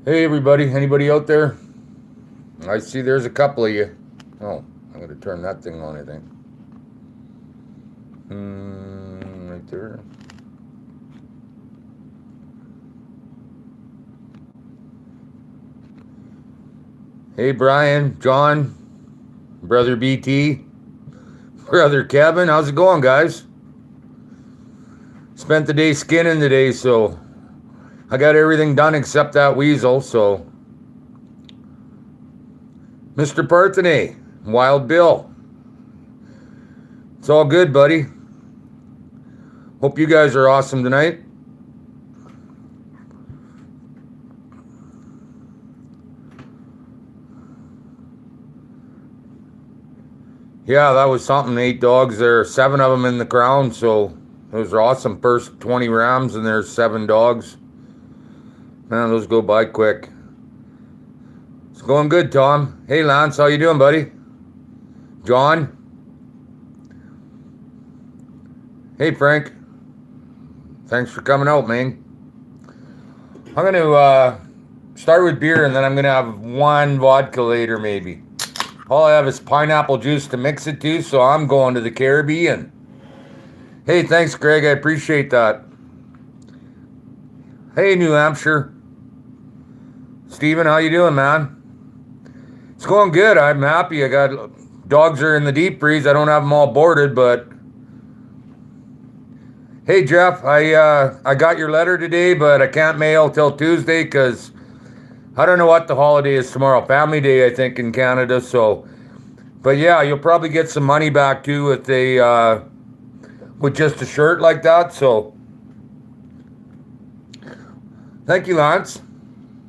Hey everybody, anybody out there? I see there's a couple of you. Oh, I'm gonna turn that thing on, I think. Right there. Hey Brian, John, brother BT, brother Kevin, how's it going, guys? Spent the day skinning today, so I got everything done except that weasel, so Mr. Parthenay, Wild Bill. It's all good, buddy. Hope you guys are awesome tonight. Yeah, that was something. 8 dogs there, 7 of them in the ground, so those are awesome. First 20 rams, and there's 7 dogs. Man, those go by quick. It's going good, Tom. Hey, Lance, how you doing, buddy? John? Hey, Frank. Thanks for coming out, man. I'm going to start with beer, and then I'm going to have one vodka later, maybe. All I have is pineapple juice to mix it to, so I'm going to the Caribbean. Hey, thanks, Greg. I appreciate that. Hey, New Hampshire. Steven, how you doing, man? It's going good. I'm happy. I got dogs are in the deep freeze. I don't have them all boarded, but hey, Jeff, I got your letter today, but I can't mail till Tuesday because I don't know what the holiday is tomorrow. Family Day, I think, in Canada. So, but yeah, you'll probably get some money back too if they with just a shirt like that. So, thank you, Lance.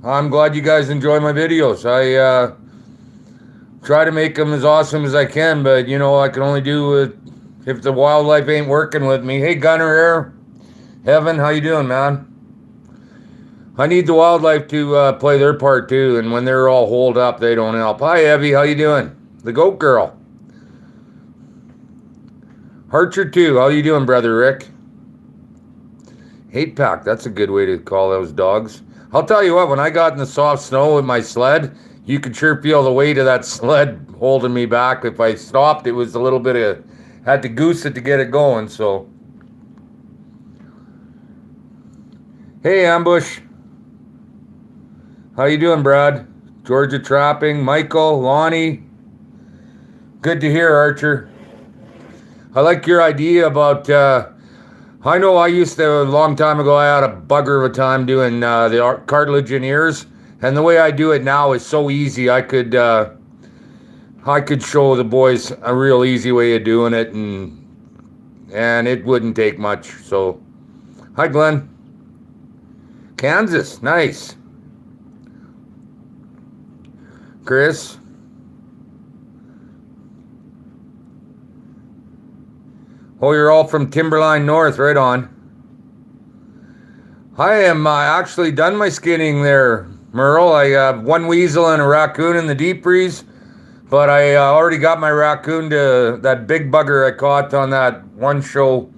I'm glad you guys enjoy my videos. I try to make them as awesome as I can, but you know, I can only do it if the wildlife ain't working with me. Hey, Gunner here. Evan, how you doing, man? I need the wildlife to play their part too, and when they're all holed up, they don't help. Hi, Evie, how you doing? The goat girl. Archer too, how you doing, brother Rick? 8-pack, that's a good way to call those dogs. I'll tell you what, when I got in the soft snow with my sled, you could sure feel the weight of that sled holding me back. If I stopped, it was a little bit of, had to goose it to get it going, so. Hey, Ambush. How you doing, Brad? Georgia Trapping, Michael, Lonnie. Good to hear, Archer. I like your idea about, I know I used to, a long time ago, I had a bugger of a time doing the cartilage in ears. And the way I do it now is so easy. I could show the boys a real easy way of doing it, and it wouldn't take much. So, hi, Glenn. Kansas, nice. Chris. Oh, you're all from Timberline North, right on. I am actually done my skinning there, Merle. I have one weasel and a raccoon in the deep freeze, but I already got my raccoon to that big bugger I caught on that one show.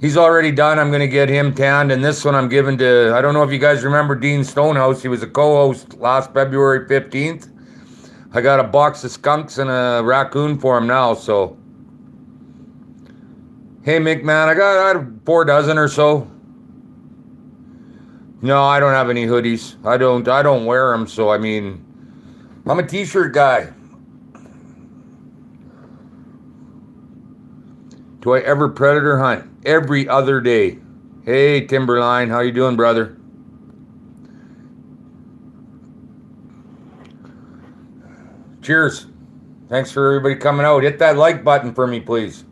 He's already done. I'm going to get him tanned, and this one I'm giving to, I don't know if you guys remember Dean Stonehouse. He was a co-host last February 15th. I got a box of skunks and a raccoon for him now, so. Hey, Mick, man, I got 4 dozen or so. No, I don't have any hoodies. I don't wear them, so I mean, I'm a t-shirt guy. Do I ever predator hunt? Every other day. Hey, Timberline, how you doing, brother? Cheers. Thanks for everybody coming out. Hit that like button for me, please.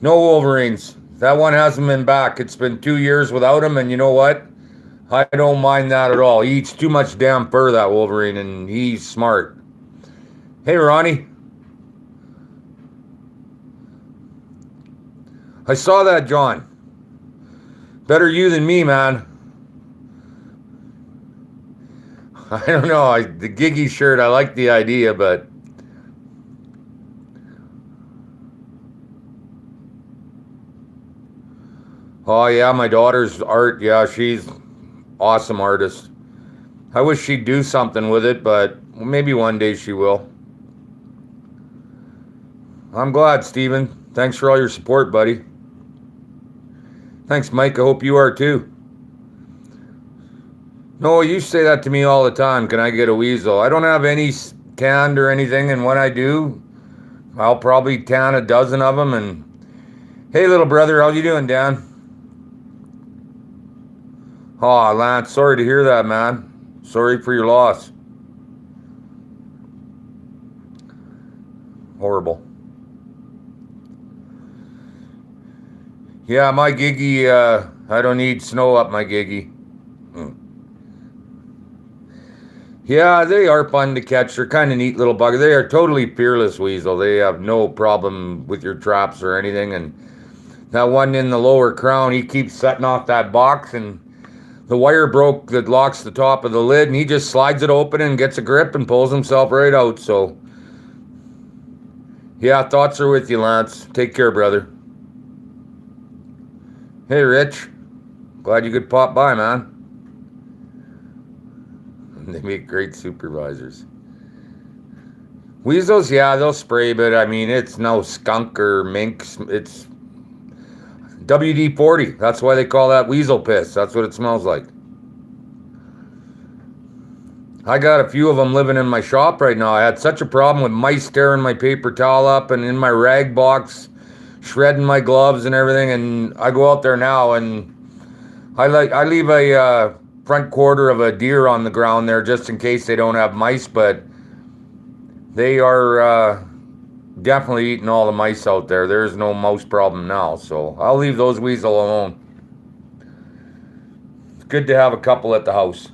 No Wolverines. That one hasn't been back. It's been 2 years without him, and you know what? I don't mind that at all. He eats too much damn fur, that Wolverine, and he's smart. Hey, Ronnie. I saw that, John. Better you than me, man. I don't know. The Giggy shirt, I like the idea, but. Oh, yeah, my daughter's art. Yeah, she's awesome artist. I wish she'd do something with it, but maybe one day she will. I'm glad, Steven. Thanks for all your support, buddy. Thanks, Mike. I hope you are too. No, you say that to me all the time. Can I get a weasel? I don't have any tanned or anything, and when I do, I'll probably tan a dozen of them. And hey, little brother, how you doing, Dan? Oh, Lance, sorry to hear that, man. Sorry for your loss. Horrible. Yeah, my Giggy, I don't need snow up my Giggy. Yeah, they are fun to catch. They're kind of neat little bugger. They are totally fearless, weasel. They have no problem with your traps or anything. And that one in the lower crown, he keeps setting off that box, and the wire broke that locks the top of the lid, and he just slides it open and gets a grip and pulls himself right out. So, yeah, thoughts are with you, Lance. Take care, brother. Hey, Rich. Glad you could pop by, man. They make great supervisors. Weasels, yeah, they'll spray, but I mean, it's no skunk or mink. It's WD-40. That's why they call that weasel piss. That's what it smells like. I got a few of them living in my shop right now. I had such a problem with mice tearing my paper towel up and in my rag box, shredding my gloves and everything. And I go out there now and I leave a front quarter of a deer on the ground there just in case they don't have mice, but they are definitely eating all the mice out there. There's no mouse problem now, so I'll leave those weasel alone. It's good to have a couple at the house.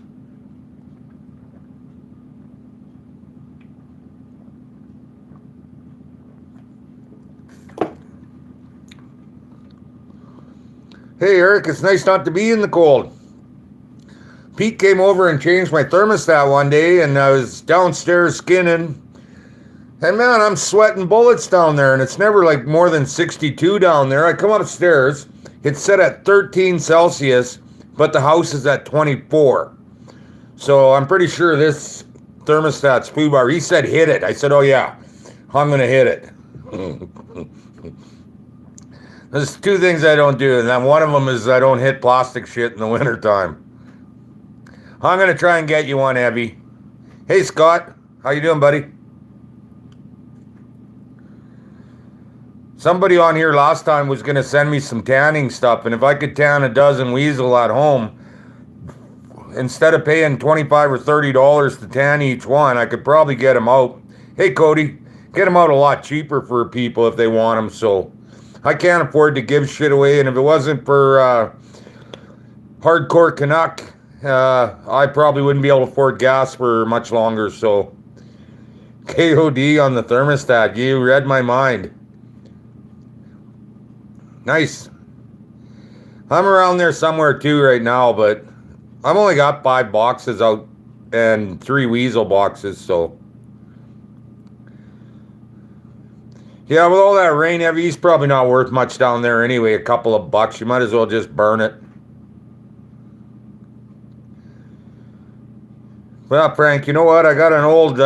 Hey Eric, it's nice not to be in the cold. Pete came over and changed my thermostat one day, and I was downstairs skinning. And man, I'm sweating bullets down there, and it's never like more than 62 down there. I come upstairs, it's set at 13 Celsius, but the house is at 24. So I'm pretty sure this thermostat's foo bar. He said hit it. I said, oh yeah, I'm going to hit it. There's two things I don't do, and then one of them is I don't hit plastic shit in the wintertime. I'm going to try and get you one, Abby. Hey, Scott. How you doing, buddy? Somebody on here last time was going to send me some tanning stuff, and if I could tan a dozen weasel at home, instead of paying $25 or $30 to tan each one, I could probably get them out. Hey, Cody. Get them out a lot cheaper for people if they want them, so I can't afford to give shit away, and if it wasn't for Hardcore Canuck, I probably wouldn't be able to afford gas for much longer, so KOD on the thermostat. You read my mind. Nice. I'm around there somewhere too right now, but I've only got 5 boxes out and 3 weasel boxes, so. Yeah, with all that rain, he's probably not worth much down there anyway. A couple of bucks. You might as well just burn it. Well, Frank, you know what? I got an old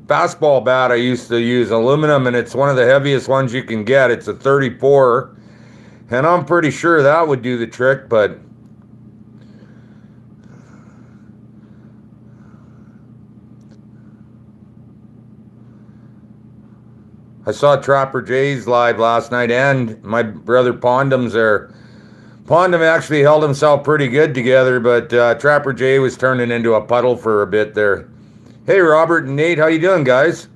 basketball bat I used to use, aluminum, and it's one of the heaviest ones you can get. It's a 34, and I'm pretty sure that would do the trick, but I saw Trapper Jay's live last night, and my brother Pondum's there. Pondum actually held himself pretty good together, but Trapper Jay was turning into a puddle for a bit there. Hey, Robert and Nate, how you doing, guys?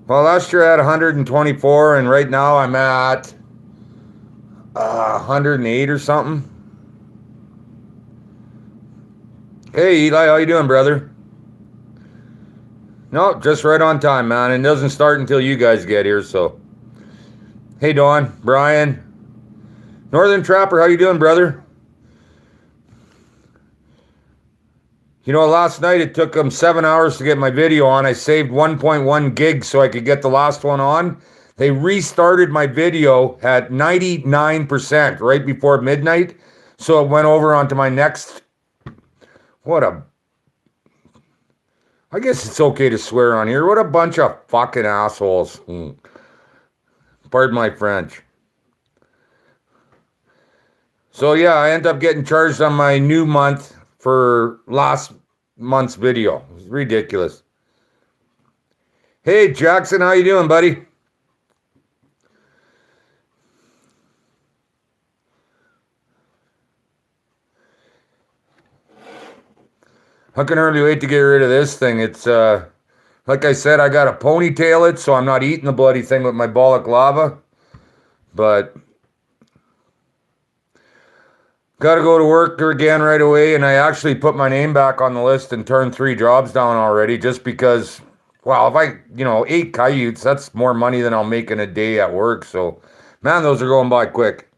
Well, last year I had 124, and right now I'm at 108 or something. Hey, Eli, how you doing, brother? No, just right on time, man. It doesn't start until you guys get here, so. Hey, Dawn, Brian. Northern Trapper, how you doing, brother? You know, last night it took them 7 hours to get my video on. I saved 1.1 gigs so I could get the last one on. They restarted my video at 99% right before midnight. So it went over onto my next. I guess it's okay to swear on here. What a bunch of fucking assholes. Pardon my French. So yeah, I end up getting charged on my new month for last month's video. It's ridiculous. Hey Jackson, how you doing, buddy? I can hardly wait to get rid of this thing. It's like I said, I got to ponytail it so I'm not eating the bloody thing with my balaclava. But got to go to work again right away, and I actually put my name back on the list and turned 3 jobs down already just because, well, if I, 8 coyotes, that's more money than I'll make in a day at work. So, man, those are going by quick.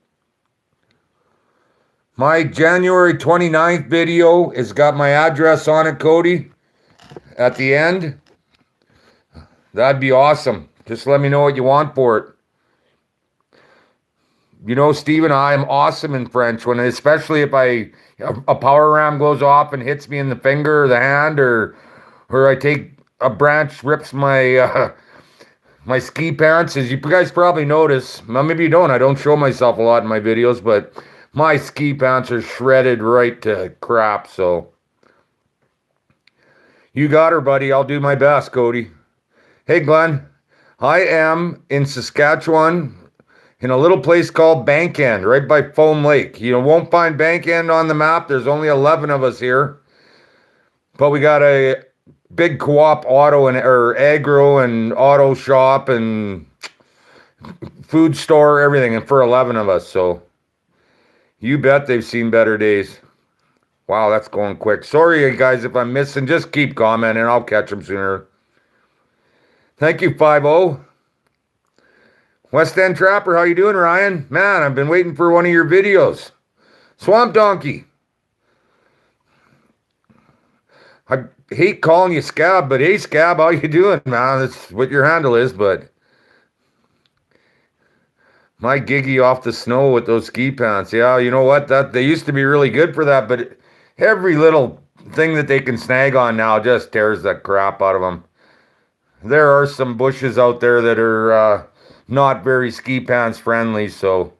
My January 29th video has got my address on it, Cody, at the end. That'd be awesome. Just let me know what you want for it. Steven, I am awesome in French, especially if a power ram goes off and hits me in the finger or the hand, or I take a branch, rips my my ski pants. As you guys probably notice, well, maybe you don't. I don't show myself a lot in my videos, but my ski pants are shredded right to crap. So you got her, buddy. I'll do my best, Cody. Hey, Glenn. I am in Saskatchewan, in a little place called Bankend, right by Foam Lake. You won't find Bankend on the map. There's only 11 of us here. But we got a big co-op agro and auto shop and food store, everything, and for 11 of us. So you bet they've seen better days. Wow, that's going quick. Sorry, guys, if I'm missing. Just keep commenting. I'll catch them sooner. Thank you, 5-0. West End Trapper, how you doing, Ryan? Man, I've been waiting for one of your videos. Swamp Donkey. I hate calling you Scab, but hey, Scab, how you doing, man? That's what your handle is, but my giggy off the snow with those ski pants. Yeah, you know what? They used to be really good for that, but every little thing that they can snag on now just tears the crap out of them. There are some bushes out there that are not very ski pants friendly, so.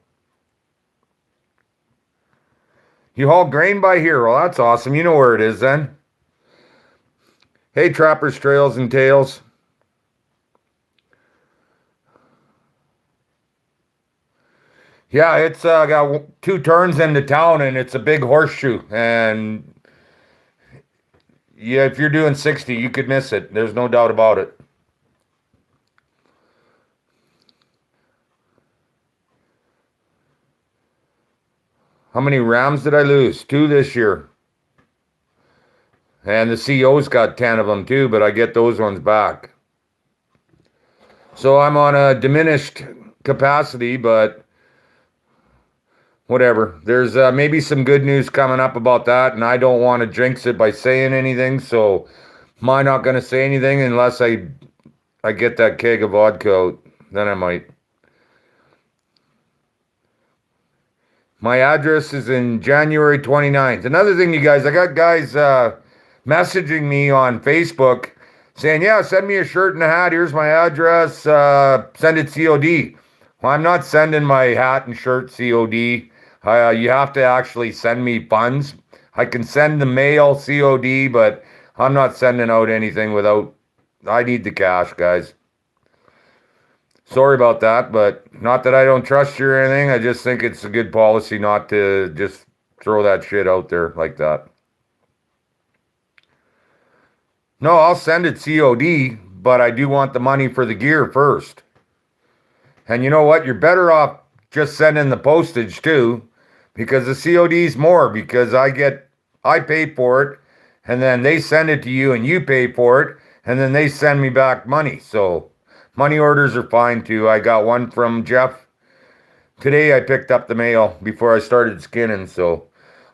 You haul grain by here. Well, that's awesome. You know where it is then. Hey, Trappers, Trails, and Tails. Yeah, it's got 2 turns into town, and it's a big horseshoe. And yeah, if you're doing 60, you could miss it. There's no doubt about it. How many rams did I lose? 2 this year. And the CO's got 10 of them too, but I get those ones back. So I'm on a diminished capacity, but whatever. There's maybe some good news coming up about that, and I don't want to jinx it by saying anything, so I'm not going to say anything unless I get that keg of vodka out. Then I might. My address is in January 29th. Another thing, you guys, I got guys messaging me on Facebook saying, yeah, send me a shirt and a hat. Here's my address. Send it COD. Well, I'm not sending my hat and shirt COD. You have to actually send me funds. I can send the mail COD, but I'm not sending out anything without. I need the cash, guys. Sorry about that, but not that I don't trust you or anything. I just think it's a good policy not to just throw that shit out there like that. No, I'll send it COD, but I do want the money for the gear first. And you know what? You're better off just sending the postage too, because the COD's more, because I pay for it, and then they send it to you and you pay for it, and then they send me back money. So money orders are fine too. I got one from Jeff. Today I picked up the mail before I started skinning, so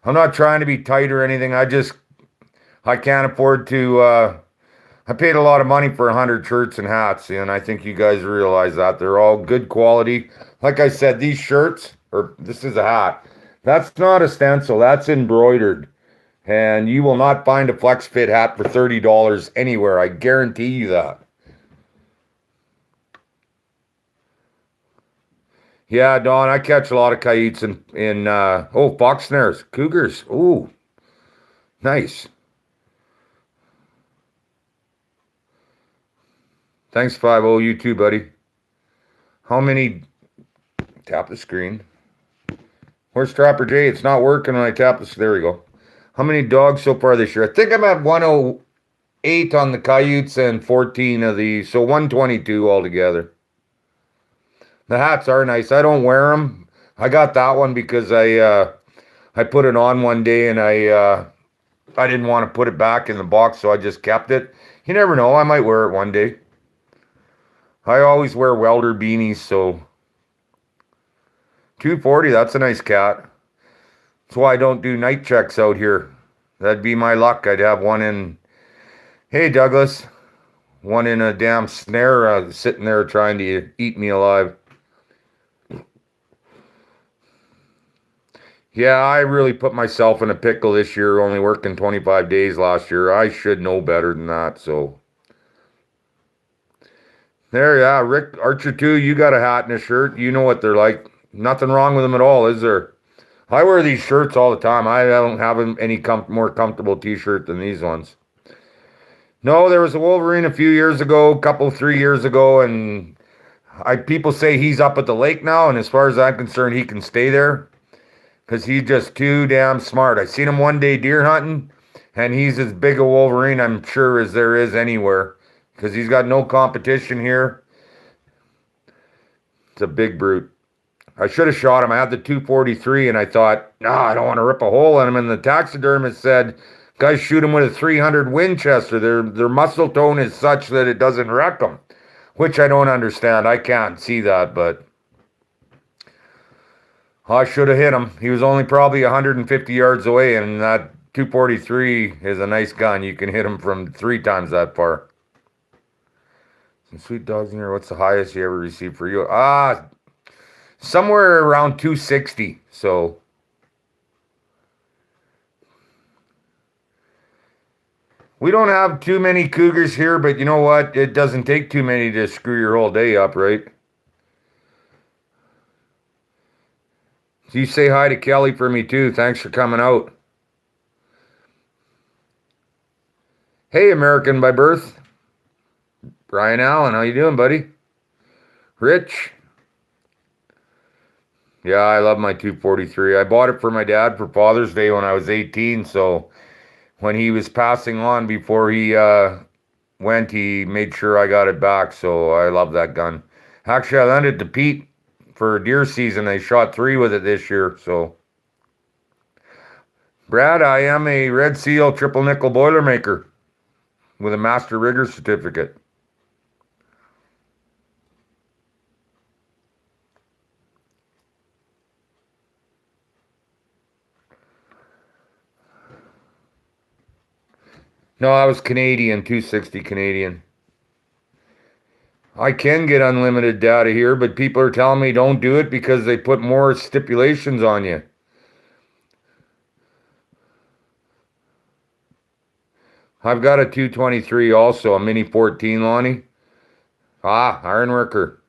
I'm not trying to be tight or anything. I can't afford to, I paid a lot of money for 100 shirts and hats, and I think you guys realize that. They're all good quality. Like I said, these shirts, or this is a hat, That's not a stencil. That's embroidered. And you will not find a flex fit hat for $30 anywhere. I guarantee you that. Yeah, Don, I catch a lot of coyotes in fox snares, cougars. Ooh, nice. Thanks, 5-0. You too, buddy. How many? Tap the screen. Where's Trapper J? It's not working when I tap this. There we go. How many dogs so far this year? I think I'm at 108 on the coyotes and 14 of the, so 122 altogether. The hats are nice. I don't wear them. I got that one because I put it on one day and I didn't want to put it back in the box, so I just kept it. You never know. I might wear it one day. I always wear welder beanies, so 240, that's a nice cat. That's why I don't do night checks out here. That'd be my luck. I'd have one in, hey Douglas, one in a damn snare sitting there trying to eat me alive. Yeah, I really put myself in a pickle this year, only working 25 days last year. I should know better than that, so. There, yeah, Rick Archer 2, you got a hat and a shirt. You know what they're like. Nothing wrong with them at all, is there? I wear these shirts all the time. I don't have any more comfortable t-shirt than these ones. No, there was a Wolverine a few years ago, 3 years ago, and people say he's up at the lake now, and as far as I'm concerned, he can stay there because he's just too damn smart. I seen him one day deer hunting, and he's as big a Wolverine, I'm sure, as there is anywhere because he's got no competition here. It's a big brute. I should have shot him. I had the 243, and I thought, no, I don't want to rip a hole in him. And the taxidermist said, guys shoot him with a 300 Winchester. Their muscle tone is such that it doesn't wreck them, which I don't understand. I can't see that, but I should have hit him. He was only probably 150 yards away, and that 243 is a nice gun. You can hit him from 3 times that far. Some sweet dogs in here. What's the highest you ever received for you? Somewhere around 260. So we don't have too many cougars here, but you know what? It doesn't take too many to screw your whole day up, right? So you say hi to Kelly for me too. Thanks for coming out. Hey, American by birth. Brian Allen, how you doing, buddy? Rich. Yeah, I love my 243. I bought it for my dad for Father's Day when I was 18, so when he was passing on before he went, he made sure I got it back, so I love that gun. Actually, I lent it to Pete for deer season. I shot 3 with it this year, so. Brad, I am a Red Seal triple nickel Boilermaker with a Master Rigger certificate. No, I was Canadian, 260 Canadian. I can get unlimited data here, but people are telling me don't do it because they put more stipulations on you. I've got a 223 also, a Mini 14, Lonnie. Ironworker.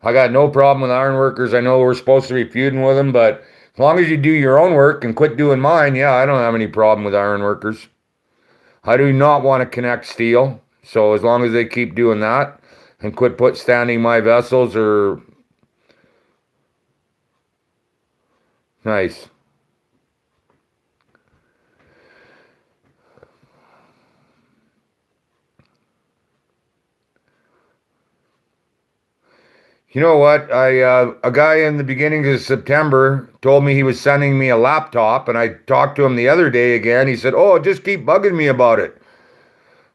I got no problem with ironworkers. I know we're supposed to be feuding with them, but as long as you do your own work and quit doing mine, yeah, I don't have any problem with ironworkers. I do not want to connect steel, so as long as they keep doing that and quit standing my vessels or... Nice. You know what? A guy in the beginning of September told me he was sending me a laptop, and I talked to him the other day again. He said, "Oh, just keep bugging me about it."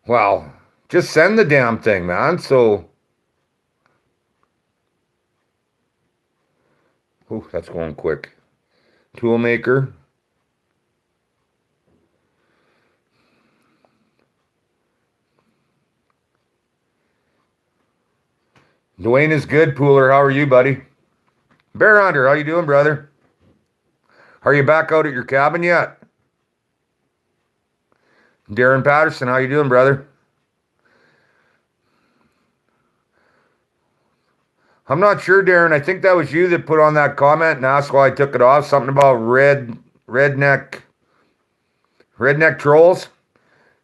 Well, just send the damn thing, man. So, that's going quick. Toolmaker. Dwayne is good, Pooler. How are you, buddy? Bear Hunter, how you doing, brother? Are you back out at your cabin yet? Darren Patterson, how you doing, brother? I'm not sure, Darren. I think that was you that put on that comment and asked why I took it off. Something about redneck trolls.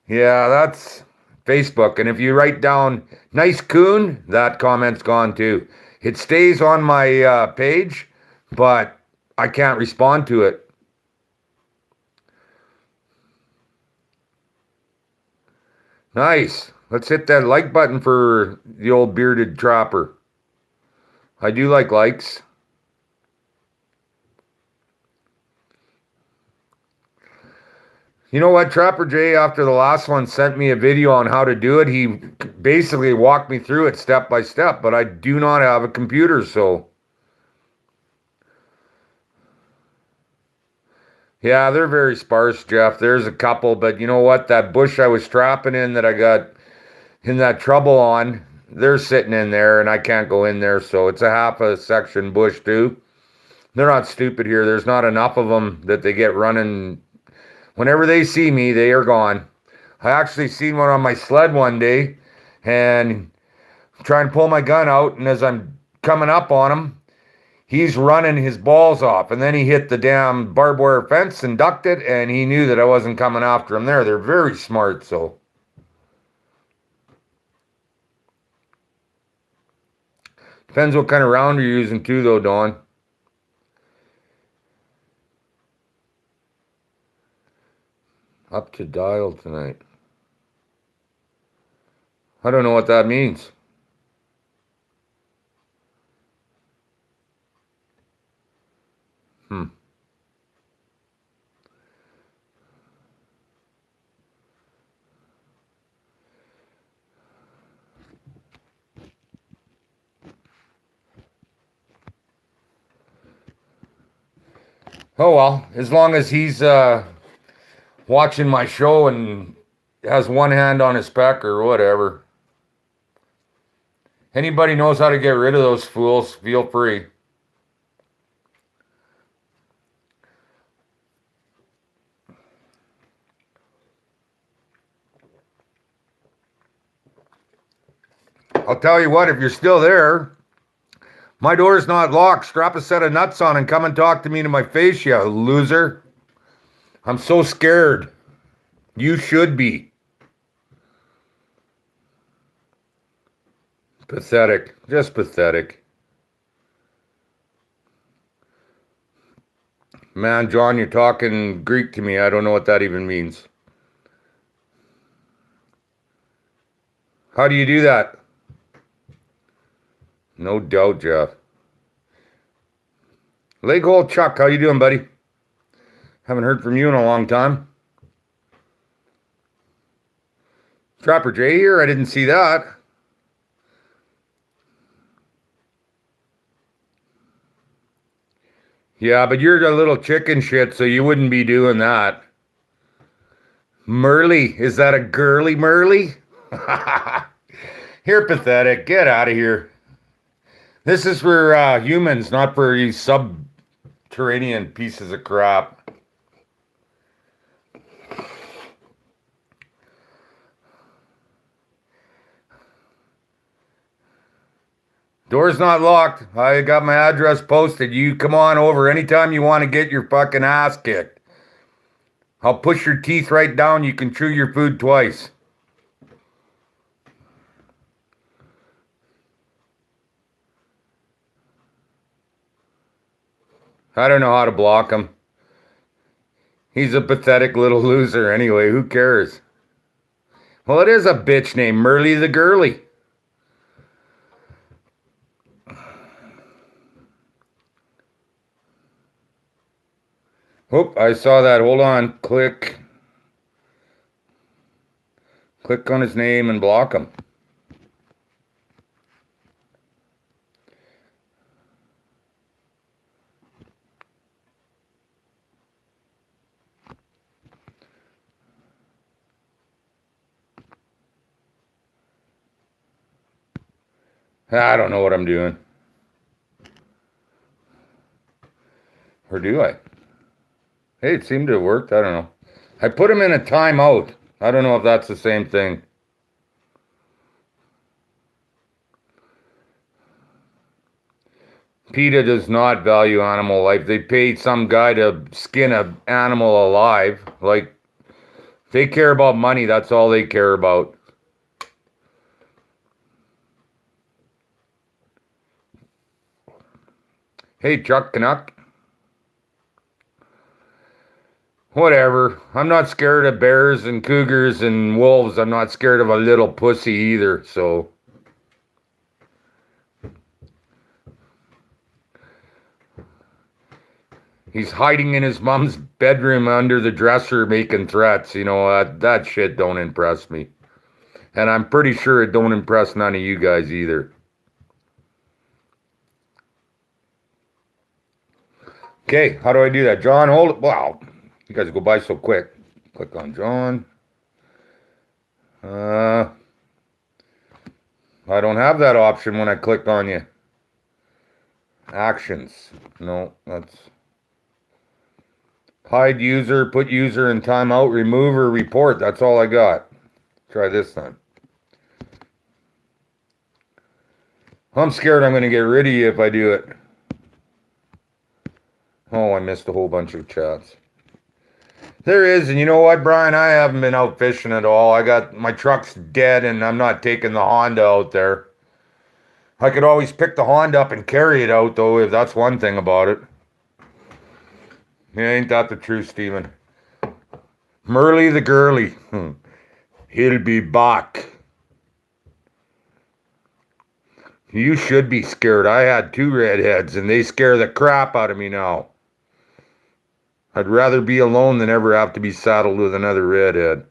Yeah, that's Facebook. And if you write down nice coon, that comment's gone too. It stays on my page, but I can't respond to it. Nice. Let's hit that like button for the old bearded trapper. I do like likes. You know what? Trapper Jay, after the last one, sent me a video on how to do it. He basically walked me through it step by step, but I do not have a computer, so. Yeah, they're very sparse, Jeff. There's a couple, but you know what? That bush I was trapping in that I got in that trouble on, they're sitting in there, and I can't go in there, so it's a half a section bush, too. They're not stupid here. There's not enough of them that they get running. Whenever they see me, they are gone. I actually seen one on my sled one day, and trying to pull my gun out, and as I'm coming up on him, he's running his balls off, and then he hit the damn barbed wire fence and ducked it, and he knew that I wasn't coming after him there. They're very smart, so. Depends what kind of round you're using too, though, Dawn. Up to dial tonight. I don't know what that means. Oh well, as long as he's watching my show and has one hand on his peck or whatever. Anybody knows how to get rid of those fools, feel free. I'll tell you what, if you're still there, my door's not locked. Strap a set of nuts on and come and talk to me to my face, you loser. I'm so scared. You should be. Pathetic. Just pathetic. Man, John, you're talking Greek to me. I don't know what that even means. How do you do that? No doubt, Jeff. Leghole Chuck, how you doing, buddy? Haven't heard from you in a long time. Trapper Jay here? I didn't see that. Yeah, but you're a little chicken shit, so you wouldn't be doing that. Merly, is that a girly Merly? You're pathetic. Get out of here. This is for humans, not for you subterranean pieces of crap. Door's not locked. I got my address posted. You come on over anytime you want to get your fucking ass kicked. I'll push your teeth right down. You can chew your food twice. I don't know how to block him. He's a pathetic little loser anyway. Who cares? Well, it is a bitch named Merly the Girly. Oh, I saw that. Hold on. Click on his name and block him. I don't know what I'm doing. Or do I? Hey, it seemed to have worked. I don't know. I put him in a timeout. I don't know if that's the same thing. PETA does not value animal life. They paid some guy to skin an animal alive. Like, they care about money. That's all they care about. Hey, Chuck Canuck. Whatever. I'm not scared of bears and cougars and wolves. I'm not scared of a little pussy either, so. He's hiding in his mom's bedroom under the dresser making threats. You know, that shit don't impress me. And I'm pretty sure it don't impress none of you guys either. Okay, how do I do that? John, hold it. Wow, you guys go by so quick. Click on John. I don't have that option when I click on you. Actions. No, that's... Hide user, put user in timeout, remove or report. That's all I got. Try this time. I'm scared I'm going to get rid of you if I do it. Oh, I missed a whole bunch of chats. There is, and you know what, Brian? I haven't been out fishing at all. My truck's dead, and I'm not taking the Honda out there. I could always pick the Honda up and carry it out, though, if that's one thing about it. Yeah, ain't that the truth, Stephen? Merle the girly. He'll be back. You should be scared. I had 2 redheads, and they scare the crap out of me now. I'd rather be alone than ever have to be saddled with another redhead.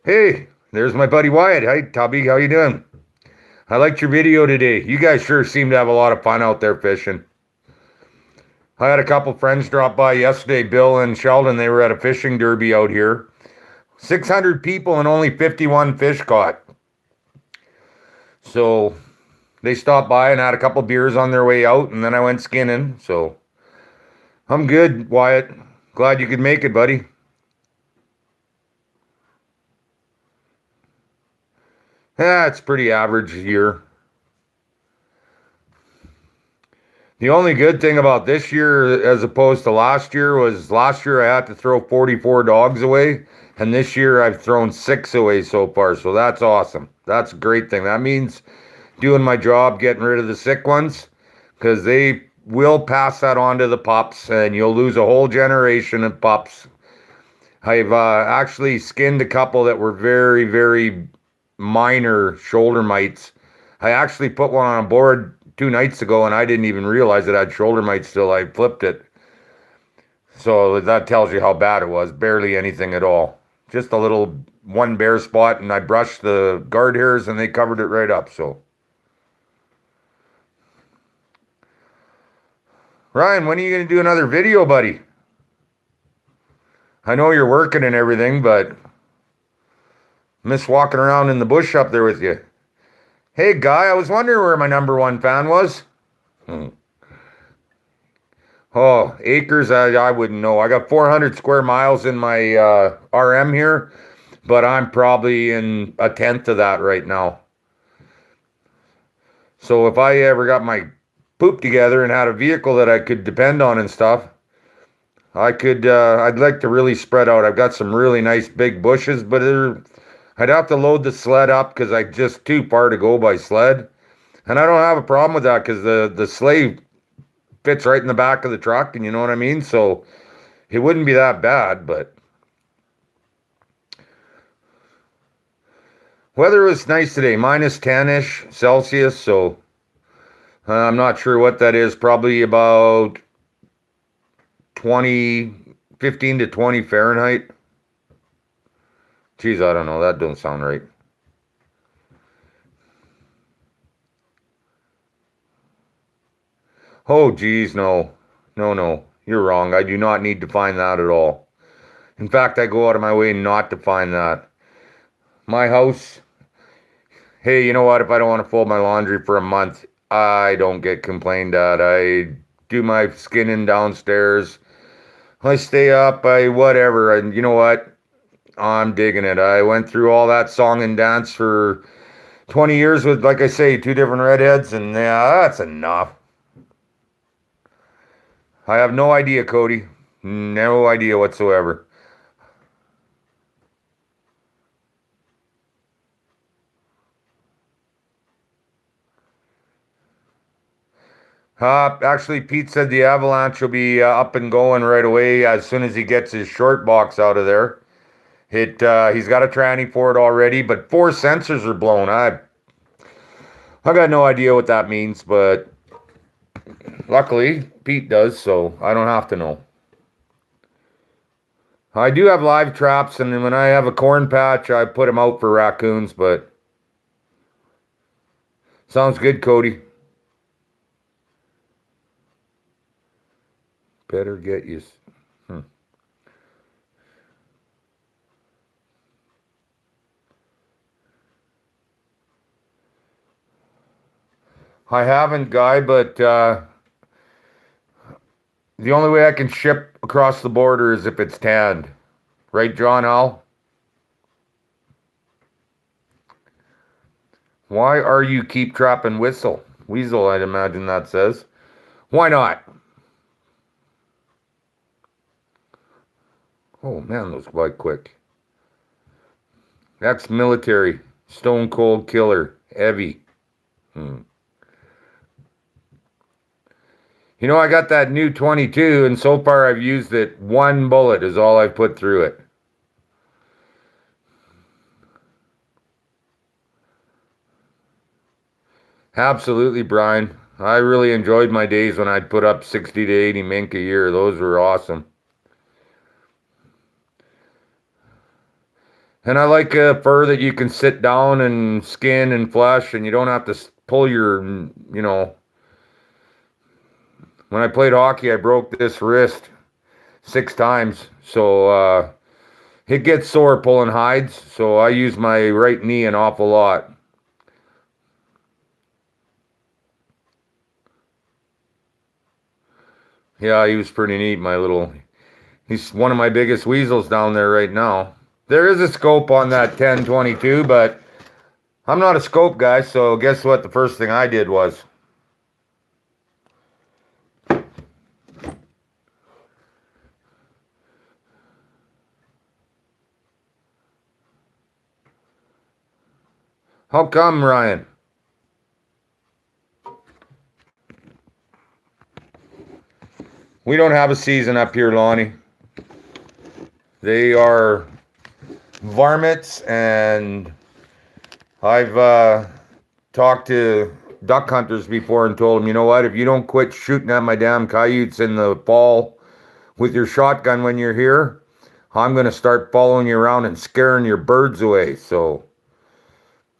Hey, there's my buddy Wyatt. Hi, Tubby. How you doing? I liked your video today. You guys sure seem to have a lot of fun out there fishing. I had a couple friends drop by yesterday, Bill and Sheldon. They were at a fishing derby out here. 600 people and only 51 fish caught. So they stopped by and had a couple beers on their way out, and then I went skinning. So I'm good, Wyatt. Glad you could make it, buddy. Yeah, it's pretty average year. The only good thing about this year as opposed to last year was last year I had to throw 44 dogs away, and this year I've thrown 6 away so far, so that's awesome. That's a great thing. That means doing my job, getting rid of the sick ones, because they will pass that on to the pups, and you'll lose a whole generation of pups. I've actually skinned a couple that were very, very minor shoulder mites. I actually put one on a board 2 nights ago, and I didn't even realize it had shoulder mites till I flipped it. So that tells you how bad it was. Barely anything at all. Just a little one bare spot, and I brushed the guard hairs, and they covered it right up. So, Ryan, when are you going to do another video, buddy? I know you're working and everything, but miss walking around in the bush up there with you. Hey, Guy, I was wondering where my #1 fan was. Oh, acres, I wouldn't know. I got 400 square miles in my RM here, but I'm probably in a tenth of that right now. So if I ever got my poop together and had a vehicle that I could depend on and stuff, I'd like to really spread out. I've got some really nice big bushes, but I'd have to load the sled up because I just too far to go by sled. And I don't have a problem with that because the sleigh fits right in the back of the truck, and you know what I mean? So it wouldn't be that bad, but weather was nice today, minus 10-ish Celsius, so I'm not sure what that is. Probably about 15 to 20 Fahrenheit. Geez, I don't know. That don't sound right. Oh, geez, no. No. You're wrong. I do not need to find that at all. In fact, I go out of my way not to find that. My house, hey, you know what? If I don't want to fold my laundry for a month, I don't get complained at. I do my skinning downstairs. I stay up, I whatever, and you know what? I'm digging it. I went through all that song and dance for 20 years with, like I say, two different redheads, and yeah, that's enough. I have no idea, Cody. No idea whatsoever. Actually, Pete said the Avalanche will be up and going right away as soon as he gets his short box out of there. He's got a tranny for it already, but 4 sensors are blown. I got no idea what that means, but luckily Pete does, so I don't have to know. I do have live traps, and when I have a corn patch, I put them out for raccoons, but sounds good, Cody. Better get you. Hmm. I haven't, Guy, but the only way I can ship across the border is if it's tanned. Right, John Al? Why are you keep trapping whistle? Weasel, I'd imagine that says. Why not? Oh man, those quite quick. Ex-military, stone cold killer, heavy. Hmm. You know, I got that new 22, and so far I've used it. One bullet is all I've put through it. Absolutely, Brian. I really enjoyed my days when I'd put up 60 to 80 mink a year. Those were awesome. And I like fur that you can sit down and skin and flesh, and you don't have to pull your, when I played hockey, I broke this wrist 6 times. So it gets sore pulling hides. So I use my right knee an awful lot. Yeah, he was pretty neat, he's one of my biggest weasels down there right now. There is a scope on that 1022, but I'm not a scope guy, so guess what the first thing I did was? How come, Ryan? We don't have a season up here, Lonnie. They are varmints, and I've talked to duck hunters before and told them, you know what, if you don't quit shooting at my damn coyotes in the fall with your shotgun when you're here, I'm going to start following you around and scaring your birds away. So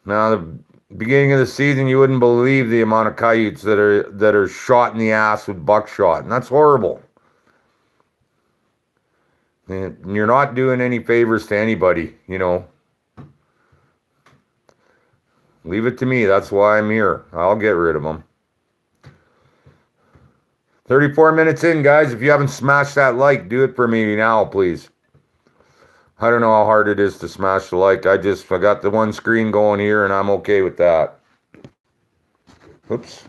now the beginning of the season, you wouldn't believe the amount of coyotes that are shot in the ass with buckshot, and that's horrible. And you're not doing any favors to anybody, Leave it to me. That's why I'm here. I'll get rid of them. 34 minutes in, guys. If you haven't smashed that like, do it for me now, please. I don't know how hard it is to smash the like. I got the one screen going here, and I'm okay with that. Oops.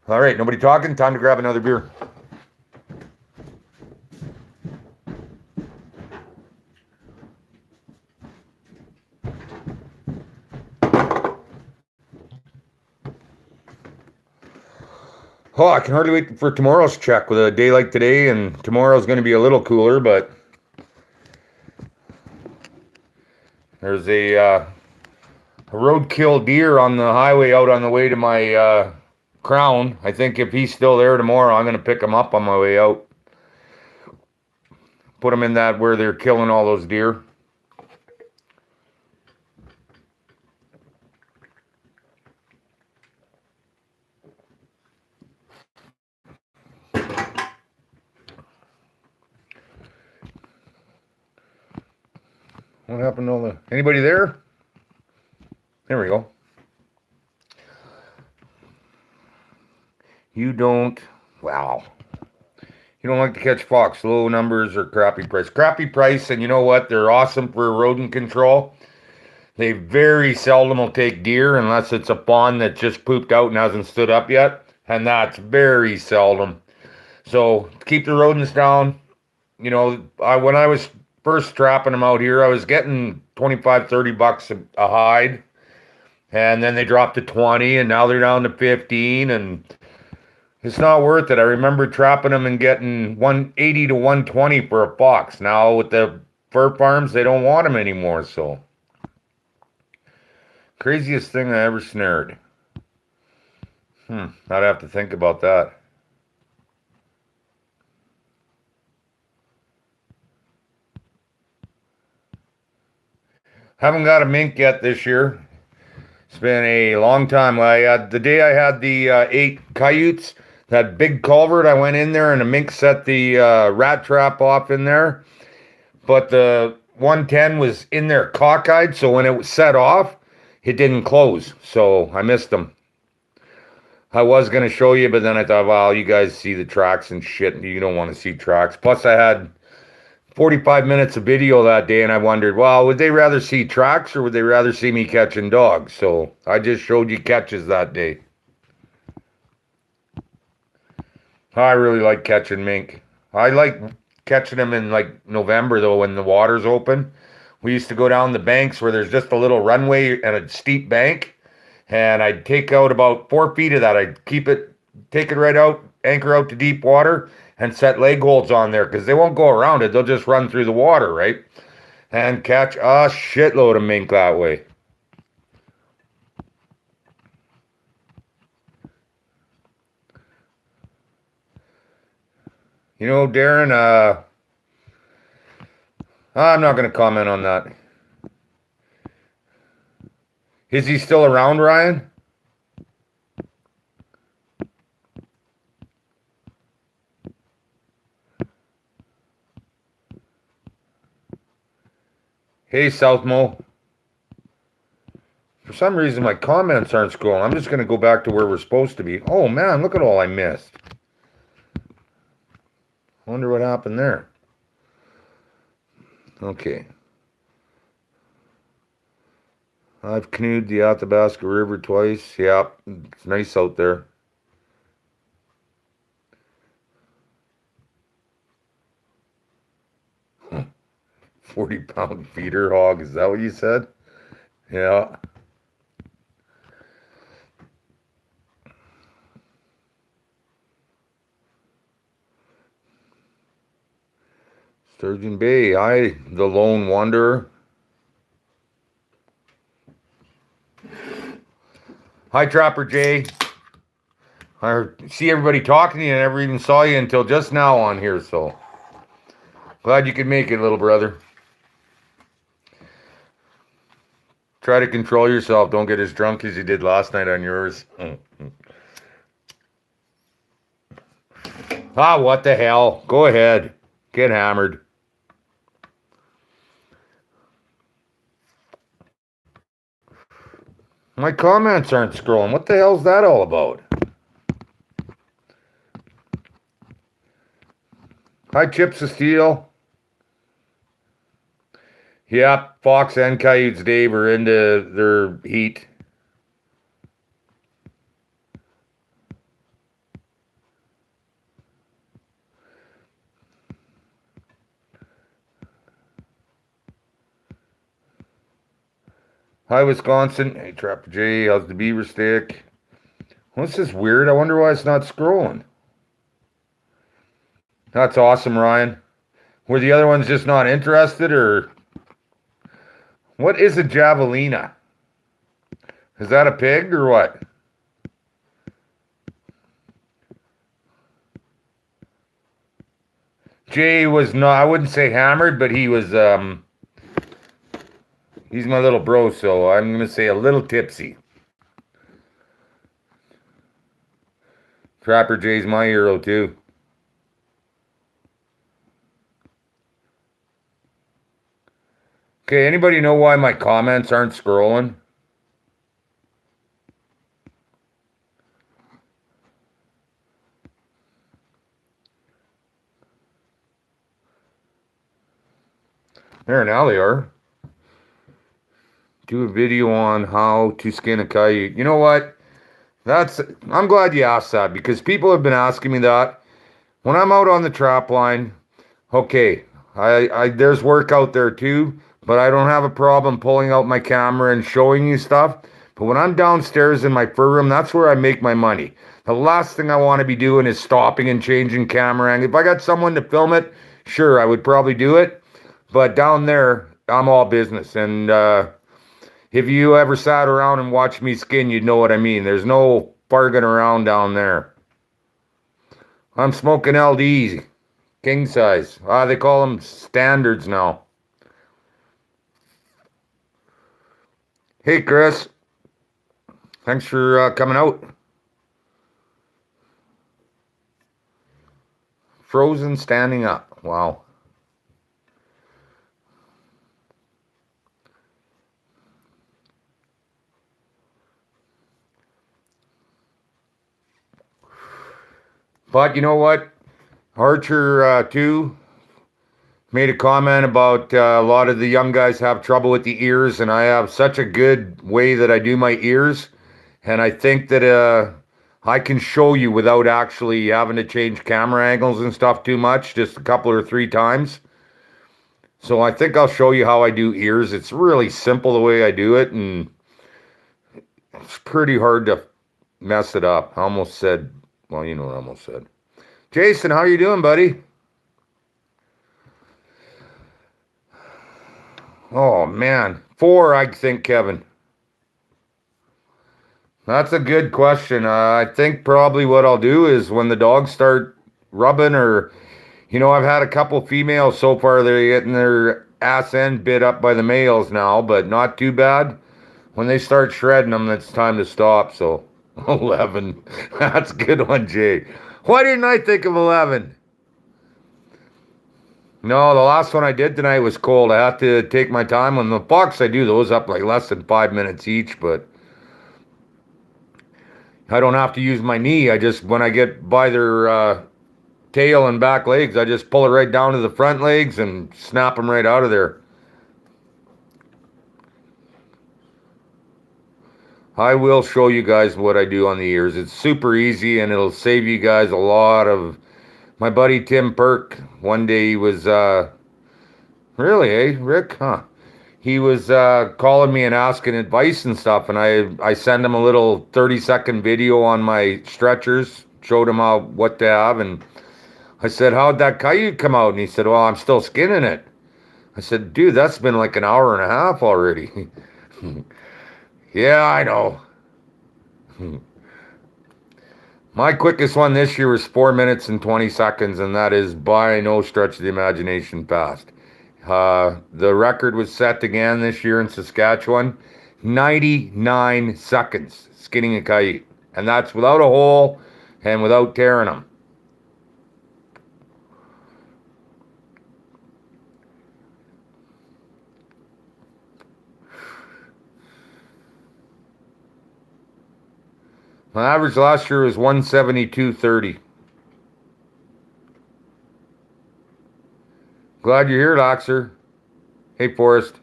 All right, nobody talking. Time to grab another beer. Oh, I can hardly wait for tomorrow's check with a day like today, and tomorrow's going to be a little cooler, but there's a roadkill deer on the highway out on the way to my crown. I think if he's still there tomorrow, I'm going to pick him up on my way out. Put him in that where they're killing all those deer. What happened to all the... Anybody there? There we go. You don't, wow. You don't like to catch fox. Low numbers or crappie price. Crappie price, and you know what? They're awesome for rodent control. They very seldom will take deer unless it's a fawn that just pooped out and hasn't stood up yet. And that's very seldom. So keep the rodents down. When I was first trapping them out here, I was getting 25, $30 a hide. And then they dropped to 20, and now they're down to 15. And it's not worth it. I remember trapping them and getting 180 to 120 for a fox. Now with the fur farms, they don't want them anymore. So craziest thing I ever snared. I'd have to think about that. Haven't got a mink yet this year. It's been a long time. The day I had the 8 coyotes, that big culvert, I went in there and a mink set the rat trap off in there. But the 110 was in there cockeyed, so when it was set off, it didn't close. So I missed them. I was going to show you, but then I thought, well, you guys see the tracks and shit. You don't want to see tracks. Plus, I had 45 minutes of video that day, and I wondered, well, would they rather see tracks or would they rather see me catching dogs? So I just showed you catches that day. I really like catching mink. I like catching them in like November, though, when the water's open. We used to go down the banks where there's just a little runway and a steep bank, and I'd take out about 4 feet of that. I'd take it right out, anchor out to deep water, and set leg holds on there because they won't go around it. They'll just run through the water, right? And catch a shitload of mink that way. You know, Darren, I'm not going to comment on that. Is he still around, Ryan? Hey, Southmo. For some reason, my comments aren't scrolling. I'm just going to go back to where we're supposed to be. Oh, man, look at all I missed. Wonder what happened there. Okay. I've canoed the Athabasca River twice. Yeah, it's nice out there. Huh. 40-pound feeder hog, is that what you said? Yeah. Sturgeon Bay, the lone wanderer. Hi, Trapper Jay. I see everybody talking to you. I never even saw you until just now on here, so glad you could make it, little brother. Try to control yourself. Don't get as drunk as you did last night on yours. What the hell? Go ahead. Get hammered. My comments aren't scrolling. What the hell's that all about? Hi, Chips of Steel. Yep, Fox and Coyotes Dave are into their heat. Hi, Wisconsin. Hey, Trapper J. How's the beaver stick? What's this weird? I wonder why it's not scrolling. That's awesome, Ryan. Were the other ones just not interested, or what is a javelina? Is that a pig or what? Jay was not, I wouldn't say hammered, but he was, he's my little bro, so I'm going to say a little tipsy. Trapper Jay's my hero, too. Okay, anybody know why my comments aren't scrolling? There, now they are. Do a video on how to skin a coyote. You know what? I'm glad you asked that because people have been asking me that. When I'm out on the trap line, okay, there's work out there too, but I don't have a problem pulling out my camera and showing you stuff. But when I'm downstairs in my fur room, that's where I make my money. The last thing I want to be doing is stopping and changing camera angle. If I got someone to film it, sure, I would probably do it. But down there, I'm all business. And if you ever sat around and watched me skin, you'd know what I mean. There's no barging around down there. I'm smoking LDs, king size. They call them standards now. Hey, Chris. Thanks for coming out. Frozen standing up. Wow. But you know what? Archer 2 made a comment about a lot of the young guys have trouble with the ears, and I have such a good way that I do my ears, and I think that I can show you without actually having to change camera angles and stuff too much, just a couple or 3 times. So I think I'll show you how I do ears. It's really simple the way I do it, and it's pretty hard to mess it up. I almost said, well, you know what I almost said. Jason, how you doing, buddy? Oh, man. 4, I think, Kevin. That's a good question. I think probably what I'll do is when the dogs start rubbing or, I've had a couple females so far, they're getting their ass end bit up by the males now, but not too bad. When they start shredding them, it's time to stop, so 11. That's a good one, Jay. Why didn't I think of 11? No, the last one I did tonight was cold. I had to take my time. On the bucks, I do those up like less than 5 minutes each, but I don't have to use my knee. When I get by their tail and back legs, I just pull it right down to the front legs and snap them right out of there. I will show you guys what I do on the ears. It's super easy and it'll save you guys a lot of... My buddy Tim Perk, one day he was, really, eh, Rick? Huh. He was calling me and asking advice and stuff, and I sent him a little 30-second video on my stretchers, showed him what to have, and I said, how'd that coyote come out? And he said, well, I'm still skinning it. I said, dude, that's been like an hour and a half already. Yeah, I know. My quickest one this year was 4 minutes and 20 seconds, and that is by no stretch of the imagination fast. The record was set again this year in Saskatchewan, 99 seconds skinning a coyote, and that's without a hole and without tearing them. My average last year was 172.30. Glad you're here, Laxer. Hey, Forrest.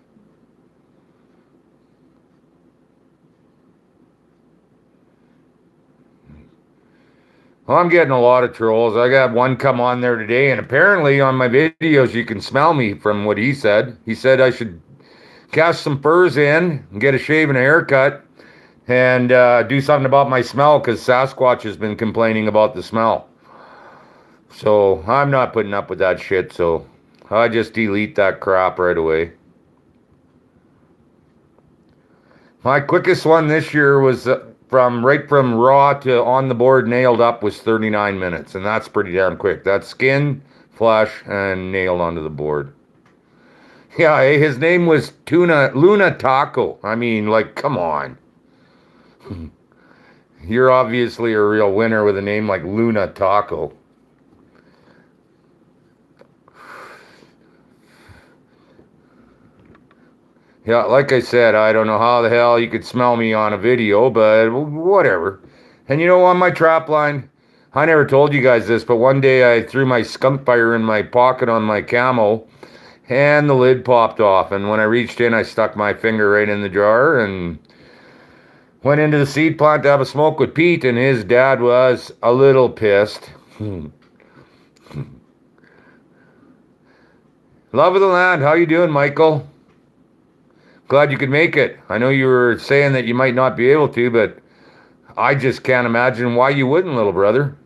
Well, I'm getting a lot of trolls. I got one come on there today, and apparently on my videos you can smell me from what he said. He said I should cast some furs in and get a shave and a haircut and do something about my smell because Sasquatch has been complaining about the smell. So I'm not putting up with that shit, so I just delete that crap right away. My quickest one this year was from raw to on the board nailed up was 39 minutes, and that's pretty damn quick. That's skin, flesh, and nailed onto the board. Yeah, his name was Luna Taco. I mean, like, come on. You're obviously a real winner with a name like Luna Taco. Yeah, like I said, I don't know how the hell you could smell me on a video, but whatever. And on my trap line, I never told you guys this, but one day I threw my skunk fire in my pocket on my camo, and the lid popped off. And when I reached in, I stuck my finger right in the jar and went into the seed plant to have a smoke with Pete, and his dad was a little pissed. Love of the land, how you doing, Michael? Glad you could make it. I know you were saying that you might not be able to, but I just can't imagine why you wouldn't, little brother.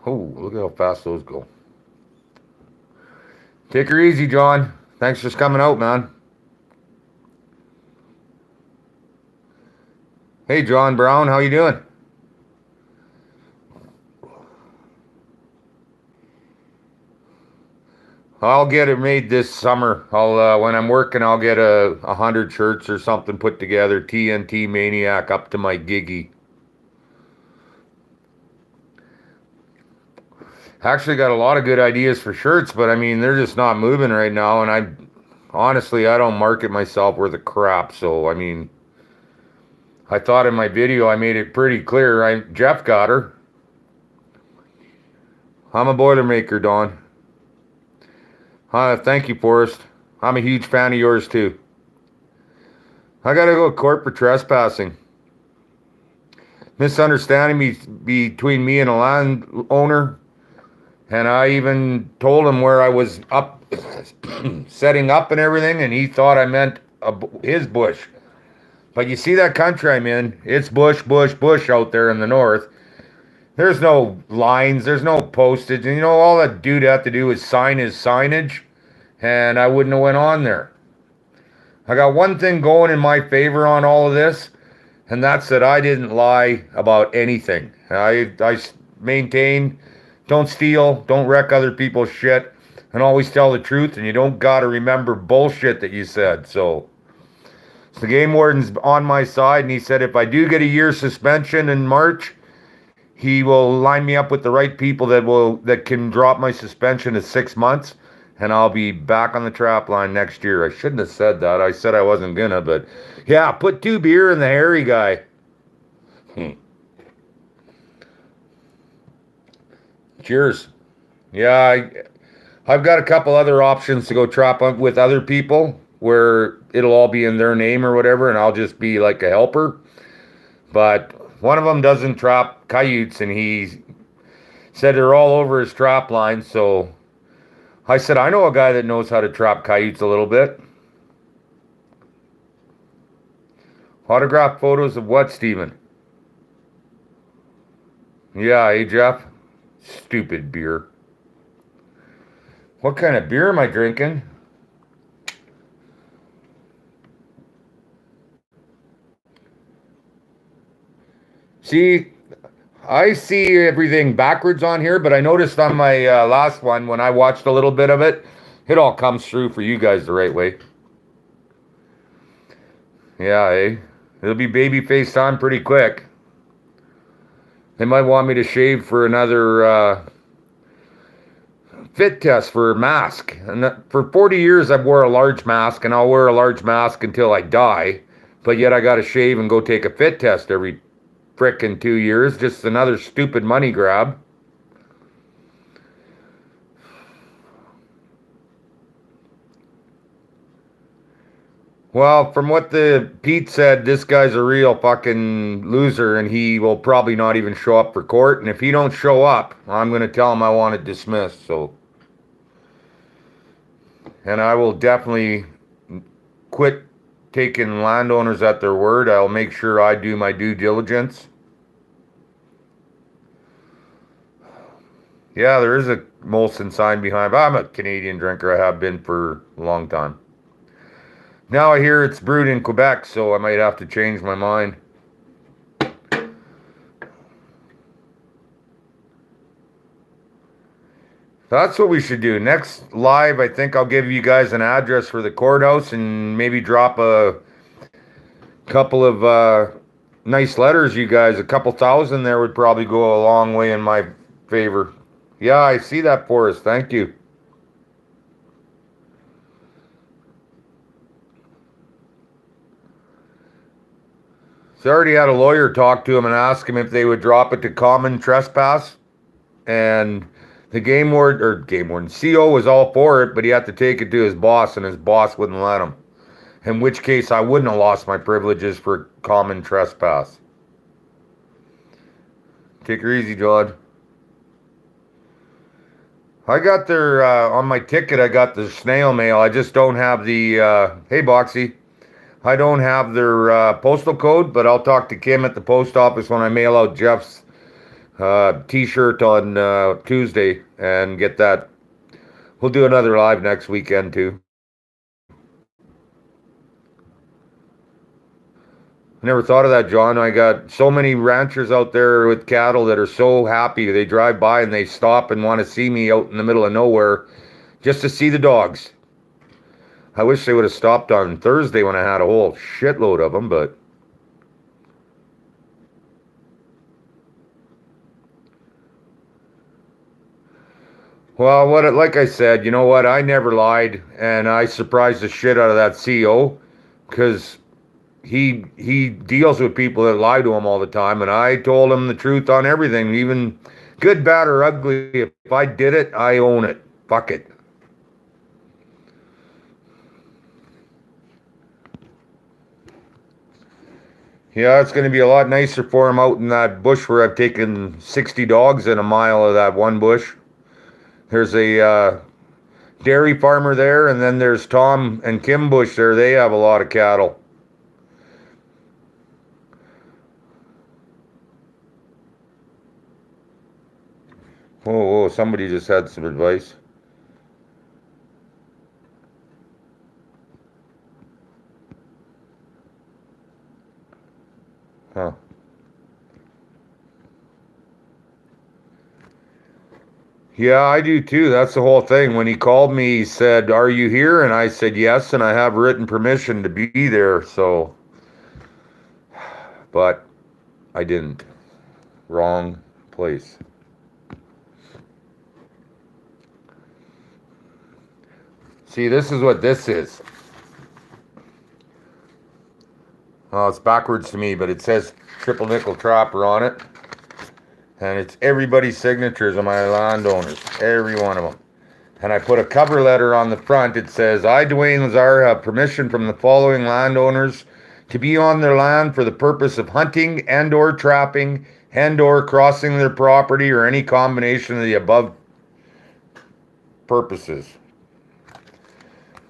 Oh, look at how fast those go. Take her easy, John. Thanks for coming out, man. Hey, John Brown, how you doing? I'll get it made this summer. I'll when I'm working, I'll get 100 shirts or something put together. TNT Maniac up to my giggy. Actually got a lot of good ideas for shirts, but I mean they're just not moving right now. And I honestly I don't market myself worth a crap. So I mean, I thought in my video I made it pretty clear. Jeff got her. I'm a Boilermaker, Don. Thank you, Forrest. I'm a huge fan of yours too. I gotta go to court for trespassing. Misunderstanding between me and a landowner. And I even told him where I was up, setting up and everything, and he thought I meant his bush. But you see that country I'm in, it's bush, bush, bush out there in the north. There's no lines, there's no postage, and you know, all that dude had to do was sign his signage, and I wouldn't have went on there. I got one thing going in my favor on all of this, and that's that I didn't lie about anything. I maintain, don't steal, don't wreck other people's shit, and always tell the truth, and you don't gotta remember bullshit that you said. So the game warden's on my side, and he said if I do get a year suspension in March, he will line me up with the right people that can drop my suspension to 6 months, and I'll be back on the trap line next year. I shouldn't have said that. I said I wasn't gonna, but yeah, put 2 beer in the hairy guy. Cheers. Yeah, I've got a couple other options to go trap with other people where it'll all be in their name or whatever, and I'll just be like a helper. But one of them doesn't trap coyotes, and he said they're all over his trap line. So I said, I know a guy that knows how to trap coyotes a little bit. Autograph photos of what, Steven? Yeah, hey, Jeff? Stupid beer. What kind of beer am I drinking? See, I see everything backwards on here, but I noticed on my last one, when I watched a little bit of it, it all comes through for you guys the right way. Yeah, eh? It'll be baby face time pretty quick. They might want me to shave for another fit test for a mask. And for 40 years, I've wore a large mask, and I'll wear a large mask until I die. But yet I got to shave and go take a fit test every frickin' 2 years. Just another stupid money grab. Well, from what the Pete said, this guy's a real fucking loser, and he will probably not even show up for court. And if he don't show up, I'm going to tell him I want it dismissed. So, and I will definitely quit taking landowners at their word. I'll make sure I do my due diligence. Yeah, there is a Molson sign behind, but I'm a Canadian drinker. I have been for a long time. Now I hear it's brewed in Quebec, so I might have to change my mind. That's what we should do. Next live, I think I'll give you guys an address for the courthouse and maybe drop a couple of nice letters, you guys. A couple thousand there would probably go a long way in my favor. Yeah, I see that, Forrest. Thank you. So I already had a lawyer talk to him and ask him if they would drop it to common trespass. and the game warden, CO was all for it, but he had to take it to his boss, and his boss wouldn't let him. In which case, I wouldn't have lost my privileges for common trespass. Take her easy, John. I got their, on my ticket, I got the snail mail. I just don't have the, hey, Boxy. I don't have their postal code, but I'll talk to Kim at the post office when I mail out Jeff's t-shirt on Tuesday and get that. We'll do another live next weekend, too. Never thought of that, John. I got so many ranchers out there with cattle that are so happy. They drive by and they stop and want to see me out in the middle of nowhere just to see the dogs. I wish they would have stopped on Thursday when I had a whole shitload of them, but... Well, like I said, you know what? I never lied, and I surprised the shit out of that CO, because he deals with people that lie to him all the time, and I told him the truth on everything, even good, bad, or ugly. If I did it, I own it. Fuck it. Yeah, it's going to be a lot nicer for him out in that bush where I've taken 60 dogs in a mile of that one bush. There's a dairy farmer there, and then there's Tom and Kim Bush there. They have a lot of cattle. Whoa, somebody just had some advice. Huh. Yeah, I do too. That's the whole thing. When he called me, he said, "Are you here?" And I said, "Yes," and I have written permission to be there, so... But I didn't. Wrong place. See, this is what this is. Oh, it's backwards to me, but it says Triple Nickel Trapper on it. And it's everybody's signatures of my landowners, every one of them. And I put a cover letter on the front. It says, "I, Dwayne Lazar, have permission from the following landowners to be on their land for the purpose of hunting and or trapping and or crossing their property or any combination of the above purposes."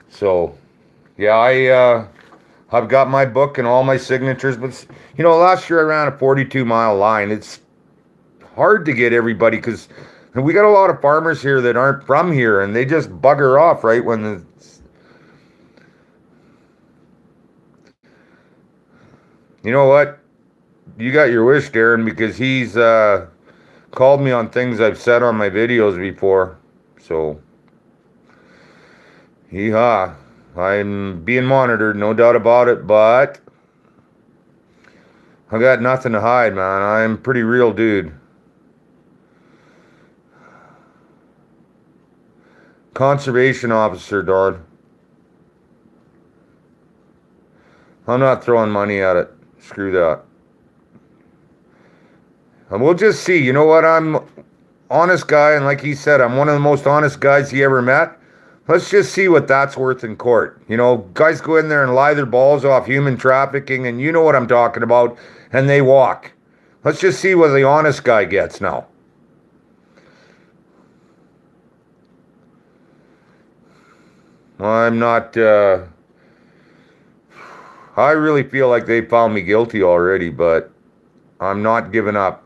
So, yeah, I've got my book and all my signatures. But, you know, last year I ran a 42-mile line. It's hard to get everybody because we got a lot of farmers here that aren't from here, and they just bugger off right when the... You know what? You got your wish, Darren, because he's called me on things I've said on my videos before. So, hee-haw. I'm being monitored, no doubt about it, but I got nothing to hide, man. I'm a pretty real dude. Conservation officer, Don. I'm not throwing money at it. Screw that. And we'll just see. You know what? I'm an honest guy, and like he said, I'm one of the most honest guys he ever met. Let's just see what that's worth in court. You know, guys go in there and lie their balls off human trafficking, and you know what I'm talking about, and they walk. Let's just see what the honest guy gets now. I'm not, I really feel like they found me guilty already, but I'm not giving up.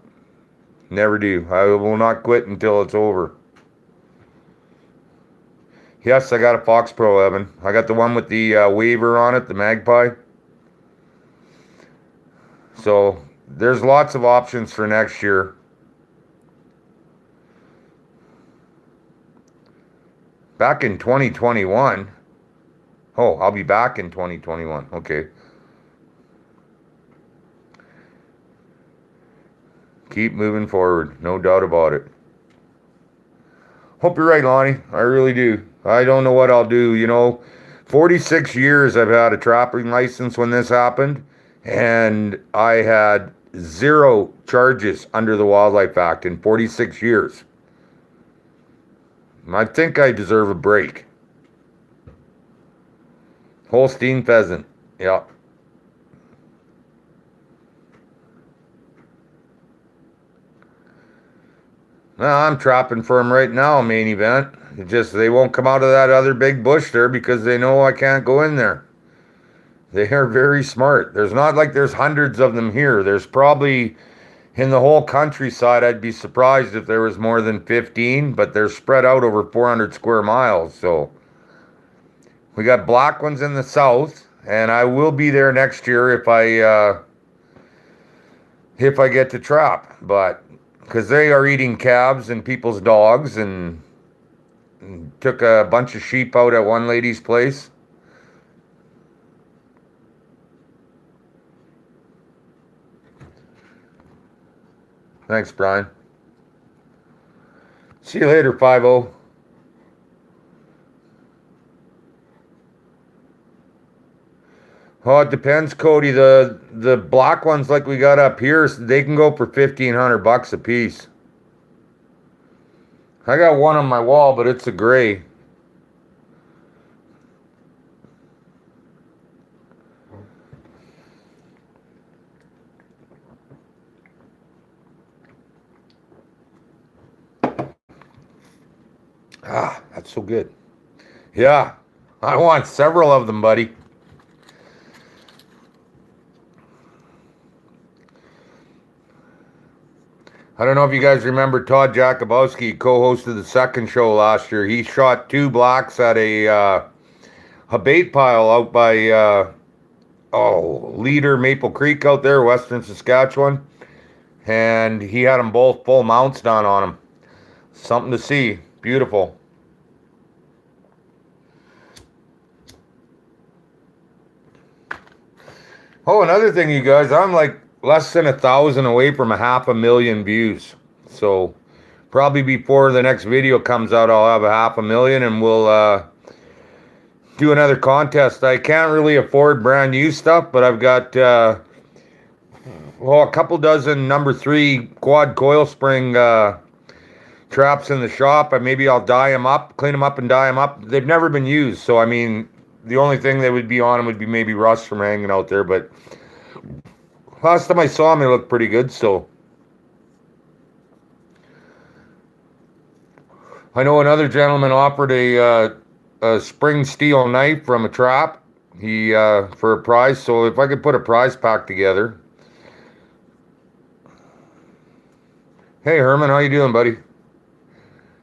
Never do. I will not quit until it's over. Yes, I got a Fox Pro, Evan. I got the one with the waiver on it, the Magpie. So, there's lots of options for next year. Back in 2021. Oh, I'll be back in 2021. Okay. Keep moving forward. No doubt about it. Hope you're right, Lonnie. I really do. I don't know what I'll do. You know, 46 years I've had a trapping license when this happened, and I had 0 charges under the Wildlife Act in 46 years. I think I deserve a break. Holstein pheasant. Yeah. No, I'm trapping for them right now, main event. It just they won't come out of that other big bush there because they know I can't go in there. They are very smart. There's not like there's hundreds of them here. There's probably in the whole countryside, I'd be surprised if there was more than 15, but they're spread out over 400 square miles. So we got black ones in the south, and I will be there next year if I get to trap. But because they are eating calves and people's dogs, and took a bunch of sheep out at one lady's place. Thanks, Brian. See you later, 5-0. Oh, it depends, Cody. The black ones like we got up here, they can go for $1,500 a piece. I got one on my wall, but it's a gray. Ah, that's so good. Yeah, I want several of them, buddy. I don't know if you guys remember Todd Jakubowski, co-hosted the second show last year. He shot 2 blacks at a bait pile out by Leader Maple Creek out there, Western Saskatchewan, and he had them both full mounts done on them. Something to see. Beautiful. Oh, another thing, you guys, I'm like less than 1,000 away from 500,000 views. So probably before the next video comes out, I'll have 500,000, and we'll do another contest. I can't really afford brand new stuff, but I've got a couple dozen number 3 quad coil spring traps in the shop. And maybe I'll dye them up, clean them up and dye them up. They've never been used, so I mean, the only thing that would be on them would be maybe rust from hanging out there, but last time I saw them, they looked pretty good. So I know another gentleman offered a spring steel knife from a trap, for a prize. So if I could put a prize pack together. Hey Herman, how you doing, buddy?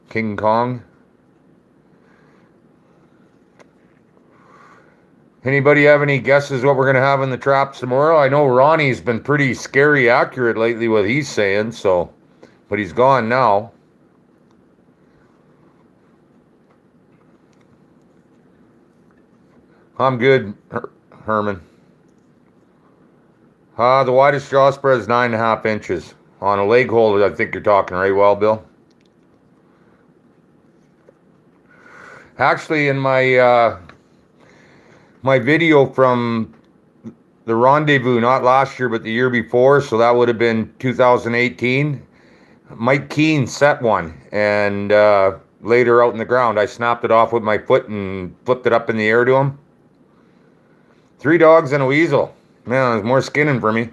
King Kong. Anybody have any guesses what we're going to have in the traps tomorrow? I know Ronnie's been pretty scary accurate lately what he's saying, so, but he's gone now. I'm good, Herman. The widest jaw spread is 9.5 inches. On a leg holder, I think you're talking, right, Wild Bill? Actually, in my video from the rendezvous, not last year, but the year before, so that would have been 2018, Mike Keane set one, and later out in the ground, I snapped it off with my foot and flipped it up in the air to him. 3 dogs and a weasel. Man, there's more skinning for me.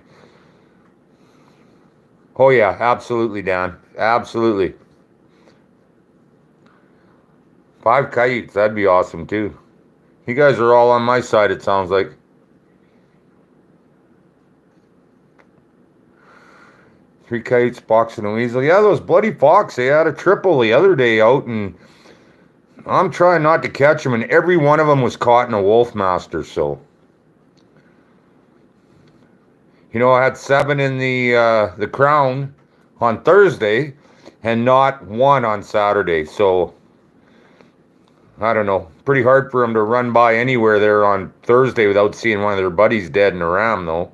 Oh yeah, absolutely, Dan. Absolutely. 5 coyotes, that'd be awesome too. You guys are all on my side, it sounds like. Three coyotes, fox, and a weasel. Yeah, those bloody fox, they had a triple the other day out, and I'm trying not to catch them, and every one of them was caught in a wolf master, so. You know, I had 7 in the crown on Thursday, and not 1 on Saturday, so I don't know. Pretty hard for them to run by anywhere there on Thursday without seeing one of their buddies dead in a ram, though.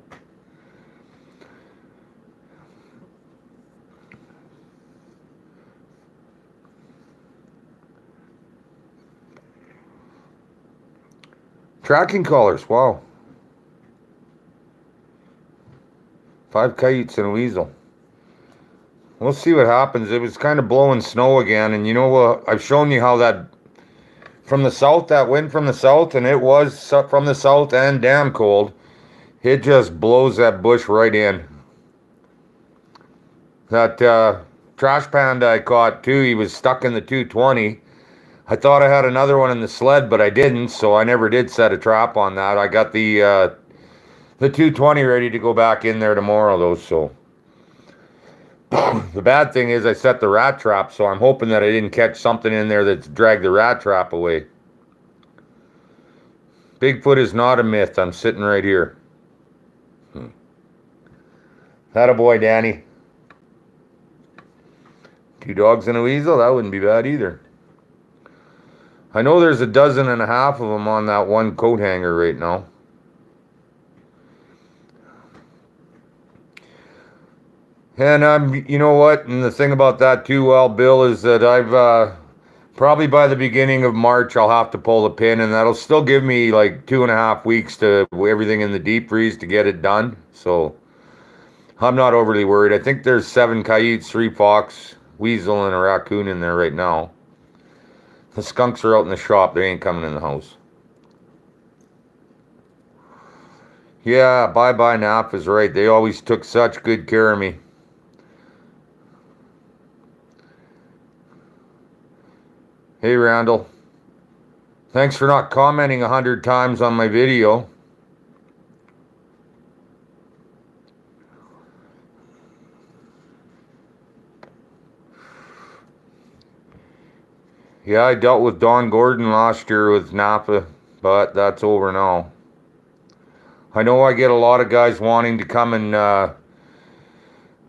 Tracking collars, wow. 5 coyotes and a weasel. We'll see what happens. It was kind of blowing snow again, and you know what? I've shown you how that from the south, that wind from the south, and it was from the south and damn cold. It just blows that bush right in. That trash panda I caught too, he was stuck in the 220. I thought I had another one in the sled, but I didn't, so I never did set a trap on that. I got the 220 ready to go back in there tomorrow though, so. The bad thing is I set the rat trap, so I'm hoping that I didn't catch something in there that's dragged the rat trap away. Bigfoot is not a myth. I'm sitting right here. Attaboy, Danny. 2 dogs and a weasel? That wouldn't be bad either. I know there's 12 of them on that one coat hanger right now. And you know what? And the thing about that too, well, Bill, is that I've probably by the beginning of March I'll have to pull the pin, and that'll still give me like 2.5 weeks to everything in the deep freeze to get it done. So I'm not overly worried. I think there's 7 coyotes, 3 fox, weasel, and a raccoon in there right now. The skunks are out in the shop. They ain't coming in the house. Yeah, bye-bye Nap is right. They always took such good care of me. Hey, Randall. Thanks for not commenting 100 times on my video. Yeah, I dealt with Don Gordon last year with Napa, but that's over now. I know I get a lot of guys wanting to come and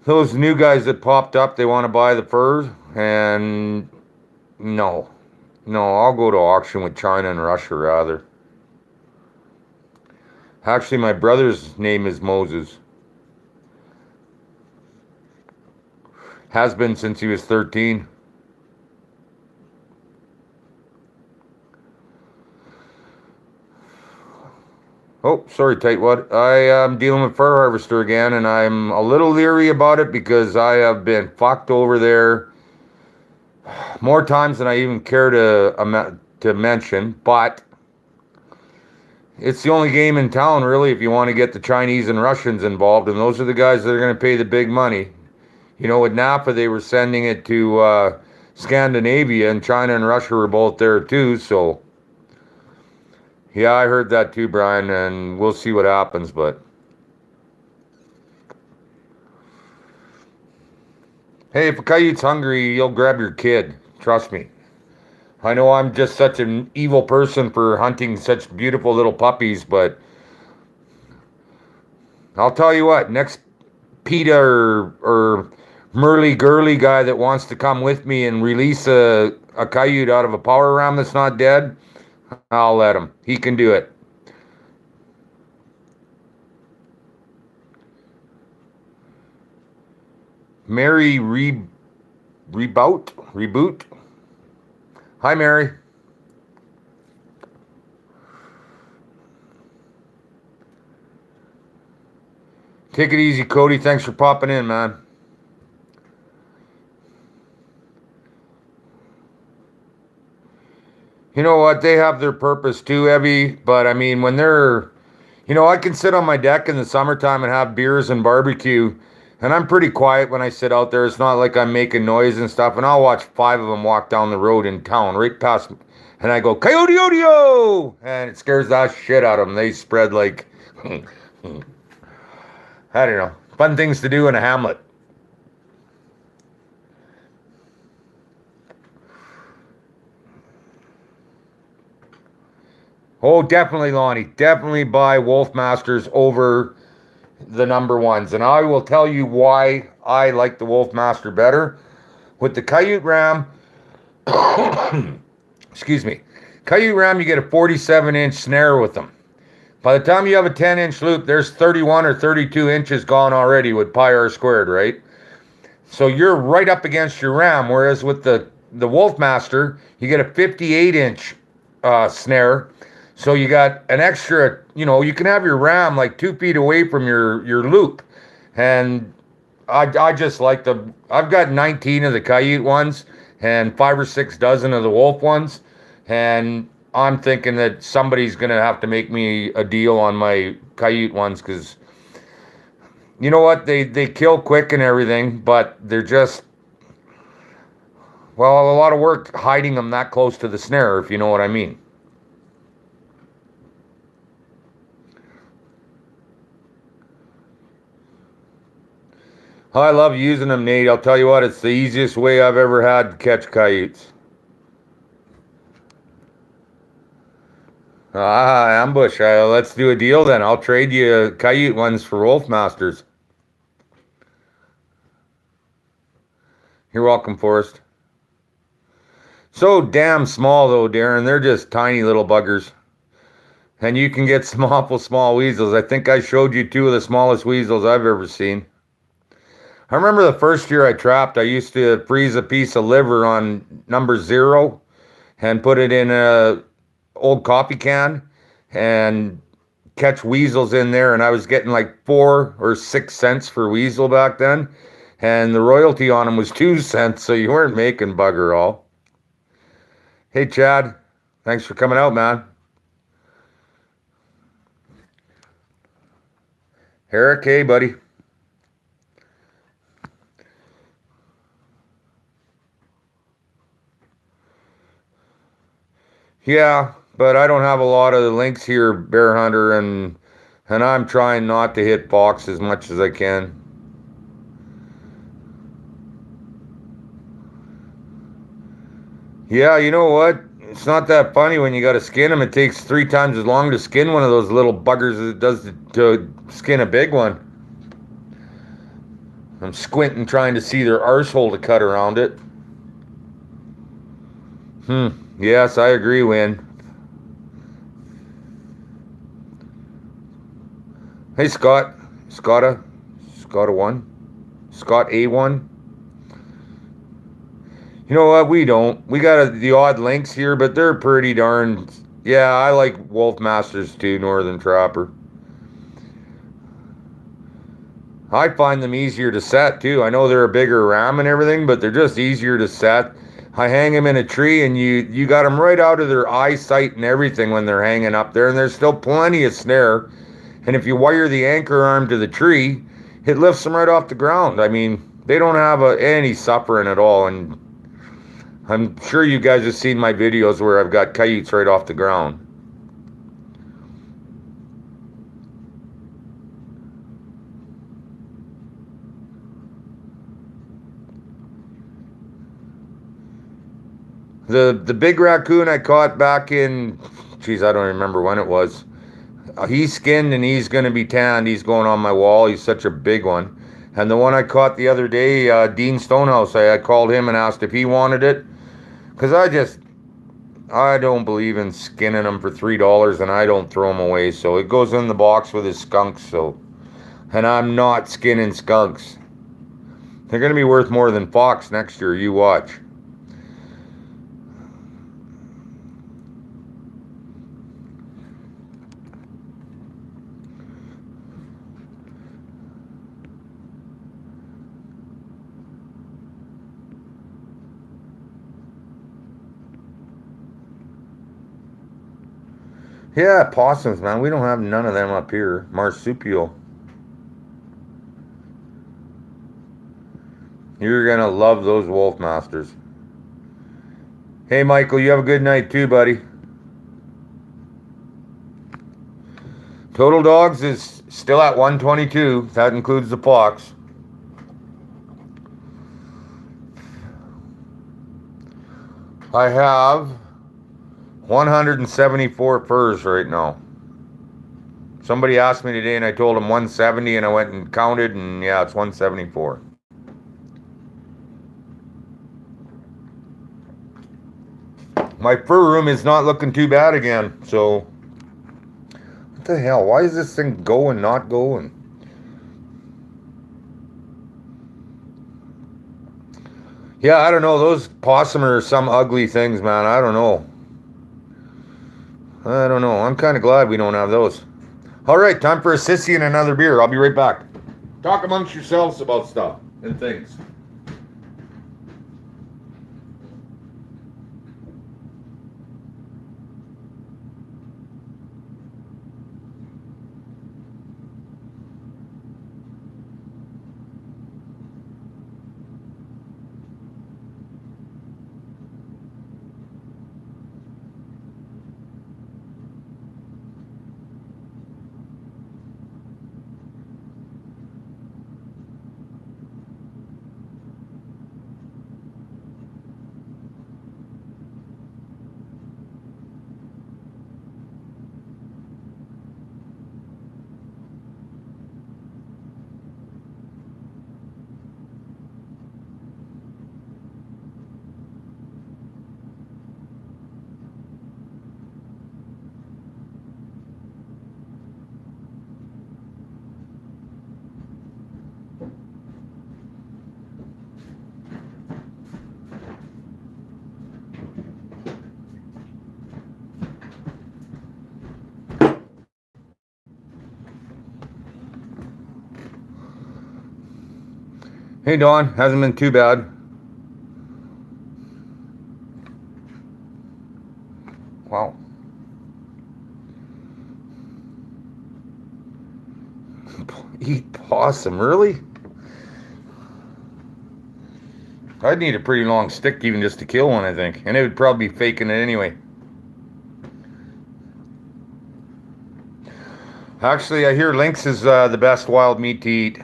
those new guys that popped up, they want to buy the furs, and no, I'll go to auction with China and Russia rather. Actually, my brother's name is Moses. Has been since he was 13. Oh, sorry, tightwad. I am dealing with fur harvester again, and I'm a little leery about it because I have been fucked over there more times than I even care to mention. But it's the only game in town, really, if you want to get the Chinese and Russians involved, and those are the guys that are going to pay the big money. You know, with Napa, they were sending it to Scandinavia, and China and Russia were both there too, so. Yeah, I heard that too, Brian, and we'll see what happens, but. Hey, if a coyote's hungry, you'll grab your kid. Trust me. I know I'm just such an evil person for hunting such beautiful little puppies, but I'll tell you what, next PETA or Murly Gurly guy that wants to come with me and release a coyote out of a power ram that's not dead, I'll let him. He can do it. Mary Reboot. Hi, Mary. Take it easy, Cody. Thanks for popping in, man. You know what? They have their purpose too, Evie. But I mean, when they're, I can sit on my deck in the summertime and have beers and barbecue, and I'm pretty quiet when I sit out there. It's not like I'm making noise and stuff. And I'll watch 5 of them walk down the road in town, right past me, and I go, "Coyote Odio!" And it scares that shit out of them. They spread like, I don't know, fun things to do in a hamlet. Oh, definitely, Lonnie. Definitely buy Wolfmasters over the number ones. And I will tell you why I like the Wolfmaster better. With the Coyote Ram, excuse me, Coyote Ram, you get a 47-inch snare with them. By the time you have a 10-inch loop, there's 31 or 32 inches gone already with pi r squared, right? So you're right up against your ram, whereas with the Wolfmaster, you get a 58-inch snare. So you got an extra, you can have your ram like 2 feet away from your loop. And I just like I've got 19 of the coyote ones and 5 or 6 dozen of the wolf ones, and I'm thinking that somebody's gonna have to make me a deal on my coyote ones because you know what, they kill quick and everything, but they're just, well, a lot of work hiding them that close to the snare, if you know what I mean. I love using them, Nate. I'll tell you what, it's the easiest way I've ever had to catch coyotes. Ah, ambush. Let's do a deal then. I'll trade you coyote ones for wolf masters. You're welcome, Forrest. So damn small though, Darren. They're just tiny little buggers. And you can get some awful small weasels. I think I showed you 2 of the smallest weasels I've ever seen. I remember the first year I trapped, I used to freeze a piece of liver on number 0 and put it in a old coffee can and catch weasels in there, and I was getting like 4 or 6 cents for weasel back then, and the royalty on them was 2 cents, so you weren't making bugger all. Hey Chad, thanks for coming out, man. Eric, hey buddy. Yeah, but I don't have a lot of the links here, Bear Hunter, and I'm trying not to hit fox as much as I can. Yeah, you know what? It's not that funny when you got to skin them. It takes 3 times as long to skin one of those little buggers as it does to skin a big one. I'm squinting trying to see their arsehole to cut around it. Yes, I agree, Win. Hey, Scott. Scott A1. Scott A1. You know what? We don't. We got the odd links here, but they're pretty darn. Yeah, I like Wolf Masters too, Northern Trapper. I find them easier to set too. I know they're a bigger ram and everything, but they're just easier to set. I hang them in a tree, and you got them right out of their eyesight and everything when they're hanging up there, and there's still plenty of snare. And if you wire the anchor arm to the tree, it lifts them right off the ground. I mean, they don't have any suffering at all, and I'm sure you guys have seen my videos where I've got coyotes right off the ground. The big raccoon I caught back in, geez, I don't remember when it was. He's skinned and he's going to be tanned. He's going on my wall. He's such a big one. And the one I caught the other day, Dean Stonehouse, I called him and asked if he wanted it. Because I don't believe in skinning them for $3 and I don't throw them away. So it goes in the box with his skunks. So, and I'm not skinning skunks. They're going to be worth more than fox next year. You watch. Yeah, possums, man. We don't have none of them up here. Marsupial. You're going to love those wolf masters. Hey, Michael, you have a good night too, buddy. Total dogs is still at 122. That includes the fox. I have 174 furs right now. Somebody asked me today and I told them 170 and I went and counted and yeah, it's 174. My fur room is not looking too bad again, so what the hell? Why is this thing going, not going? Yeah, I don't know. Those possum are some ugly things, man. I don't know. I'm kind of glad we don't have those. All right, time for a sissy and another beer. I'll be right back. Talk amongst yourselves about stuff and things. Hey Don, hasn't been too bad. Wow. Eat possum, really? I'd need a pretty long stick even just to kill one, I think. And it would probably be faking it anyway. Actually, I hear lynx is the best wild meat to eat.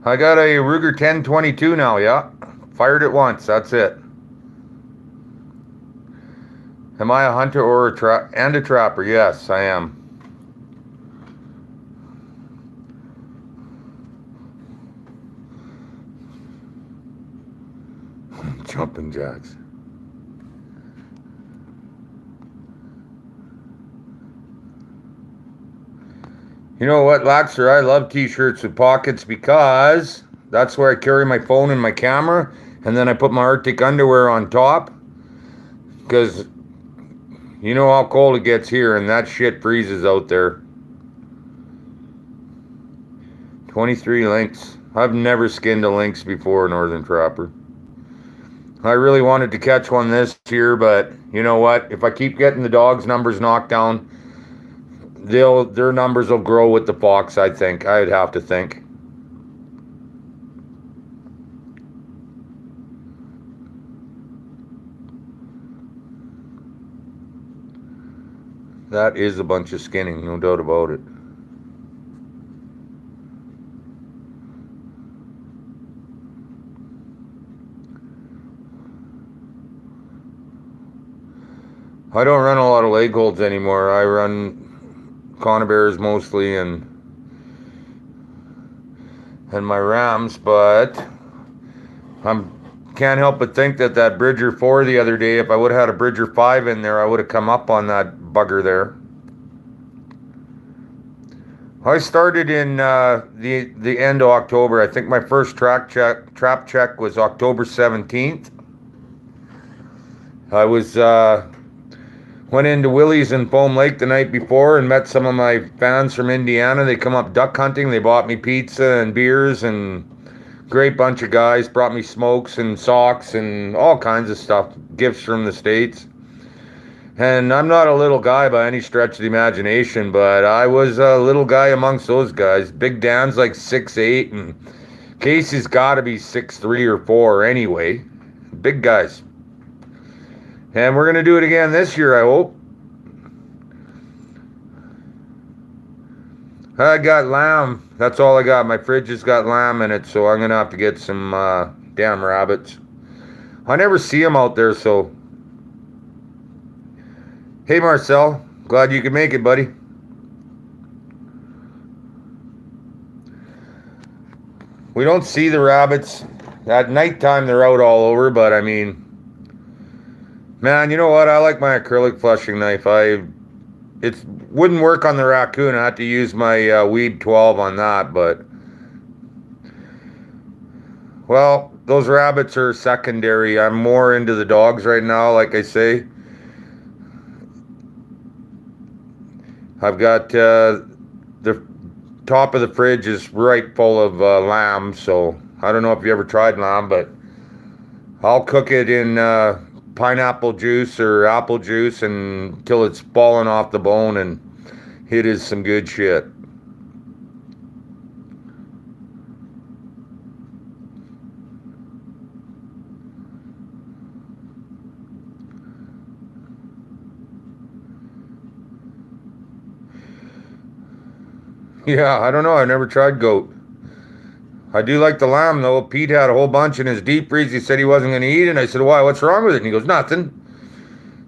I got a Ruger 1022 now, yeah. Fired it once, that's it. Am I a hunter or a trapper? Yes, I am. Jumping jacks. You know what, Laxer? I love t-shirts with pockets because that's where I carry my phone and my camera, and then I put my Arctic underwear on top because you know how cold it gets here and that shit freezes out there. 23 lynx. I've never skinned a lynx before, Northern Trapper. I really wanted to catch one this year, but you know what? If I keep getting the dogs' numbers knocked down, their numbers will grow with the fox, I think. I'd have to think. That is a bunch of skinning, no doubt about it. I don't run a lot of leg holds anymore. I run conibears mostly and my rams, but I can't help but think that Bridger 4 the other day, if I would have had a Bridger 5 in there, I would have come up on that bugger there. I started in the end of October. I think my first trap check was October 17th. I was went into Willie's in Foam Lake the night before and met some of my fans from Indiana. They come up duck hunting. They bought me pizza and beers, and great bunch of guys brought me smokes and socks and all kinds of stuff, gifts from the States. And I'm not a little guy by any stretch of the imagination, but I was a little guy amongst those guys. Big Dan's like 6'8", and Casey's got to be 6'3" or 4 anyway. Big guys. And we're going to do it again this year, I hope. I got lamb. That's all I got. My fridge has got lamb in it, so I'm going to have to get some damn rabbits. I never see them out there, so... Hey, Marcel. Glad you could make it, buddy. We don't see the rabbits. At nighttime, they're out all over, but I mean... Man, you know what? I like my acrylic flushing knife. It wouldn't work on the raccoon. I had to use my Weed 12 on that, but... Well, those rabbits are secondary. I'm more into the dogs right now, like I say. I've got the top of the fridge is right full of lamb, so I don't know if you ever tried lamb, but I'll cook it in pineapple juice or apple juice until it's falling off the bone, and it is some good shit. Yeah, I don't know. I've never tried goat. I do like the lamb, though. Pete had a whole bunch in his deep freeze. He said he wasn't going to eat it. And I said, why? What's wrong with it? And he goes, nothing.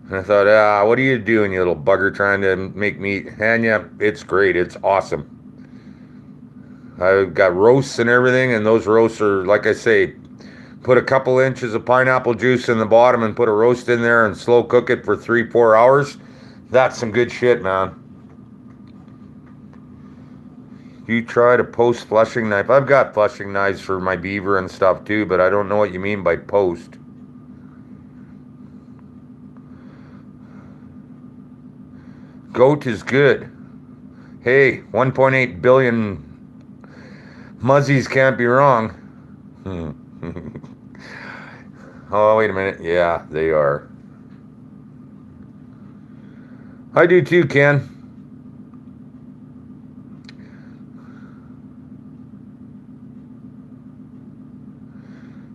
And I thought, what are you doing, you little bugger, trying to make me eat? And yeah, it's great. It's awesome. I've got roasts and everything, and those roasts are, like I say, put a couple inches of pineapple juice in the bottom and put a roast in there and slow cook it for 3-4 hours. That's some good shit, man. You tried a post flushing knife. I've got flushing knives for my beaver and stuff too, but I don't know what you mean by post. Goat is good. Hey, 1.8 billion muzzies can't be wrong. Oh, wait a minute. Yeah, they are. I do too, Ken.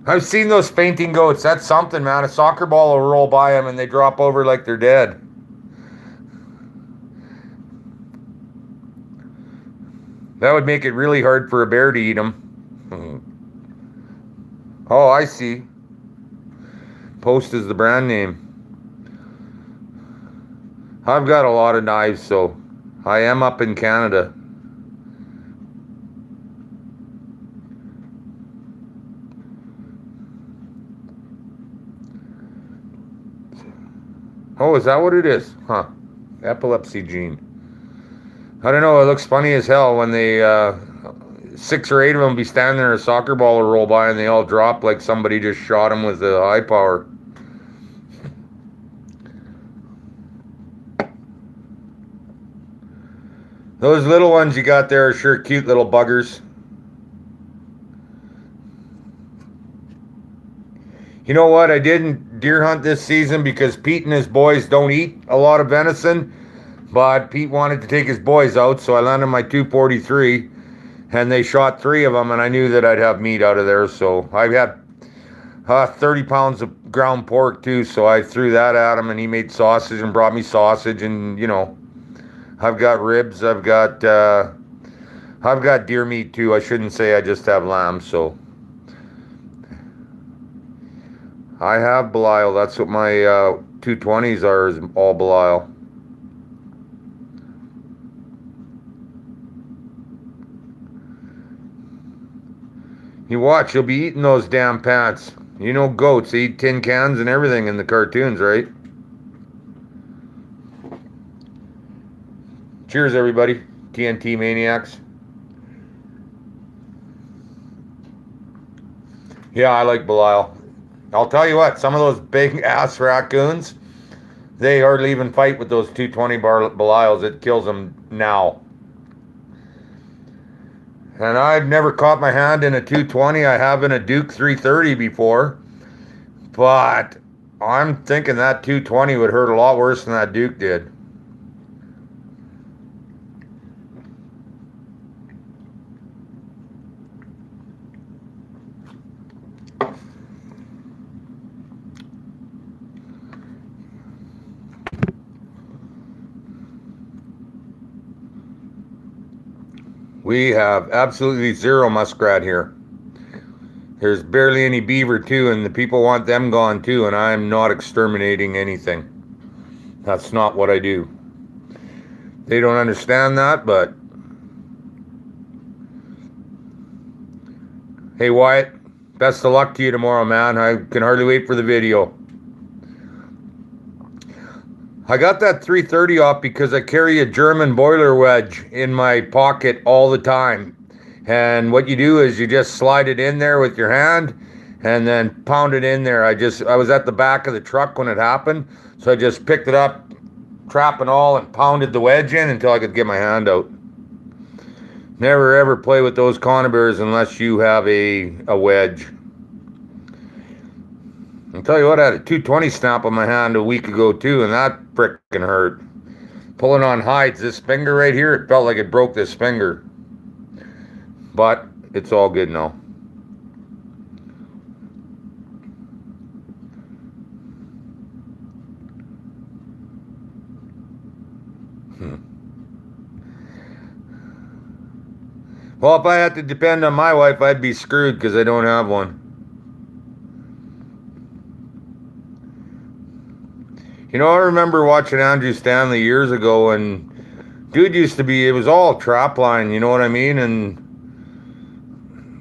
I've seen those fainting goats. That's something, man. A soccer ball will roll by them and they drop over like they're dead. That would make it really hard for a bear to eat them. Oh, I see. Post is the brand name. I've got a lot of knives, so I am up in Canada. Oh, is that what it is? Huh. Epilepsy gene. I don't know. It looks funny as hell when they, 6 or 8 of them be standing there, a soccer ball will roll by and they all drop like somebody just shot them with a high power. Those little ones you got there are sure cute little buggers. You know what? I didn't deer hunt this season because Pete and his boys don't eat a lot of venison. But Pete wanted to take his boys out, so I landed my 243. And they shot 3 of them, and I knew that I'd have meat out of there. So I had 30 pounds of ground pork, too. So I threw that at him, and he made sausage and brought me sausage. And, you know, I've got ribs. I've got deer meat, too. I shouldn't say I just have lamb, so... I have Belial. That's what my 220s are, is all Belial. You watch, you'll be eating those damn pants. You know goats, they eat tin cans and everything in the cartoons, right? Cheers, everybody. TNT Maniacs. Yeah, I like Belial. I'll tell you what, some of those big ass raccoons, they hardly even fight with those 220 Belials. It kills them now. And I've never caught my hand in a 220. I have in a Duke 330 before. But I'm thinking that 220 would hurt a lot worse than that Duke did. We have absolutely zero muskrat here. There's barely any beaver too, and the people want them gone too, and I'm not exterminating anything. That's not what I do. They don't understand that, but... Hey Wyatt, best of luck to you tomorrow, man. I can hardly wait for the video. I got that 330 off because I carry a German boiler wedge in my pocket all the time. And what you do is you just slide it in there with your hand and then pound it in there. I was at the back of the truck when it happened, so I just picked it up, trap and all, and pounded the wedge in until I could get my hand out. Never ever play with those conibears unless you have a wedge. I'll tell you what, I had a 220 snap on my hand a week ago too, and that frickin' hurt. Pulling on hides, this finger right here, it felt like it broke this finger. But it's all good now. Well, if I had to depend on my wife, I'd be screwed because I don't have one. You know, I remember watching Andrew Stanley years ago, and dude used to be, it was all trap line, you know what I mean? And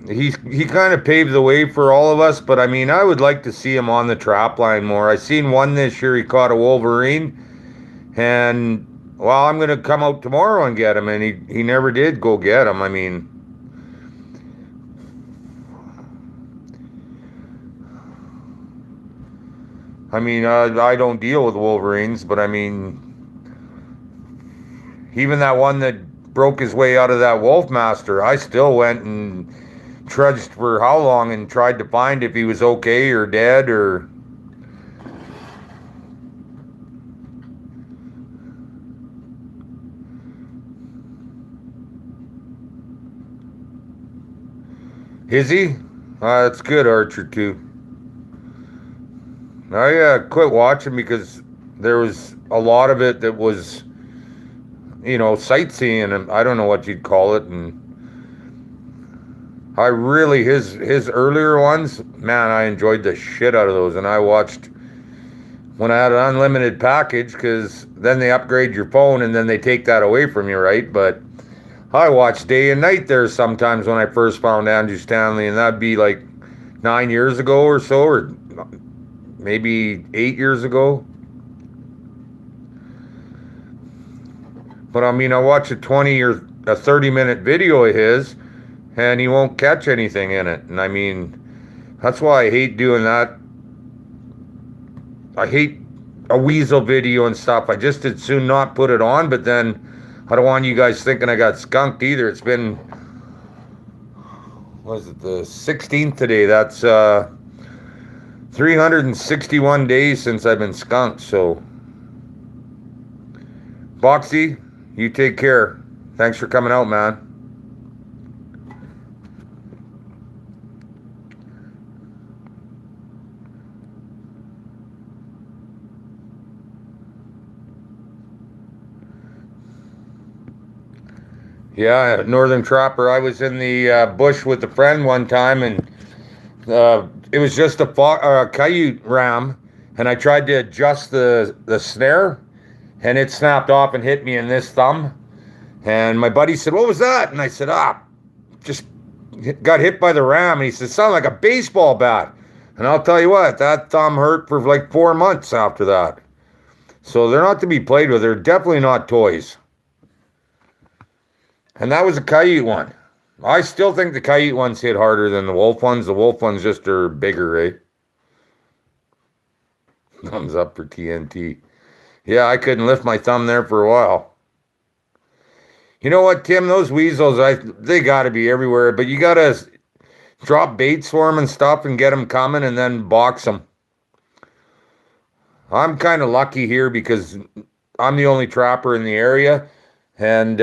he kind of paved the way for all of us, but I mean, I would like to see him on the trap line more. I seen one this year, he caught a wolverine, and well, I'm going to come out tomorrow and get him, and he never did go get him. I mean, I don't deal with wolverines, but I mean, even that one that broke his way out of that Wolfmaster, I still went and trudged for how long and tried to find if he was okay or dead or... Is he? That's good, Archer, too. I quit watching because there was a lot of it that was, you know, sightseeing, and I don't know what you'd call it. And I really, his earlier ones, man, I enjoyed the shit out of those. And I watched when I had an unlimited package, because then they upgrade your phone and then they take that away from you, right? But I watched day and night there sometimes when I first found Andrew Stanley, and that'd be like 9 years ago or so, or maybe 8 years ago. But I mean, I watch a 20 or a 30-minute video of his, and he won't catch anything in it. And I mean, that's why I hate doing that. I hate a weasel video and stuff. I just did soon not put it on, but then I don't want you guys thinking I got skunked either. It's been, what is it, the 16th today? That's 361 days since I've been skunked, so. Boxy, you take care. Thanks for coming out, man. Yeah, Northern Trapper. I was in the bush with a friend one time, and it was just a coyote ram, and I tried to adjust the snare, and it snapped off and hit me in this thumb. And my buddy said, "What was that?" And I said, just got hit by the ram. And he said, "Sound like a baseball bat." And I'll tell you what, that thumb hurt for like 4 months after that. So they're not to be played with. They're definitely not toys. And that was a coyote one. I still think the coyote ones hit harder than the wolf ones. The wolf ones just are bigger, right? Thumbs up for TNT. Yeah, I couldn't lift my thumb there for a while. You know what, Tim? Those weasels, they got to be everywhere. But you got to drop baits for them and stuff and get them coming and then box them. I'm kind of lucky here because I'm the only trapper in the area. And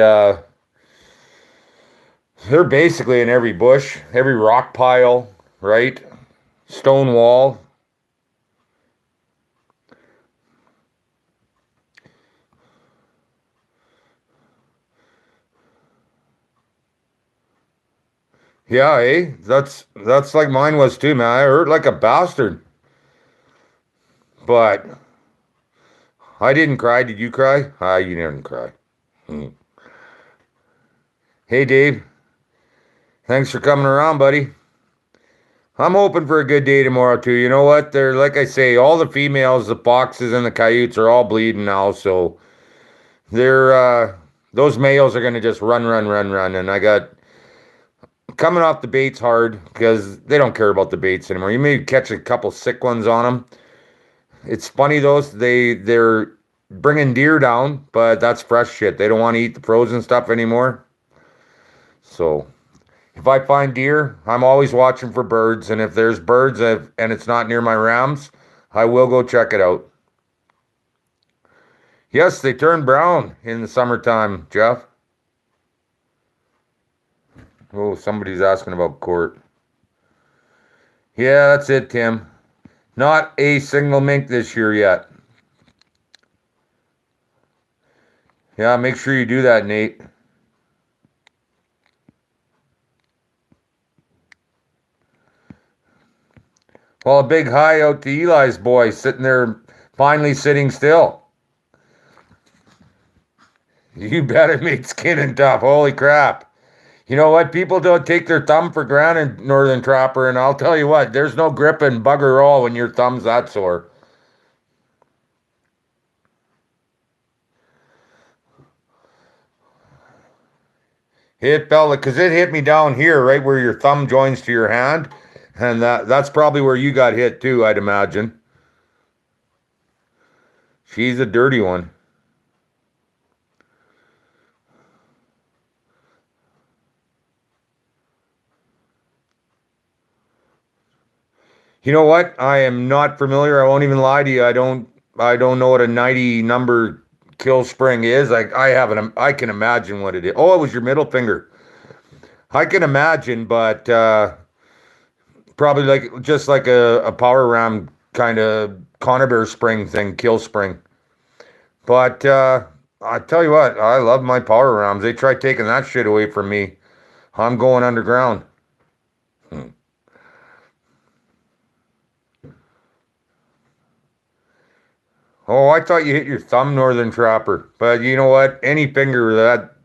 they're basically in every bush, every rock pile, right? Stone wall. Yeah, that's like mine was too, man. I hurt like a bastard. But I didn't cry. Did you cry? You didn't cry. Hey, Dave. Thanks for coming around, buddy. I'm hoping for a good day tomorrow, too. You know what? They're, like I say, all the females, the foxes and the coyotes are all bleeding now, so they're, those males are going to just run. And I got, coming off the baits hard, because they don't care about the baits anymore. You may catch a couple sick ones on them. It's funny, though, they're bringing deer down, but that's fresh shit. They don't want to eat the frozen stuff anymore. So if I find deer, I'm always watching for birds. And if there's birds and it's not near my rams, I will go check it out. Yes, they turn brown in the summertime, Jeff. Oh, somebody's asking about court. Yeah, that's it, Tim. Not a single mink this year yet. Yeah, make sure you do that, Nate. Well, a big hi out to Eli's boy sitting there, finally sitting still. You bet it made skin and tough. Holy crap. You know what? People don't take their thumb for granted, Northern Trapper, and I'll tell you what, there's no gripping bugger all when your thumb's that sore. It felt like, because it hit me down here, right where your thumb joins to your hand, and that's probably where you got hit too, I'd imagine. She's a dirty one. You know what? I am not familiar. I won't even lie to you. I don't know what a 90 number kill spring is. I can imagine what it is. Oh, it was your middle finger. I can imagine, but probably just like a power ram kind of conibear spring thing, kill spring. But I tell you what, I love my power rams. They tried taking that shit away from me. I'm going underground. Oh, I thought you hit your thumb, Northern Trapper. But you know what? Any finger that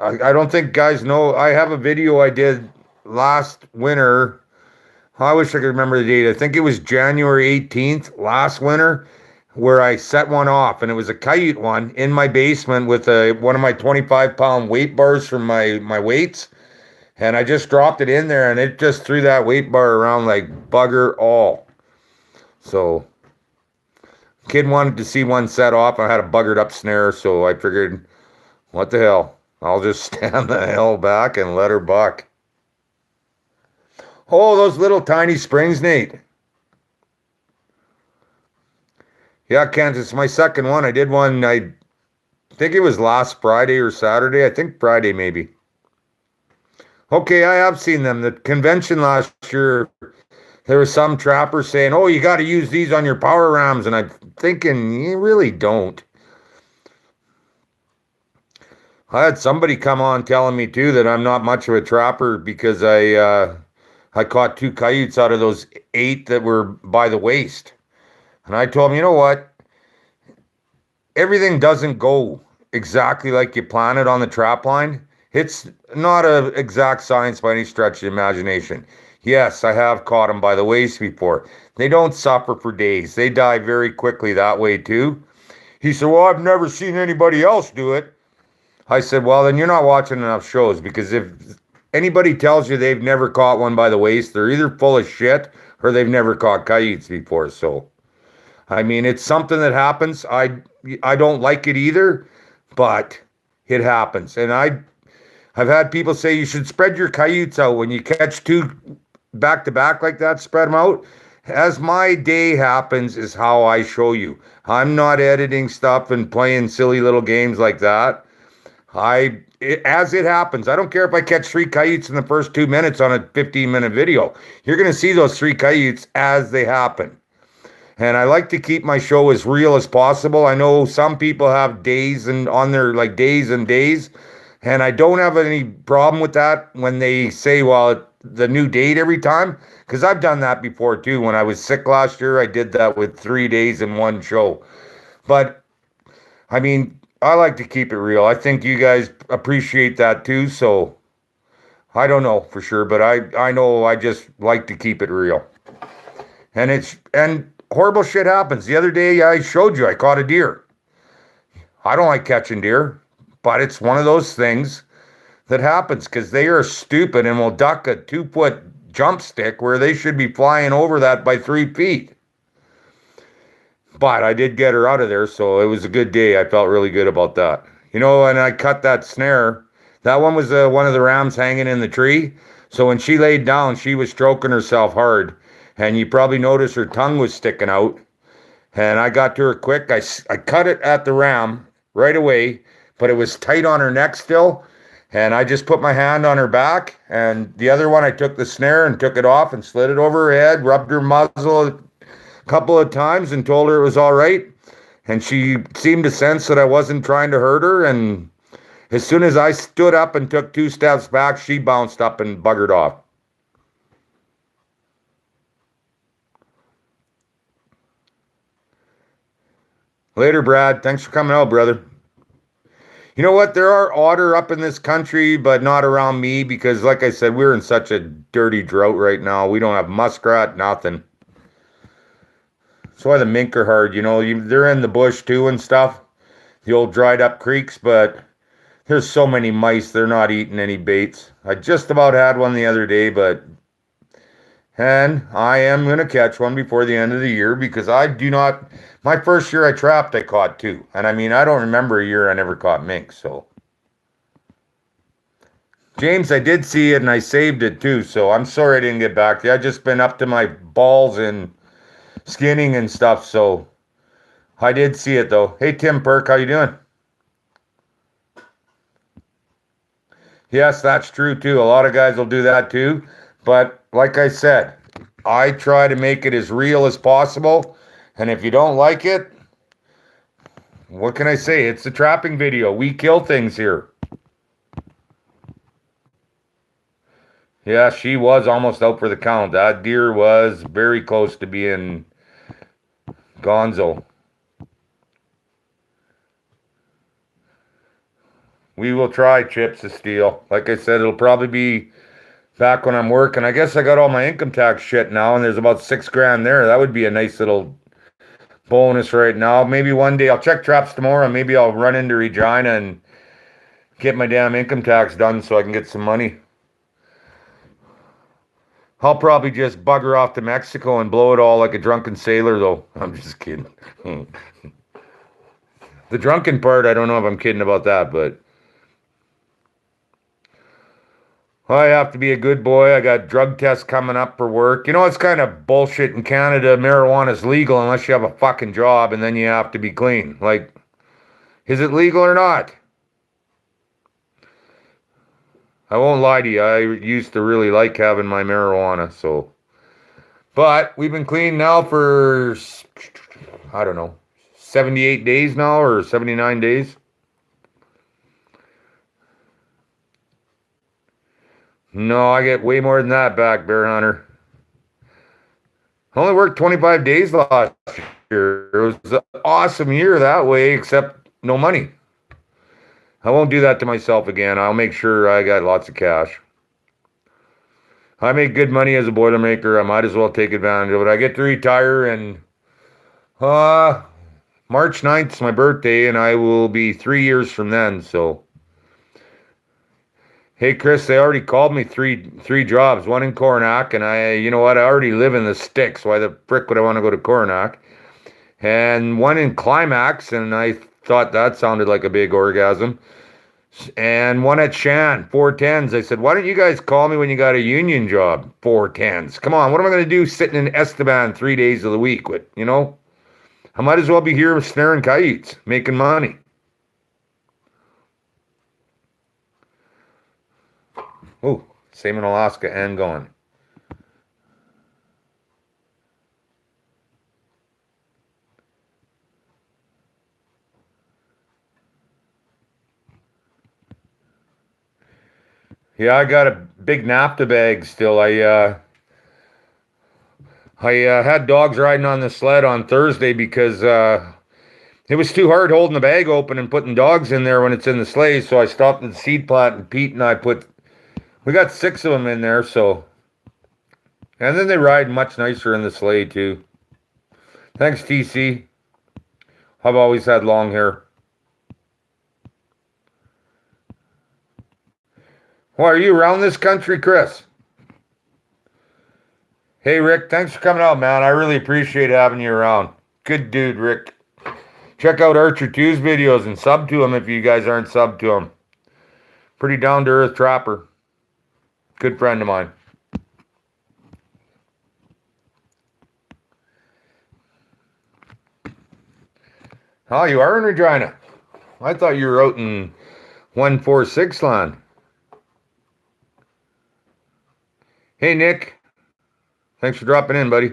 I don't think guys know. I have a video I did last winter. I wish I could remember the date. I think it was January 18th last winter, where I set one off, and it was a coyote one in my basement with one of my 25-pound weight bars from my weights, and I just dropped it in there, and it just threw that weight bar around like bugger all. So, kid wanted to see one set off. I had a buggered up snare, so I figured, what the hell? I'll just stand the hell back and let her buck. Oh, those little tiny springs, Nate. Yeah, Kansas, it's my second one. I did one, I think it was last Friday or Saturday. I think Friday, maybe. Okay, I have seen them. The convention last year, there was some trapper saying, oh, you got to use these on your power rams. And I'm thinking, you really don't. I had somebody come on telling me, too, that I'm not much of a trapper because I caught 2 coyotes out of those 8 that were by the waist. And I told him, you know what? Everything doesn't go exactly like you plan it on the trap line. It's not an exact science by any stretch of the imagination. Yes, I have caught them by the waist before. They don't suffer for days. They die very quickly that way too. He said, well, I've never seen anybody else do it. I said, well, then you're not watching enough shows, because if anybody tells you they've never caught one by the waist, they're either full of shit or they've never caught coyotes before. So, I mean, it's something that happens. I don't like it either, but it happens. And I've had people say you should spread your coyotes out when you catch 2 back to back like that. Spread them out. As my day happens is how I show you. I'm not editing stuff and playing silly little games like that. As it happens, I don't care if I catch 3 coyotes in the first 2 minutes on a 15-minute video. You're going to see those 3 coyotes as they happen. And I like to keep my show as real as possible. I know some people have days and on their like days and days, and I don't have any problem with that when they say, well, the new date every time, because I've done that before too. When I was sick last year, I did that with 3 days in one show. But I mean, I like to keep it real. I think you guys appreciate that too. So I don't know for sure, but I know I just like to keep it real. And horrible shit happens. The other day I showed you I caught a deer. I don't like catching deer, but it's one of those things that happens because they are stupid and will duck a 2-foot jump stick where they should be flying over that by 3 feet. But I did get her out of there, so it was a good day. I felt really good about that. You know, and I cut that snare. That one was one of the rams hanging in the tree. So when she laid down, she was stroking herself hard. And you probably noticed her tongue was sticking out. And I got to her quick. I cut it at the ram right away, but it was tight on her neck still. And I just put my hand on her back. And the other one, I took the snare and took it off and slid it over her head, rubbed her muzzle a couple of times and told her it was all right. And she seemed to sense that I wasn't trying to hurt her. And as soon as I stood up and took 2 steps back, she bounced up and buggered off. Later, Brad. Thanks for coming out, brother. You know what? There are otter up in this country, but not around me because, like I said, we're in such a dirty drought right now. We don't have muskrat, nothing. That's why the mink are hard, you know. They're in the bush too and stuff, the old dried up creeks, but there's so many mice, they're not eating any baits. I just about had one the other day, and I am going to catch one before the end of the year because I do not, my first year I trapped, I caught 2. And I mean, I don't remember a year I never caught mink, so. James, I did see it and I saved it too, so I'm sorry I didn't get back to you. I just been up to my balls in skinning and stuff, so I did see it though. Hey, Tim Perk, how you doing? Yes, that's true too. A lot of guys will do that too. But like I said, I try to make it as real as possible. And if you don't like it, what can I say? It's a trapping video. We kill things here. Yeah, she was almost out for the count. That deer was very close to being gonzo. We will try, Chips of Steel. Like I said, it'll probably be back when I'm working. I guess I got all my income tax shit now, and there's about $6,000 there. That would be a nice little bonus right now. Maybe one day I'll check traps tomorrow. Maybe I'll run into Regina and get my damn income tax done so I can get some money. I'll probably just bugger off to Mexico and blow it all like a drunken sailor, though. I'm just kidding. The drunken part, I don't know if I'm kidding about that, but I have to be a good boy. I got drug tests coming up for work. You know, it's kind of bullshit in Canada. Marijuana's legal unless you have a fucking job, and then you have to be clean. Like, is it legal or not? I won't lie to you. I used to really like having my marijuana, so. But we've been clean now for, I don't know, 78 days now or 79 days. No, I get way more than that back, Bear Hunter. I only worked 25 days last year. It was an awesome year that way, except no money. I won't do that to myself again. I'll make sure I got lots of cash. I make good money as a Boilermaker. I might as well take advantage of it. I get to retire and March 9th is my birthday, and I will be 3 years from then, so. Hey, Chris, they already called me three jobs, one in Coronach, and you know what, I already live in the sticks. Why the frick would I want to go to Coronach? And one in Climax, and I thought that sounded like a big orgasm. And one at Shan, 410s. I said, why don't you guys call me when you got a union job? 410s. Come on, what am I going to do sitting in Esteban 3 days of the week with, you know? I might as well be here snaring kites, making money. Oh, same in Alaska and going. Yeah, I got a big naphtha bag still. I had dogs riding on the sled on Thursday because it was too hard holding the bag open and putting dogs in there when it's in the sleigh. So I stopped at the seed plant, and Pete and I we got 6 of them in there. So, and then they ride much nicer in the sleigh too. Thanks, TC. I've always had long hair. Well, are you around this country, Chris? Hey, Rick, thanks for coming out, man. I really appreciate having you around. Good dude, Rick. Check out Archer 2's videos and sub to him if you guys aren't sub to him. Pretty down to earth trapper. Good friend of mine. Oh, you are in Regina. I thought you were out in 146 land. Hey, Nick. Thanks for dropping in, buddy.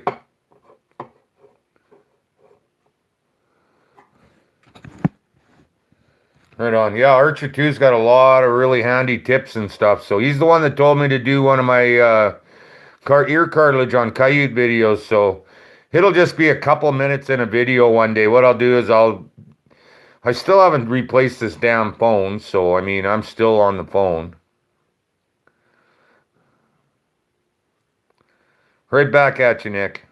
Right on. Yeah, Archer 2's got a lot of really handy tips and stuff. So he's the one that told me to do one of my ear cartilage on coyote videos. So it'll just be a couple minutes in a video one day. What I'll do is I still haven't replaced this damn phone. So, I mean, I'm still on the phone. Right back at you, Nick.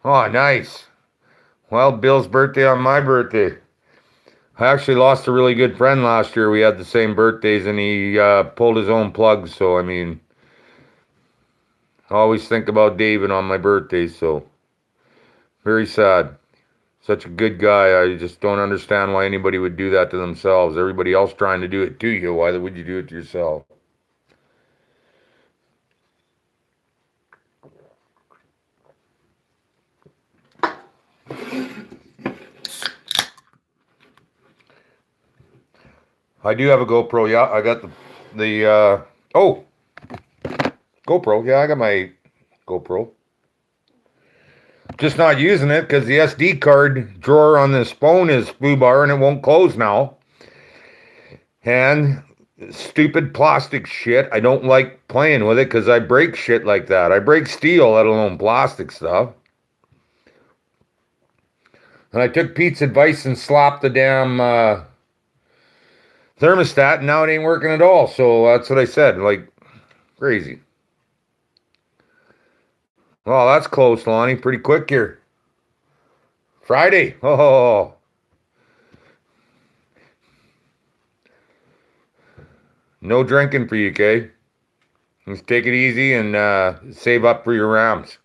Oh, nice. Well, Bill's birthday on my birthday. I actually lost a really good friend last year. We had the same birthdays, and he pulled his own plug. So, I mean, I always think about David on my birthday. So, very sad. Such a good guy. I just don't understand why anybody would do that to themselves. Everybody else trying to do it to you. Why would you do it to yourself? I do have a GoPro. Yeah, I got the GoPro. Yeah, I got my GoPro. Just not using it because the SD card drawer on this phone is foobar and it won't close now. And stupid plastic shit. I don't like playing with it because I break shit like that. I break steel, let alone plastic stuff. And I took Pete's advice and slapped the damn thermostat, and now it ain't working at all. So that's what I said. Like, crazy. Well, that's close, Lonnie. Pretty quick here. Friday. Oh. No drinking for you, Kay. Just take it easy and save up for your Rams.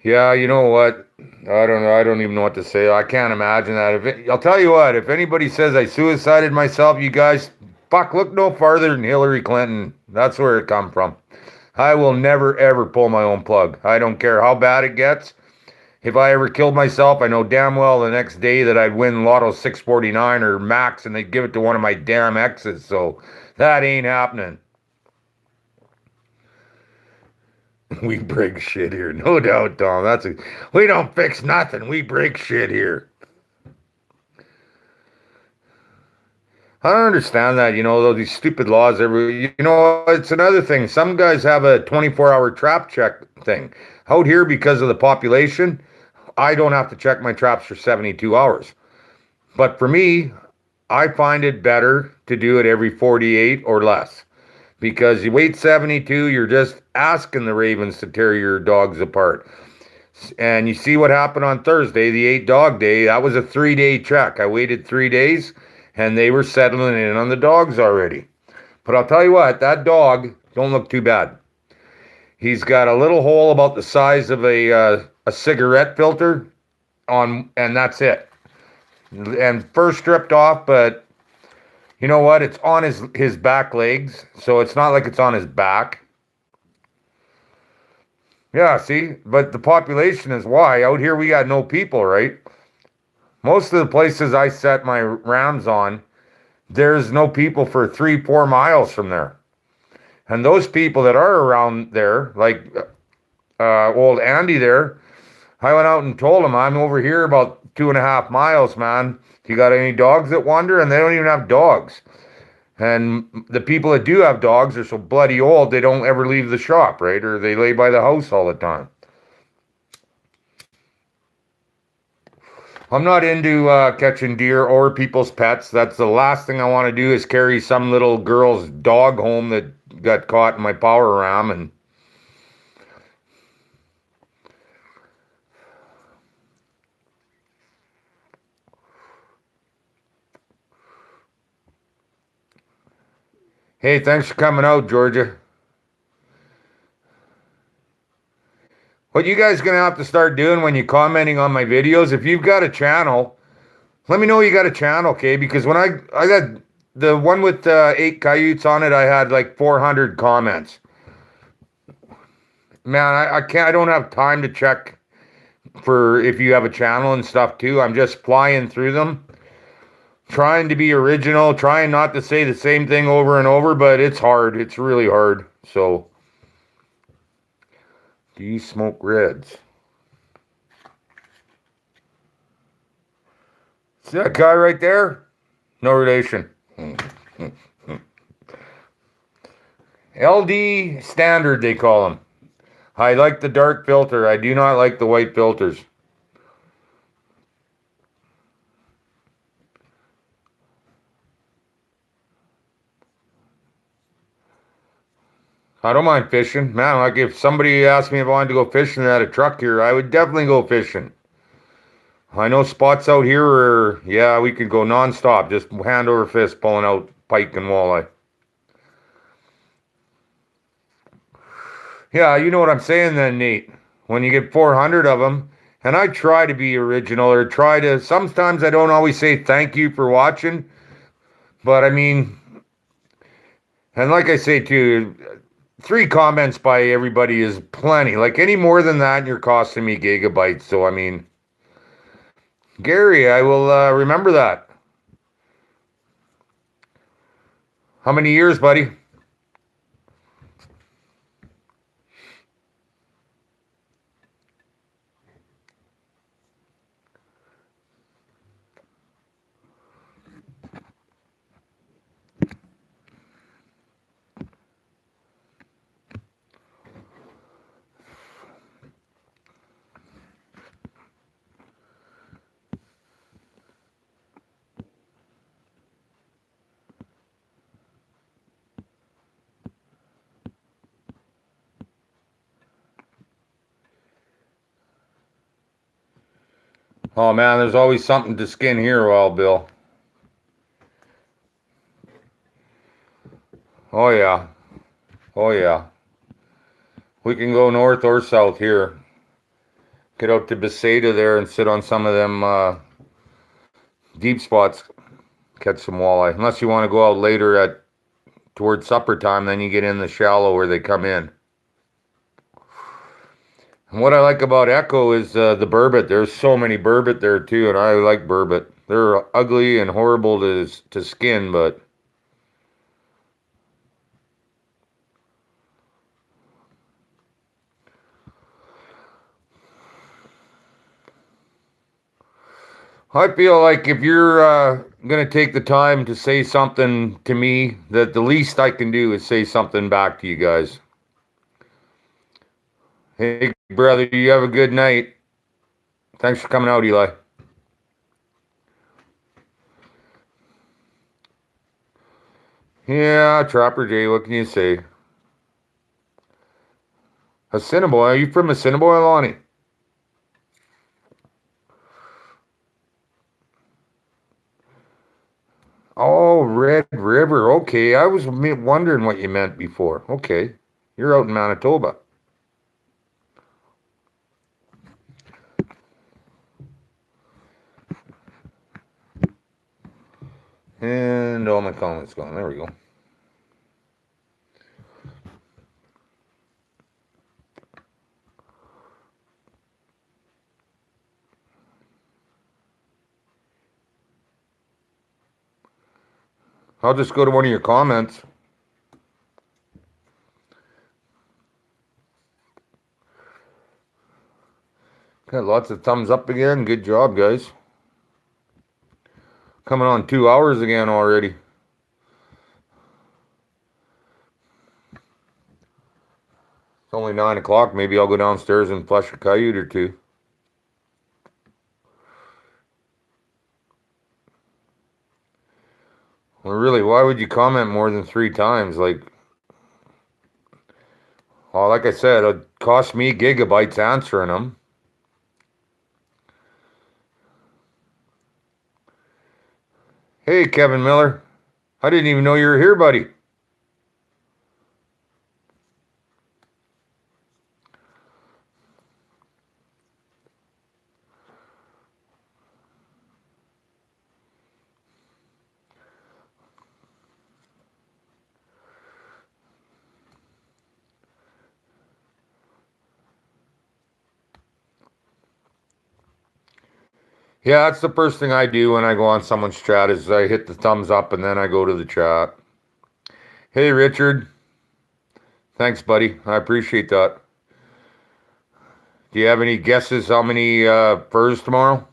Yeah, you know what? I don't know. I don't even know what to say. I can't imagine that. I'll tell you what, if anybody says I suicided myself, you guys, fuck, look no farther than Hillary Clinton. That's where it come from. I will never, ever pull my own plug. I don't care how bad it gets. If I ever killed myself, I know damn well the next day that I'd win Lotto 649 or Max and they'd give it to one of my damn exes. So that ain't happening. We break shit here, no doubt, Tom. We don't fix nothing. We break shit here. I don't understand that, these stupid laws. It's another thing. Some guys have a 24-hour trap check thing. Out here, because of the population, I don't have to check my traps for 72 hours. But for me, I find it better to do it every 48 or less. Because you wait 72, you're just asking the Ravens to tear your dogs apart. And you see what happened on Thursday, the 8-dog day. That was a 3-day check. I waited 3 days, and they were settling in on the dogs already. But I'll tell you what, that dog don't look too bad. He's got a little hole about the size of a cigarette filter on, and that's it. And fur stripped off, but you know what? It's on his back legs, so it's not like it's on his back. Yeah, see? But the population is why. Out here we got no people, right? Most of the places I set my rams on, there's no people for 3-4 miles from there. And those people that are around there, like old Andy there, I went out and told him, I'm over here about 2.5 miles, man. You got any dogs that wander? And they don't even have dogs. And the people that do have dogs are so bloody old, they don't ever leave the shop, right? Or they lay by the house all the time. I'm not into catching deer or people's pets. That's the last thing I want to do is carry some little girl's dog home that got caught in my power ram. And Hey, thanks for coming out, Georgia. What you guys gonna have to start doing when you're commenting on my videos, if you've got a channel, let me know you got a channel, okay? Because when I got the one with 8 coyotes on it, I had like 400 comments. Man, I can't. I don't have time to check for if you have a channel and stuff too. I'm just flying through them, trying to be original, trying not to say the same thing over and over, but it's hard. It's really hard. So, do you smoke reds? See that guy right there? No relation. LD standard, they call him. I like the dark filter. I do not like the white filters. I don't mind fishing. Man, like if somebody asked me if I wanted to go fishing and had a truck here, I would definitely go fishing. I know spots out here where, yeah, we could go nonstop, just hand over fist pulling out pike and walleye. Yeah, you know what I'm saying then, Nate. When you get 400 of them, and I try to be original or try to, sometimes I don't always say thank you for watching, but I mean, and like I say too, 3 comments by everybody is plenty. Like any more than that, and you're costing me gigabytes. So, I mean, Gary, I will remember that. How many years, buddy? Oh man, there's always something to skin here, Wild Bill. Oh yeah. Oh yeah. We can go north or south here. Get out to Beseda there and sit on some of them deep spots, catch some walleye. Unless you want to go out later at towards supper time, then you get in the shallow where they come in. And what I like about Echo is the burbot. There's so many burbot there too, and I like burbot. They're ugly and horrible to skin, but I feel like if you're gonna take the time to say something to me, that the least I can do is say something back to you guys. Hey, brother, you have a good night. Thanks for coming out, Eli. Yeah, Trapper J, what can you say? Assiniboine, are you from Assiniboine, Lonnie? Oh, Red River. Okay, I was wondering what you meant before. Okay, you're out in Manitoba. And all my comments gone. There we go. I'll just go to one of your comments. Got lots of thumbs up again. Good job, guys. Coming on 2 hours again already. It's only 9 o'clock. Maybe I'll go downstairs and flush a coyote or two. Well, really, why would you comment more than 3 times? Like, well, like I said, it cost me gigabytes answering them. Hey, Kevin Miller. I didn't even know you were here, buddy. Yeah, that's the first thing I do when I go on someone's chat is I hit the thumbs up and then I go to the chat. Hey, Richard. Thanks, buddy. I appreciate that. Do you have any guesses how many furs tomorrow?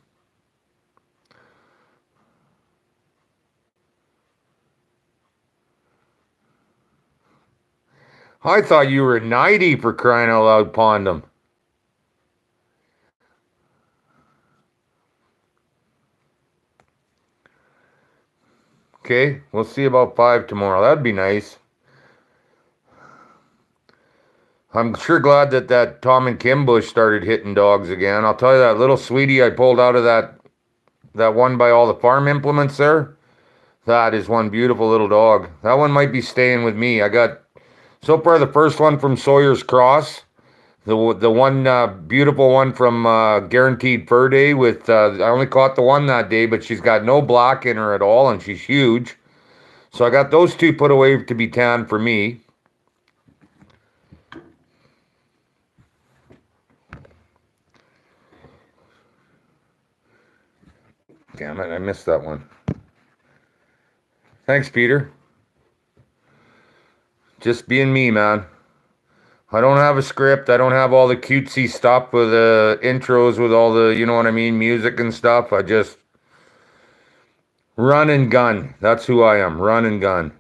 I thought you were 90 for crying out loud, Pondum. Okay, we'll see about 5 tomorrow. That'd be nice. I'm sure glad that Tom and Kim Bush started hitting dogs again. I'll tell you, that little sweetie I pulled out of that one by all the farm implements there, that is one beautiful little dog. That one might be staying with me. I got, so far, the first one from Sawyer's Cross, the one beautiful one from Guaranteed Fur Day with, I only caught the one that day, but she's got no black in her at all, and she's huge. So I got those two put away to be tanned for me. Damn it, I missed that one. Thanks, Peter. Just being me, man. I don't have a script. I don't have all the cutesy stuff with the intros with all the, you know what I mean, music and stuff. I just run and gun. That's who I am. Run and gun.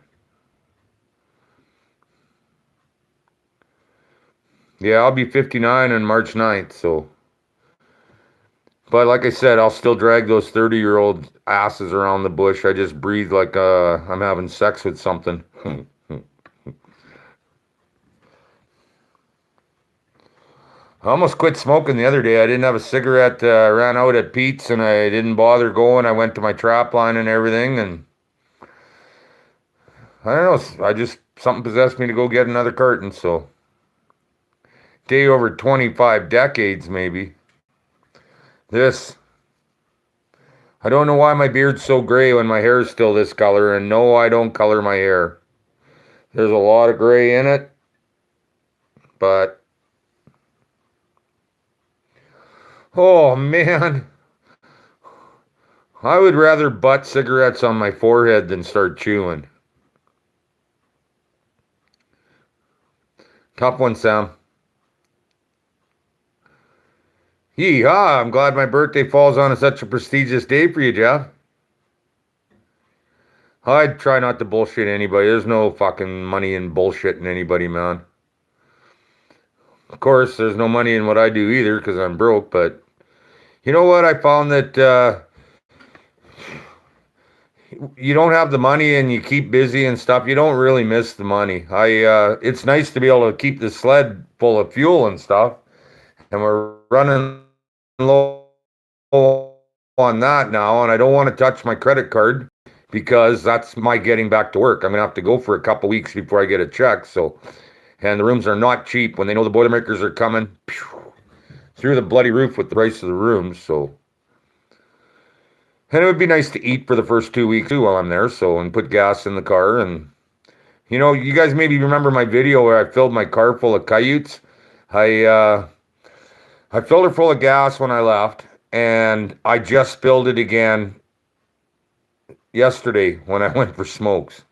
Yeah, I'll be 59 on March 9th, so. But like I said, I'll still drag those 30-year-old asses around the bush. I just breathe like I'm having sex with something. I almost quit smoking the other day. I didn't have a cigarette. I ran out at Pete's and I didn't bother going. I went to my trap line and everything, and I don't know. I just, something possessed me to go get another carton. So, day over 25 decades, maybe. This, I don't know why my beard's so gray when my hair is still this color. And no, I don't color my hair. There's a lot of gray in it, but. Oh, man. I would rather butt cigarettes on my forehead than start chewing. Tough one, Sam. Yeehaw, I'm glad my birthday falls on such a prestigious day for you, Jeff. I'd try not to bullshit anybody. There's no fucking money in bullshitting anybody, man. Of course, there's no money in what I do either because I'm broke, but you know what? I found that you don't have the money and you keep busy and stuff, you don't really miss the money. It's nice to be able to keep the sled full of fuel and stuff, and we're running low on that now, and I don't want to touch my credit card because that's my getting back to work. I'm gonna have to go for a couple weeks before I get a check. So, and the rooms are not cheap when they know the Boilermakers are coming through the bloody roof with the price of the rooms. So. And it would be nice to eat for the first 2 weeks too while I'm there, so, and put gas in the car. And, you know, you guys maybe remember my video where I filled my car full of coyotes. I filled her full of gas when I left, and I just spilled it again yesterday when I went for smokes.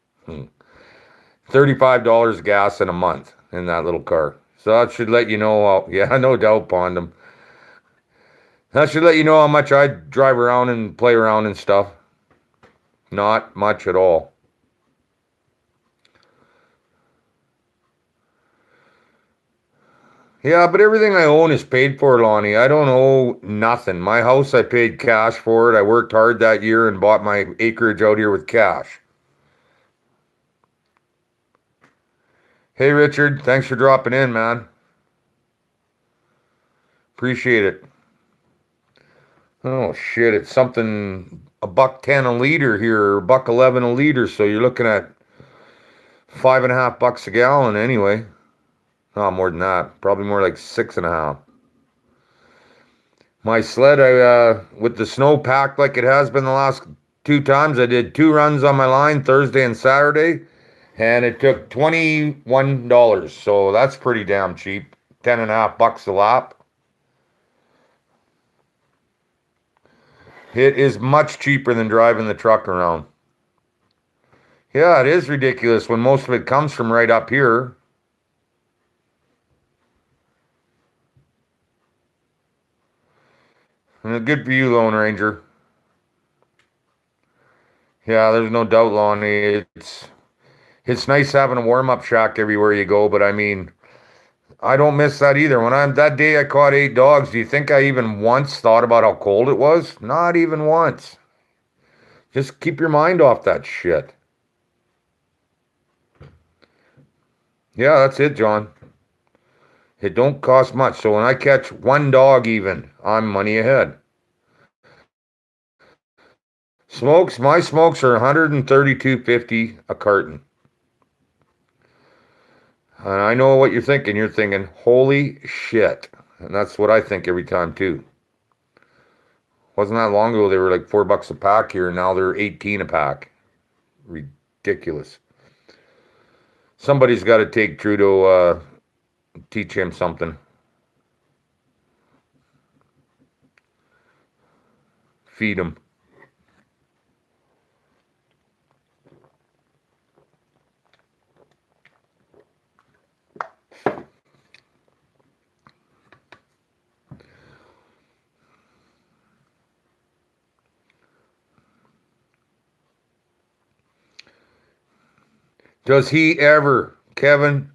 $35 gas in a month in that little car. So that should let you know, yeah, no doubt, Pondum. That should let you know how much I drive around and play around and stuff. Not much at all. Yeah, but everything I own is paid for, Lonnie. I don't owe nothing. My house, I paid cash for it. I worked hard that year and bought my acreage out here with cash. Hey, Richard. Thanks for dropping in, man. Appreciate it. Oh, shit. It's something, $1.10 a liter here, or $1.11 a liter. So you're looking at $5.50 a gallon anyway. No, more than that. Probably more like 6.50. My sled, with the snow packed like it has been the last 2 times, I did 2 runs on my line Thursday and Saturday, and it took $21. So that's pretty damn cheap. $10.50 a lap. It is much cheaper than driving the truck around. Yeah, it is ridiculous when most of it comes from right up here. Good for you, Lone Ranger. Yeah, there's no doubt, Lonnie. It's nice having a warm-up shack everywhere you go, but I mean, I don't miss that either. When I'm that day I caught 8 dogs, do you think I even once thought about how cold it was? Not even once. Just keep your mind off that shit. Yeah, that's it, John. It don't cost much. So when I catch 1 dog even, I'm money ahead. Smokes, my smokes are $132.50 a carton. And I know what you're thinking. You're thinking, holy shit. And that's what I think every time too. Wasn't that long ago they were like $4 a pack here, and now they're 18 a pack. Ridiculous. Somebody's got to take Trudeau, teach him something. Feed him. Does he ever, Kevin?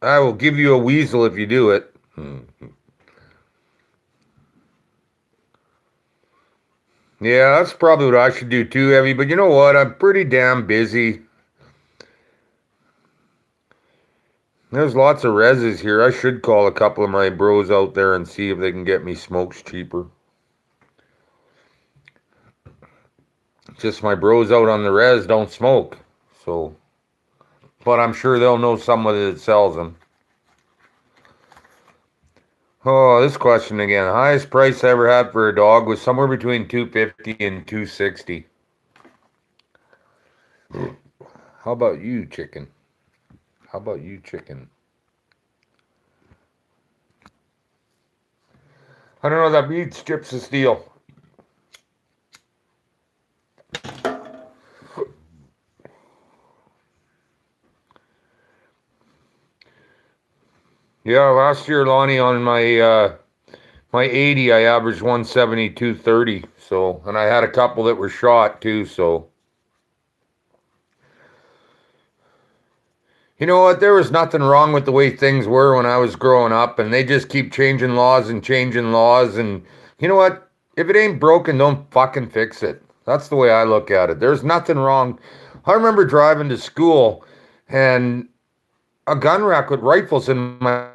I will give you a weasel if you do it. Yeah, that's probably what I should do too, Evie. But you know what? I'm pretty damn busy. There's lots of reses here. I should call a couple of my bros out there and see if they can get me smokes cheaper. Just my bros out on the res don't smoke. So, but I'm sure they'll know somebody that sells them. Oh, this question again. Highest price I ever had for a dog was somewhere between $250 and $260. How about you, chicken? How about you, chicken? I don't know, that meat strips of steel. Yeah, last year, Lonnie, on my 80, I averaged 170, 230. So, and I had a couple that were shot too. So, you know what? There was nothing wrong with the way things were when I was growing up, and they just keep changing laws and changing laws. And you know what? If it ain't broken, don't fucking fix it. That's the way I look at it. There's nothing wrong. I remember driving to school and a gun rack with rifles in my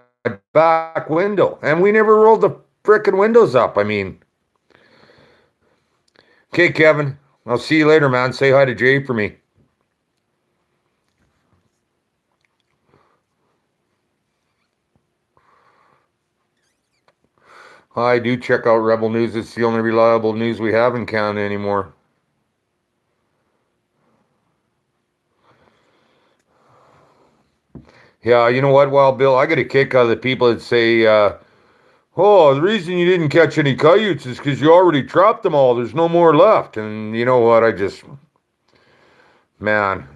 back window, and we never rolled the frickin' windows up. I mean, okay, Kevin, I'll see you later, man. Say hi to Jay for me. I do check out Rebel News. It's the only reliable news we have in Canada anymore. Yeah, you know what, Wild Bill? I get a kick out of the people that say, oh, the reason you didn't catch any coyotes is because you already trapped them all. There's no more left. And you know what? Man,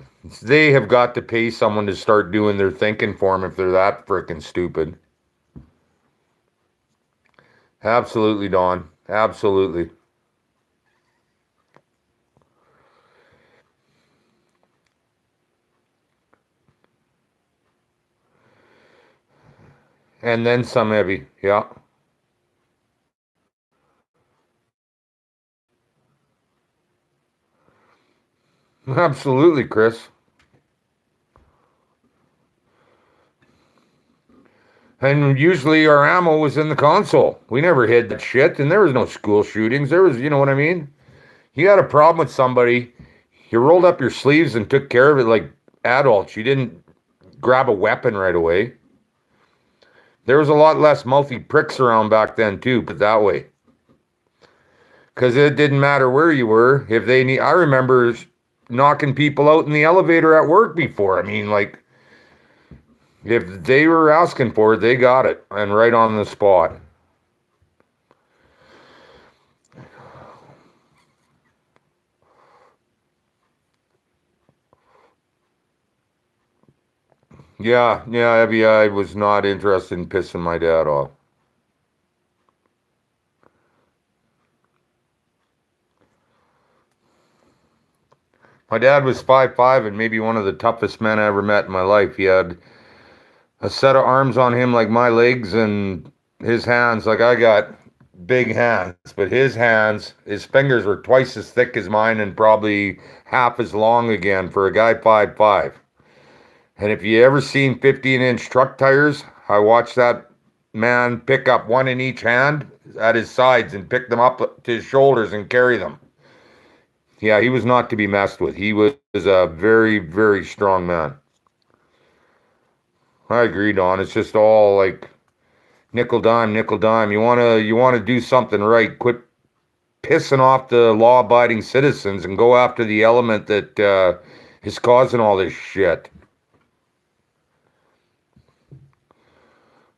they have got to pay someone to start doing their thinking for them if they're that frickin' stupid. Absolutely, Don. Absolutely. And then some, Evie. Yeah. Absolutely, Chris. And usually our ammo was in the console. We never hid that shit, and there was no school shootings. There was, you know what I mean? You had a problem with somebody, you rolled up your sleeves and took care of it like adults. You didn't grab a weapon right away. There was a lot less mouthy pricks around back then too, but that way. Because it didn't matter where you were. If they need, I remember knocking people out in the elevator at work before. I mean, like, if they were asking for it, they got it, and right on the spot. Yeah, FBI was not interested in pissing my dad off. My dad was 5'5" and maybe one of the toughest men I ever met in my life. He had a set of arms on him like my legs, and his hands, like I got big hands, but his fingers were twice as thick as mine and probably half as long again for a guy 5'5". And if you ever seen 15-inch truck tires, I watched that man pick up one in each hand at his sides and pick them up to his shoulders and carry them. Yeah, he was not to be messed with. He was a very, very strong man. I agree, Don. It's just all like nickel dime, nickel dime. You wanna do something right. Quit pissing off the law-abiding citizens and go after the element that is causing all this shit.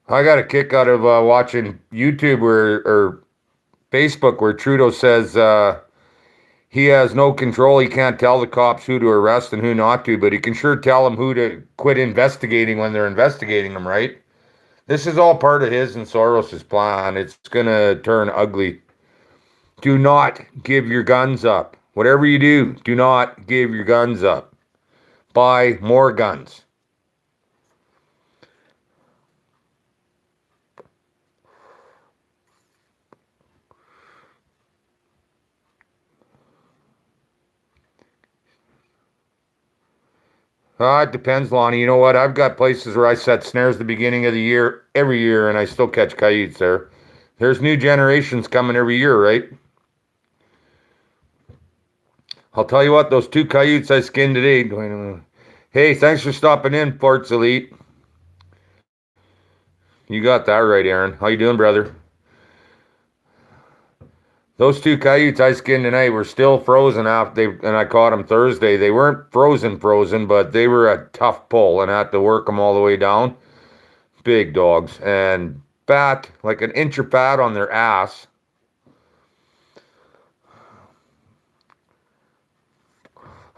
I got a kick out of watching YouTube or Facebook where Trudeau says he has no control. He can't tell the cops who to arrest and who not to, but he can sure tell them who to quit investigating when they're investigating them, right? This is all part of his and Soros's plan. It's going to turn ugly. Do not give your guns up. Whatever you do not give your guns up. Buy more guns. It depends, Lonnie. You know what? I've got places where I set snares the beginning of the year, every year, and I still catch coyotes there. There's new generations coming every year, right? I'll tell you what, those two coyotes I skinned today. Hey, thanks for stopping in, Forts Elite. You got that right, Aaron. How you doing, brother? Those two coyotes I skinned tonight were still frozen and I caught them Thursday. They weren't frozen, but they were a tough pull and I had to work them all the way down. Big dogs and fat, like an inch of fat on their ass.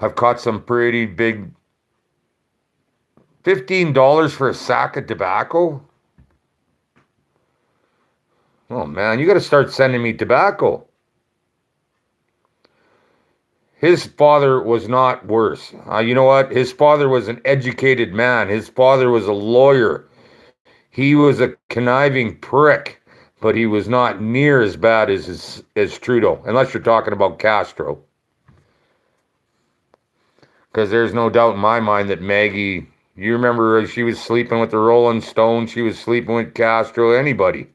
I've caught some pretty big. $15 for a sack of tobacco? Oh man, you got to start sending me tobacco. His father was not worse. You know what? His father was an educated man. His father was a lawyer. He was a conniving prick, but he was not near as bad as Trudeau, unless you're talking about Castro. Because there's no doubt in my mind that Maggie, you remember she was sleeping with the Rolling Stones, she was sleeping with Castro, anybody.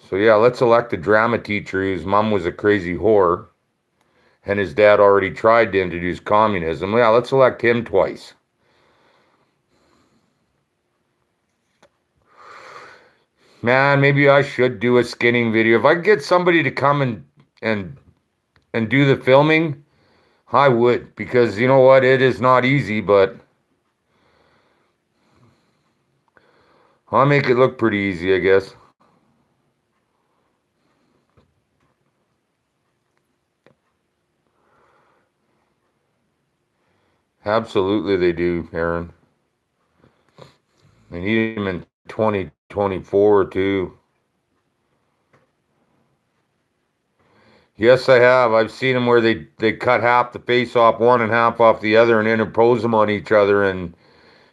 So yeah, let's elect a drama teacher whose mom was a crazy whore, and his dad already tried to introduce communism. Yeah, let's elect him twice. Man, maybe I should do a skinning video. If I could get somebody to come and and do the filming, I would, because you know what? It is not easy, but I'll make it look pretty easy, I guess. Absolutely they do, Aaron. They need him in 2024 too. Yes, I have. I've seen them where they cut half the face off one and half off the other and interpose them on each other, and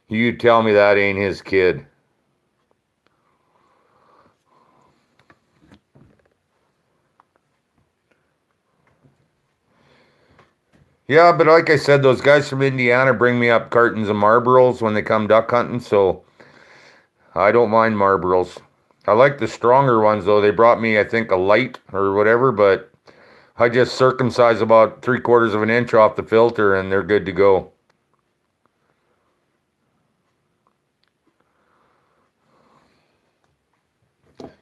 you tell me that ain't his kid. Yeah, but like I said, those guys from Indiana bring me up cartons of Marlboros when they come duck hunting, so I don't mind Marlboros. I like the stronger ones though. They brought me, I think, a light or whatever, but I just circumcise about 3/4 of an inch off the filter and they're good to go.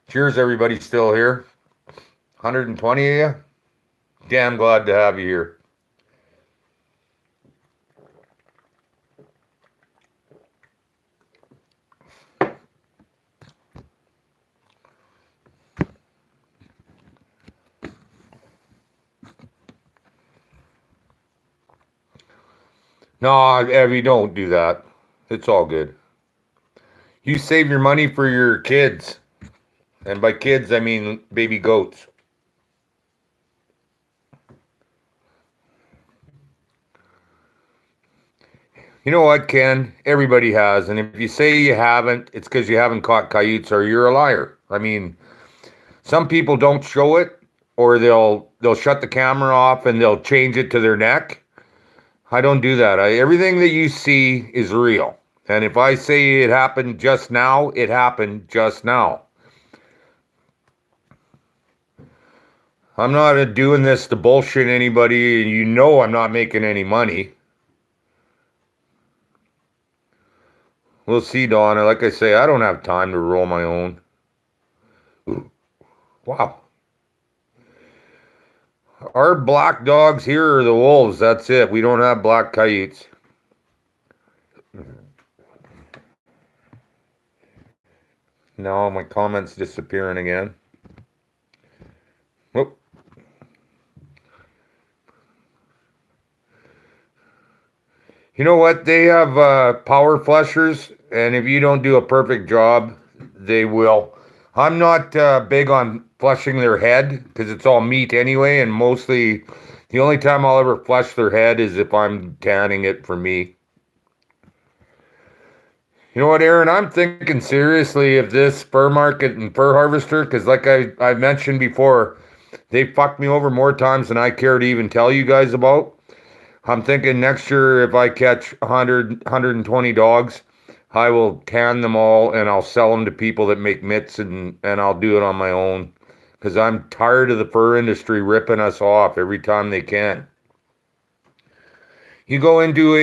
Cheers, everybody still here. 120 of you? Damn glad to have you here. No, Evie, don't do that. It's all good. You save your money for your kids. And by kids, I mean baby goats. You know what, Ken? Everybody has. And if you say you haven't, it's because you haven't caught coyotes or you're a liar. I mean, some people don't show it or they'll shut the camera off and they'll change it to their neck. I don't do that. Everything that you see is real. And if I say it happened just now, it happened just now. I'm not doing this to bullshit anybody. You know I'm not making any money. We'll see, Donna. Like I say, I don't have time to roll my own. Ooh, wow. Our black dogs here are the wolves. That's it. We don't have black coyotes. No, my comments disappearing again. Whoop. You know what? They have power flushers, and if you don't do a perfect job, they will. I'm not big on flushing their head because it's all meat anyway, and mostly the only time I'll ever flush their head is if I'm tanning it for me. You know what, Aaron? I'm thinking seriously of this fur market and fur harvester because, like I mentioned before, they fucked me over more times than I care to even tell you guys about. I'm thinking next year if I catch 120 dogs, I will tan them all and I'll sell them to people that make mitts and I'll do it on my own because I'm tired of the fur industry ripping us off every time they can. You go into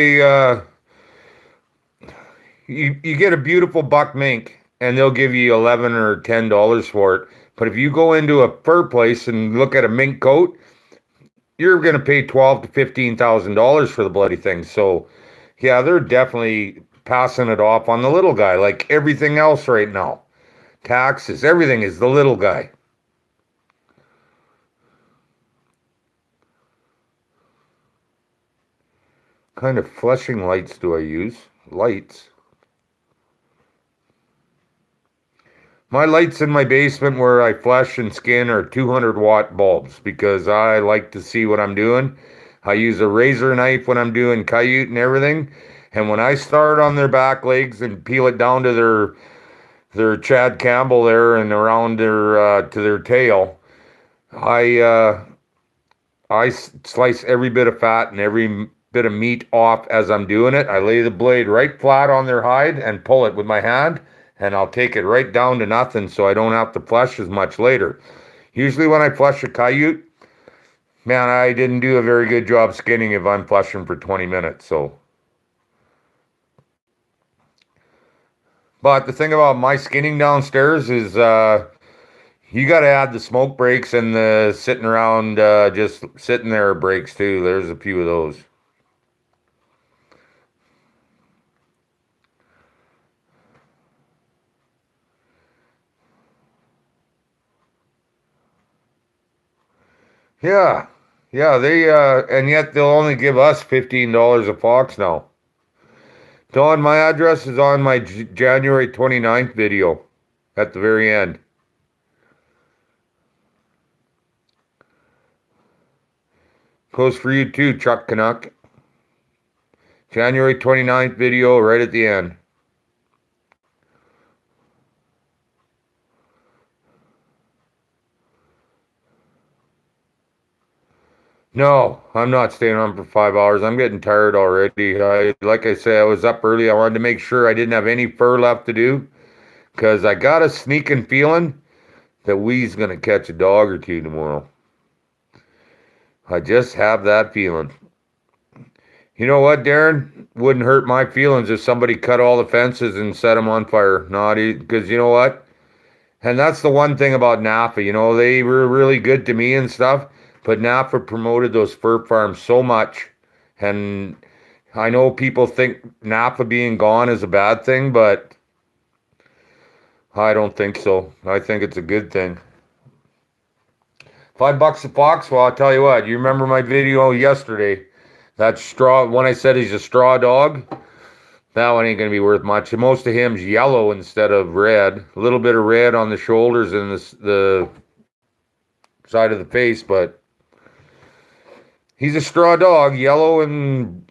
you get a beautiful buck mink and they'll give you 11 or $10 for it. But if you go into a fur place and look at a mink coat, you're going to pay $12,000 to $15,000 for the bloody thing. So, yeah, they're definitely passing it off on the little guy, like everything else right now. Taxes, everything is the little guy. What kind of flushing lights do I use? Lights. My lights in my basement where I flush and skin are 200-watt bulbs because I like to see what I'm doing. I use a razor knife when I'm doing coyote and everything. And when I start on their back legs and peel it down to their Chad Campbell there and around their to their tail, I slice every bit of fat and every bit of meat off as I'm doing it. I lay the blade right flat on their hide and pull it with my hand, and I'll take it right down to nothing so I don't have to flush as much later. Usually when I flush a coyote, man, I didn't do a very good job skinning if I'm flushing for 20 minutes. But the thing about my skinning downstairs is you got to add the smoke breaks and the sitting around just sitting there breaks too. There's a few of those. Yeah. Yeah, they and yet they'll only give us $15 a fox now. Don, my address is on my January 29th video at the very end. Goes for you too, Chuck Canuck. January 29th video right at the end. No, I'm not staying on for 5 hours. I'm getting tired already. Like I say, I was up early. I wanted to make sure I didn't have any fur left to do because I got a sneaking feeling that we's going to catch a dog or two tomorrow. I just have that feeling. You know what, Darren? Wouldn't hurt my feelings if somebody cut all the fences and set them on fire. Not because you know what? And that's the one thing about NAFA. You know, they were really good to me and stuff, but NAFA promoted those fur farms so much. And I know people think NAFA being gone is a bad thing, but I don't think so. I think it's a good thing. $5 a fox? Well, I'll tell you what. You remember my video yesterday? That straw, when I said he's a straw dog, that one ain't going to be worth much. Most of him's yellow instead of red. A little bit of red on the shoulders and the side of the face, but he's a straw dog, yellow and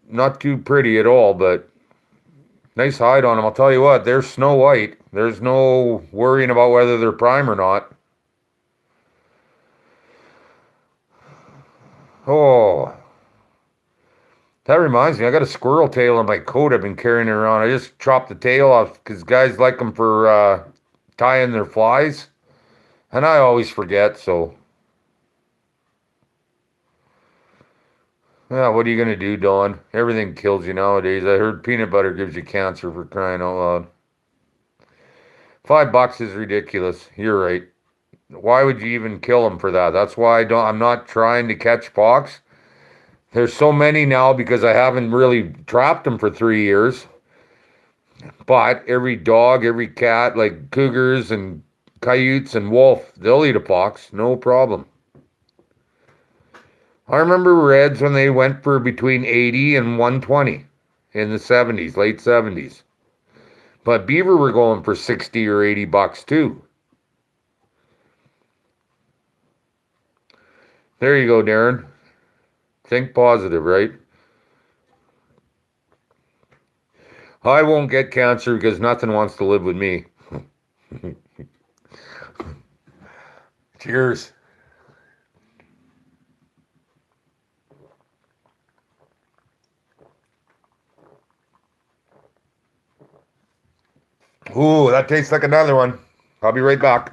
not too pretty at all, but nice hide on him. I'll tell you what, they're snow white. There's no worrying about whether they're prime or not. Oh, that reminds me, I got a squirrel tail on my coat I've been carrying around. I just chopped the tail off because guys like them for tying their flies. And I always forget, so. Yeah, what are you going to do, Don? Everything kills you nowadays. I heard peanut butter gives you cancer, for crying out loud. $5 is ridiculous. You're right. Why would you even kill them for that? That's why I'm not trying to catch fox. There's so many now because I haven't really trapped them for 3 years. But every dog, every cat, like cougars and coyotes and wolf, they'll eat a fox, no problem. I remember reds when they went for between 80 and 120 in the 70s, late 70s. But beaver were going for 60 or $80 too. There you go, Darren. Think positive, right? I won't get cancer because nothing wants to live with me. Cheers. Ooh, that tastes like another one. I'll be right back.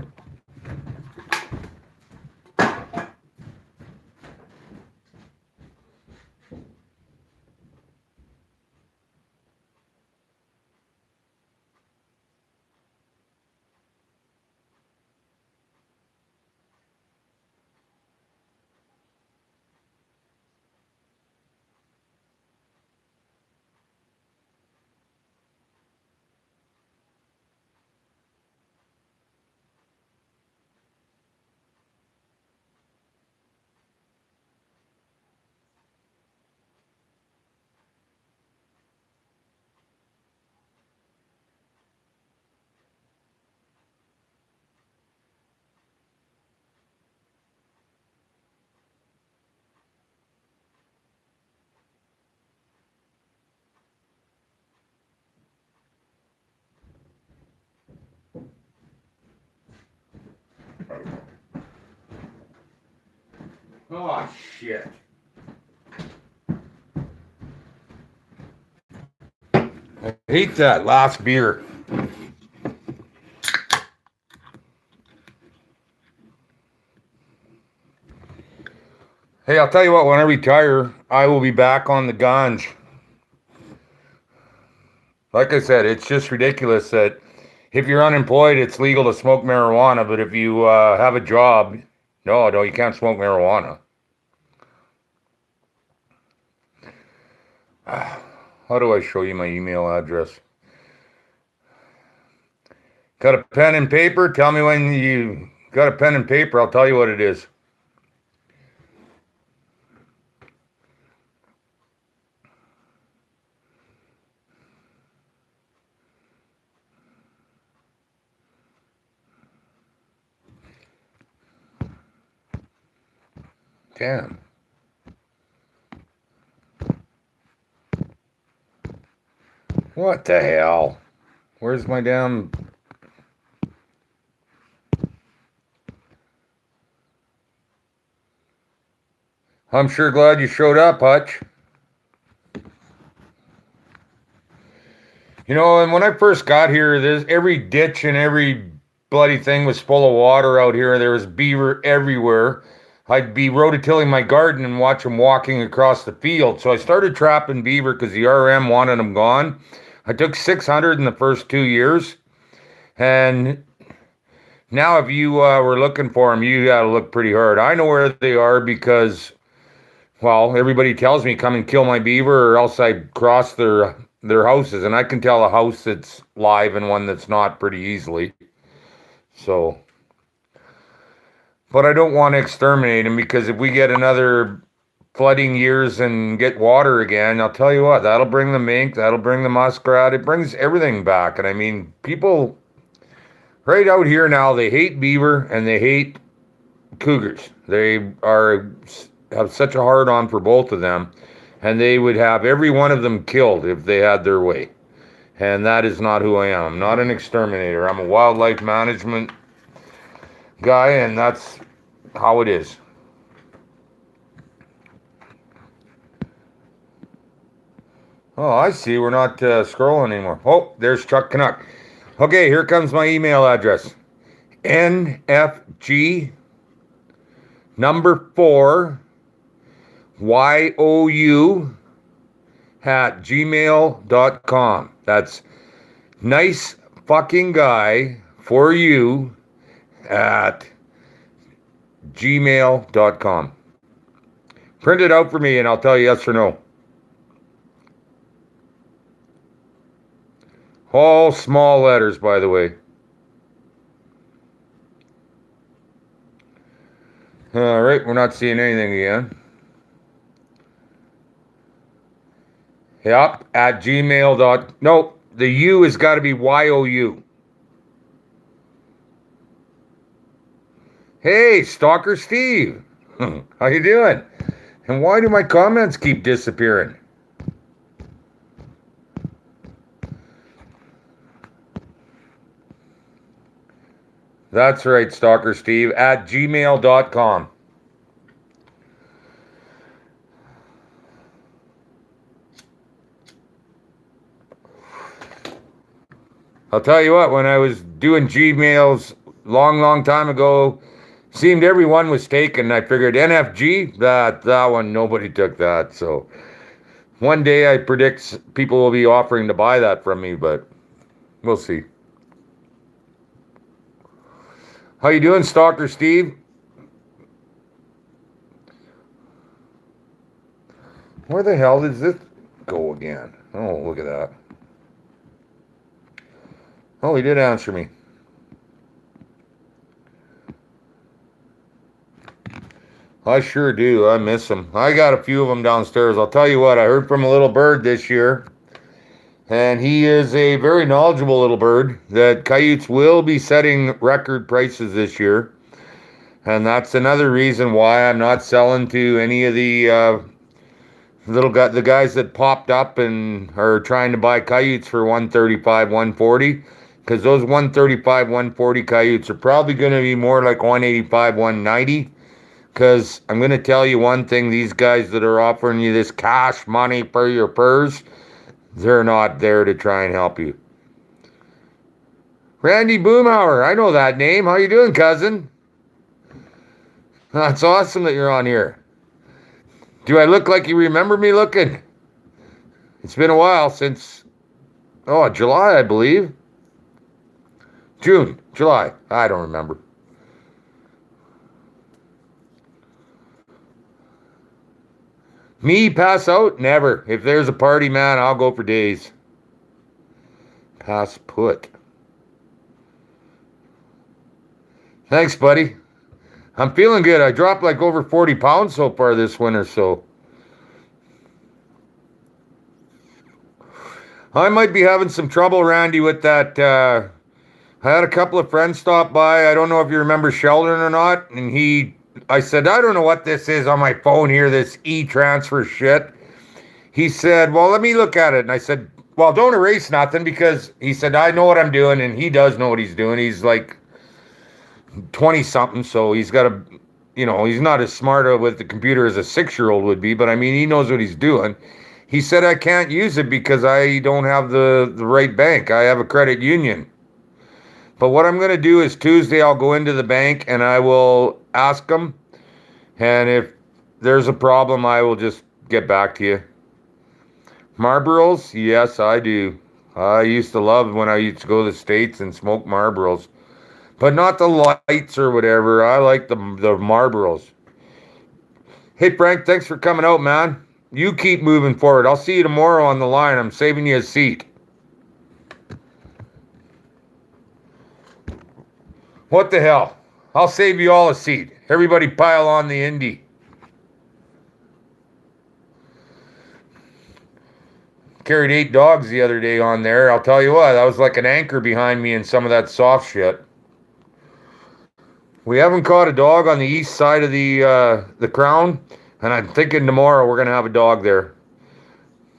Oh, shit. I hate that last beer. Hey, I'll tell you what, when I retire, I will be back on the ganj. Like I said, it's just ridiculous that if you're unemployed, it's legal to smoke marijuana, but if you have a job, no, you can't smoke marijuana. How do I show you my email address? Got a pen and paper? Tell me when you got a pen and paper. I'll tell you what it is. Damn. What the hell? Where's my damn... I'm sure glad you showed up, Hutch. You know, and when I first got here, there's every ditch and every bloody thing was full of water out here. There was beaver everywhere. I'd be rototilling my garden and watch them walking across the field. So I started trapping beaver because the RM wanted them gone. I took 600 in the first 2 years. And now if you were looking for them, you got to look pretty hard. I know where they are because... well, everybody tells me come and kill my beaver or else I cross their houses. And I can tell a house that's live and one that's not pretty easily. So, but I don't want to exterminate them because if we get another flooding years and get water again, I'll tell you what, that'll bring the mink, that'll bring the muskrat, it brings everything back. And I mean, people right out here now, they hate beaver and they hate cougars. They have such a hard on for both of them, and they would have every one of them killed if they had their way. And that is not who I am. I'm not an exterminator. I'm a wildlife management guy, and that's how it is. Oh, I see. We're not scrolling anymore. Oh, there's Chuck Canuck. Okay, here comes my email address. NFG number 4 YOU at gmail.com. That's nice fucking guy for you at gmail.com. Print it out for me and I'll tell you yes or no. All small letters, by the way. All right, we're not seeing anything again. Yep, at gmail. No, the U has got to be YOU. Hey, Stalker Steve. How you doing? And why do my comments keep disappearing? That's right, Stalker Steve, at gmail.com. I'll tell you what, when I was doing Gmails long time ago, seemed everyone was taken. I figured NFG, that one, nobody took that. So one day I predict people will be offering to buy that from me, but we'll see. How you doing, Stalker Steve? Where the hell does this go again? Oh, look at that. Oh, he did answer me. I sure do. I miss him. I got a few of them downstairs. I'll tell you what, I heard from a little bird this year, and he is a very knowledgeable little bird, that coyotes will be setting record prices this year. And that's another reason why I'm not selling to any of the the guys that popped up and are trying to buy coyotes for $135, $140. Because those $135, $140 coyotes are probably going to be more like $185, $190. Because I'm going to tell you one thing, these guys that are offering you this cash money for your purse, they're not there to try and help you. Randy Boomhauer, I know that name. How you doing, cousin? That's awesome that you're on here. Do I look like you remember me looking? It's been a while since, July, I believe. June, July, I don't remember. Me pass out? Never. If there's a party, man, I'll go for days. Pass put. Thanks, buddy. I'm feeling good. I dropped like over 40 pounds so far this winter, so I might be having some trouble, Randy, with that. I had a couple of friends stop by. I don't know if you remember Sheldon or not. And I said, I don't know what this is on my phone here, this e-transfer shit. He said, well, let me look at it. And I said, well, don't erase nothing, because he said, I know what I'm doing. And he does know what he's doing. He's like 20-something. So he's got he's not as smart with the computer as a 6-year-old would be. But I mean, he knows what he's doing. He said, I can't use it because I don't have the right bank. I have a credit union. But what I'm going to do is Tuesday I'll go into the bank and I will ask them. And if there's a problem, I will just get back to you. Marlboros? Yes, I do. I used to love when I used to go to the States and smoke Marlboros. But not the lights or whatever. I like the Marlboros. Hey, Frank, thanks for coming out, man. You keep moving forward. I'll see you tomorrow on the line. I'm saving you a seat. What the hell? I'll save you all a seat. Everybody pile on the Indy. carried 8 dogs the other day on there. I'll tell you what, that was like an anchor behind me in some of that soft shit. We haven't caught a dog on the east side of the Crown, and I'm thinking tomorrow we're gonna have a dog there.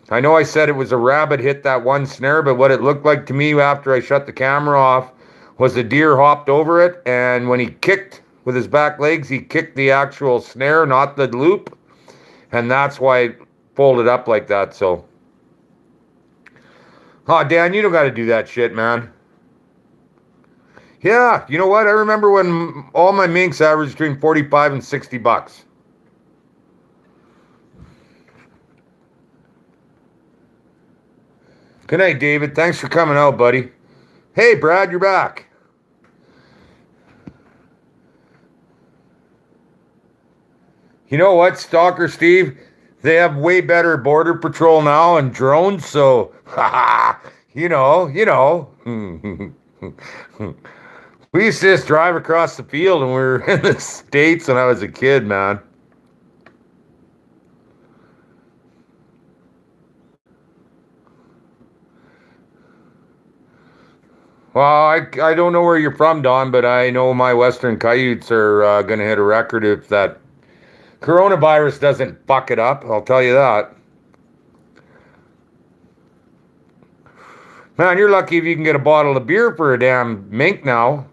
I know I said it was a rabbit hit that one snare, but what it looked like to me after I shut the camera off was a deer hopped over it, and when he kicked with his back legs, he kicked the actual snare, not the loop, and that's why it folded up like that. So, oh, Dan, you don't got to do that shit, man. Yeah, you know what? I remember when all my minks averaged between 45 and 60 bucks. Good night, David. Thanks for coming out, buddy. Hey, Brad, you're back. You know what, Stalker Steve? They have way better border patrol now and drones, so, you know. We used to just drive across the field when we were in the States when I was a kid, man. Well, I don't know where you're from, Don, but I know my Western Coyotes are going to hit a record if that coronavirus doesn't fuck it up. I'll tell you that. Man, you're lucky if you can get a bottle of beer for a damn mink now.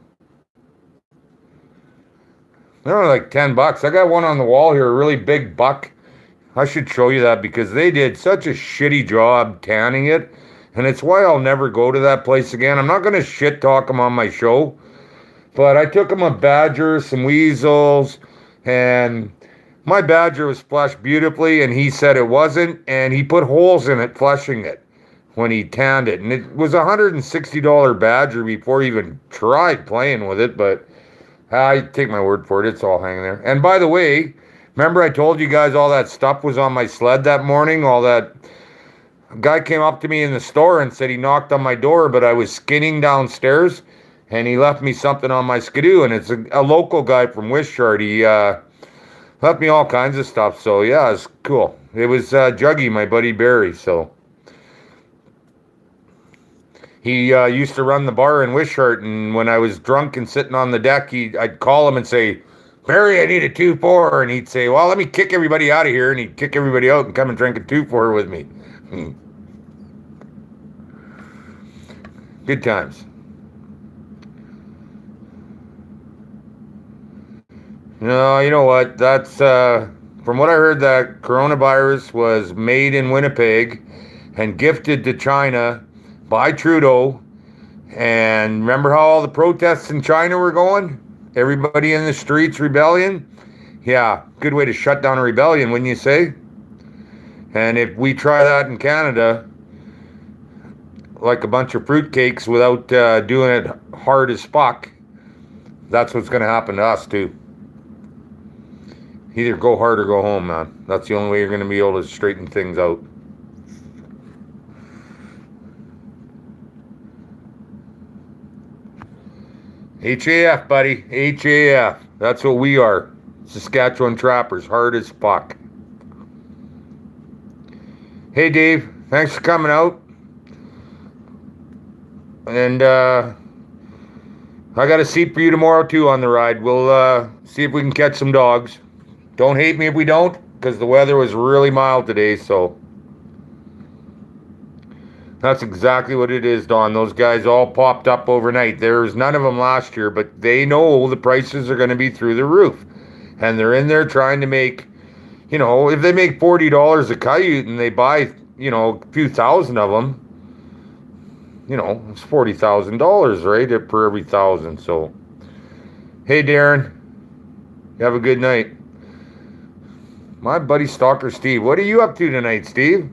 They're only like 10 bucks. I got one on the wall here, a really big buck. I should show you that because they did such a shitty job tanning it. And it's why I'll never go to that place again. I'm not going to shit talk them on my show. But I took them a badger, some weasels, and my badger was fleshed beautifully, and he said it wasn't, and he put holes in it fleshing it when he tanned it. And it was a $160 badger before he even tried playing with it, but I take my word for it. It's all hanging there. And by the way, remember I told you guys all that stuff was on my sled that morning? All that... A guy came up to me in the store and said he knocked on my door, but I was skinning downstairs, and he left me something on my skidoo, and it's a local guy from Wishart. He left me all kinds of stuff, so yeah, it's cool. It was Juggy, my buddy Barry, so. He used to run the bar in Wishart, and when I was drunk and sitting on the deck, I'd call him and say, Barry, I need a 2-4, and he'd say, well, let me kick everybody out of here, and he'd kick everybody out and come and drink a 2-4 with me. Good times. No, you know what? That's from what I heard, that coronavirus was made in Winnipeg and gifted to China by Trudeau. And remember how all the protests in China were going? Everybody in the streets, rebellion? Yeah, good way to shut down a rebellion, wouldn't you say? And if we try that in Canada, like a bunch of fruitcakes without doing it hard as fuck, that's what's going to happen to us too. Either go hard or go home, man. That's the only way you're going to be able to straighten things out. HAF, buddy. HAF. That's what we are. Saskatchewan trappers. Hard as fuck. Hey, Dave. Thanks for coming out. And I got a seat for you tomorrow, too, on the ride. We'll see if we can catch some dogs. Don't hate me if we don't, because the weather was really mild today, so... That's exactly what it is, Don. Those guys all popped up overnight. There's none of them last year, but they know the prices are going to be through the roof. And they're in there trying to make, you know, if they make $40 a coyote and they buy, you know, a few thousand of them, you know, it's $40,000, right, per every 1,000. So, hey, Darren, you have a good night. My buddy Stalker Steve, what are you up to tonight, Steve?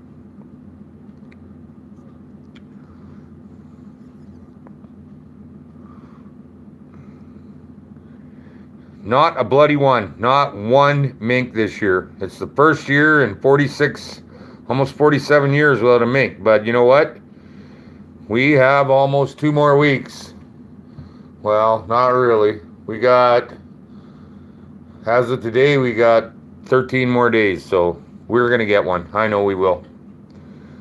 Not a bloody one. Not one mink this year. It's the first year in 46, almost 47 years without a mink. But you know what? We have almost 2 more weeks. Well, not really. We got, as of today, we got 13 more days. So we're going to get one. I know we will.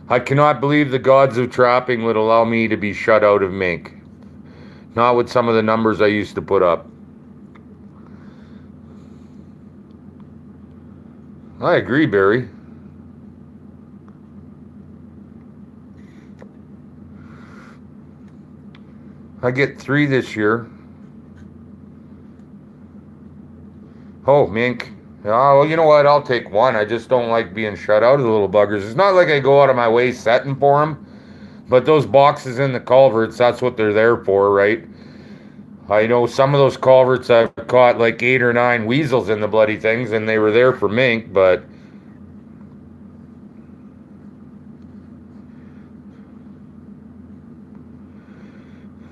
I cannot believe the gods of trapping would allow me to be shut out of mink. Not with some of the numbers I used to put up. I agree, Barry. I get 3 this year. Oh, mink. Yeah, well, you know what? I'll take 1. I just don't like being shut out of the little buggers. It's not like I go out of my way setting for them, but those boxes in the culverts, that's what they're there for, right? I know some of those culverts I've caught like 8 or 9 weasels in the bloody things, and they were there for mink, but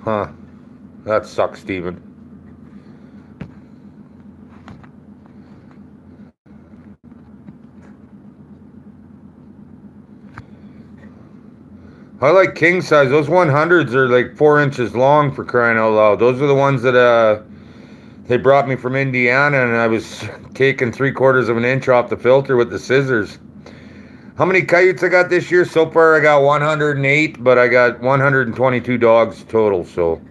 huh, that sucks, Steven. I like king size. Those 100s are like 4 inches long, for crying out loud. Those are the ones that they brought me from Indiana, and I was taking 3/4 of an inch off the filter with the scissors. How many coyotes I got this year? So far I got 108, but I got 122 dogs total, so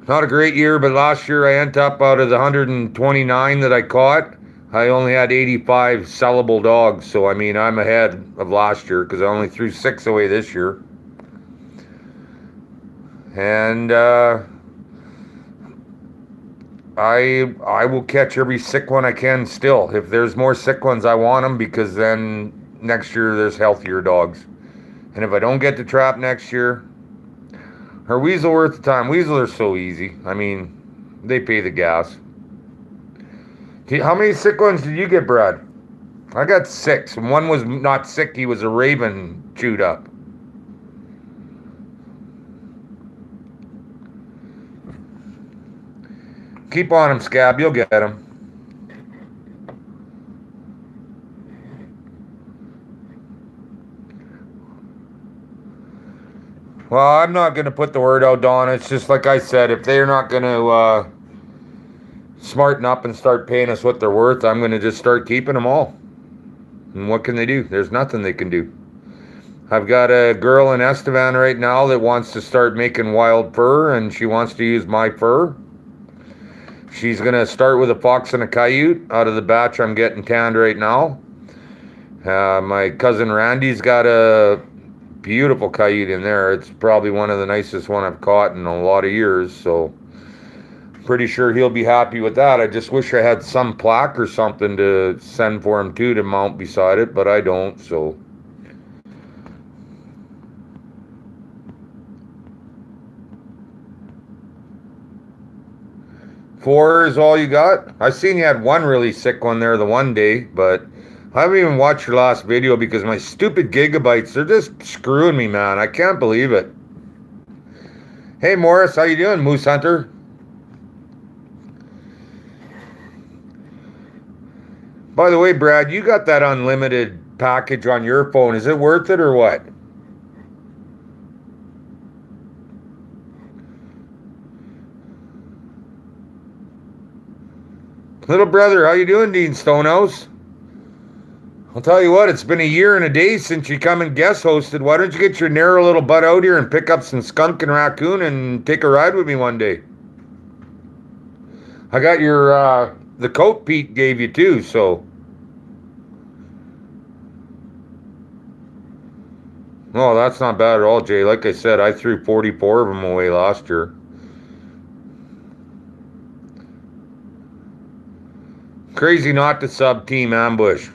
not a great year. But last year I ended up, out of the 129 that I caught, I only had 85 sellable dogs. So I mean, I'm ahead of last year because I only threw 6 away this year. And I will catch every sick one I can still. If there's more sick ones, I want them, because then next year there's healthier dogs. And if I don't get to trap next year, are weasel worth the time? Weasel are so easy. I mean, they pay the gas. How many sick ones did you get, Brad? I got 6. And one was not sick. He was a raven chewed up. Keep on him, Scab. You'll get him. Well, I'm not going to put the word out, Don. It's just like I said, if they're not going to smarten up and start paying us what they're worth, I'm going to just start keeping them all. And what can they do? There's nothing they can do. I've got a girl in Estevan right now that wants to start making wild fur, and she wants to use my fur. She's going to start with a fox and a coyote out of the batch I'm getting tanned right now. My cousin Randy's got a beautiful coyote in there. It's probably one of the nicest one I've caught in a lot of years, so pretty sure he'll be happy with that. I just wish I had some plaque or something to send for him too to mount beside it, but I don't, so. Four is all you got? I seen you had one really sick one there the one day, but I haven't even watched your last video because my stupid gigabytes, they're just screwing me, man. I can't believe it. Hey, Morris, how you doing, Moose Hunter? By the way, Brad, you got that unlimited package on your phone. Is it worth it or what? Little brother, how you doing, Dean Stonehouse? I'll tell you what, it's been a year and a day since you come and guest hosted. Why don't you get your narrow little butt out here and pick up some skunk and raccoon and take a ride with me one day? I got your, the coat Pete gave you too, so. Oh, that's not bad at all, Jay. Like I said, I threw 44 of them away last year. Crazy not to sub Team Ambush.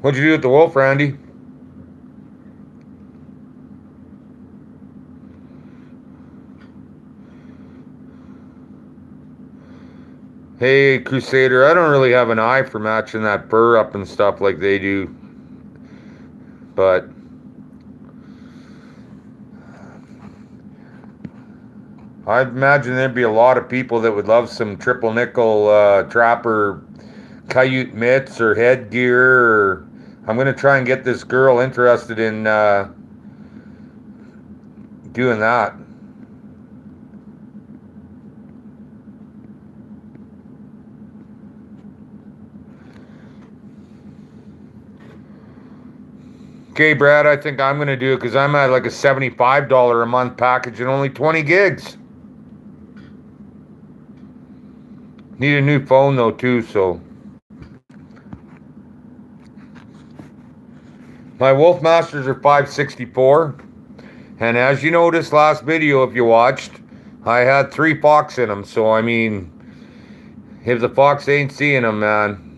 What'd you do with the wolf, Randy? Hey, Crusader, I don't really have an eye for matching that fur up and stuff like they do. But I imagine there'd be a lot of people that would love some triple nickel trapper coyote mitts or headgear. Or I'm going to try and get this girl interested in doing that. Okay, Brad, I think I'm going to do it because I'm at like a $75 a month package and only 20 gigs. Need a new phone though too, so. My Wolf Masters are 564. And as you noticed last video, if you watched, I had 3 fox in them. So, I mean, if the fox ain't seeing them, man.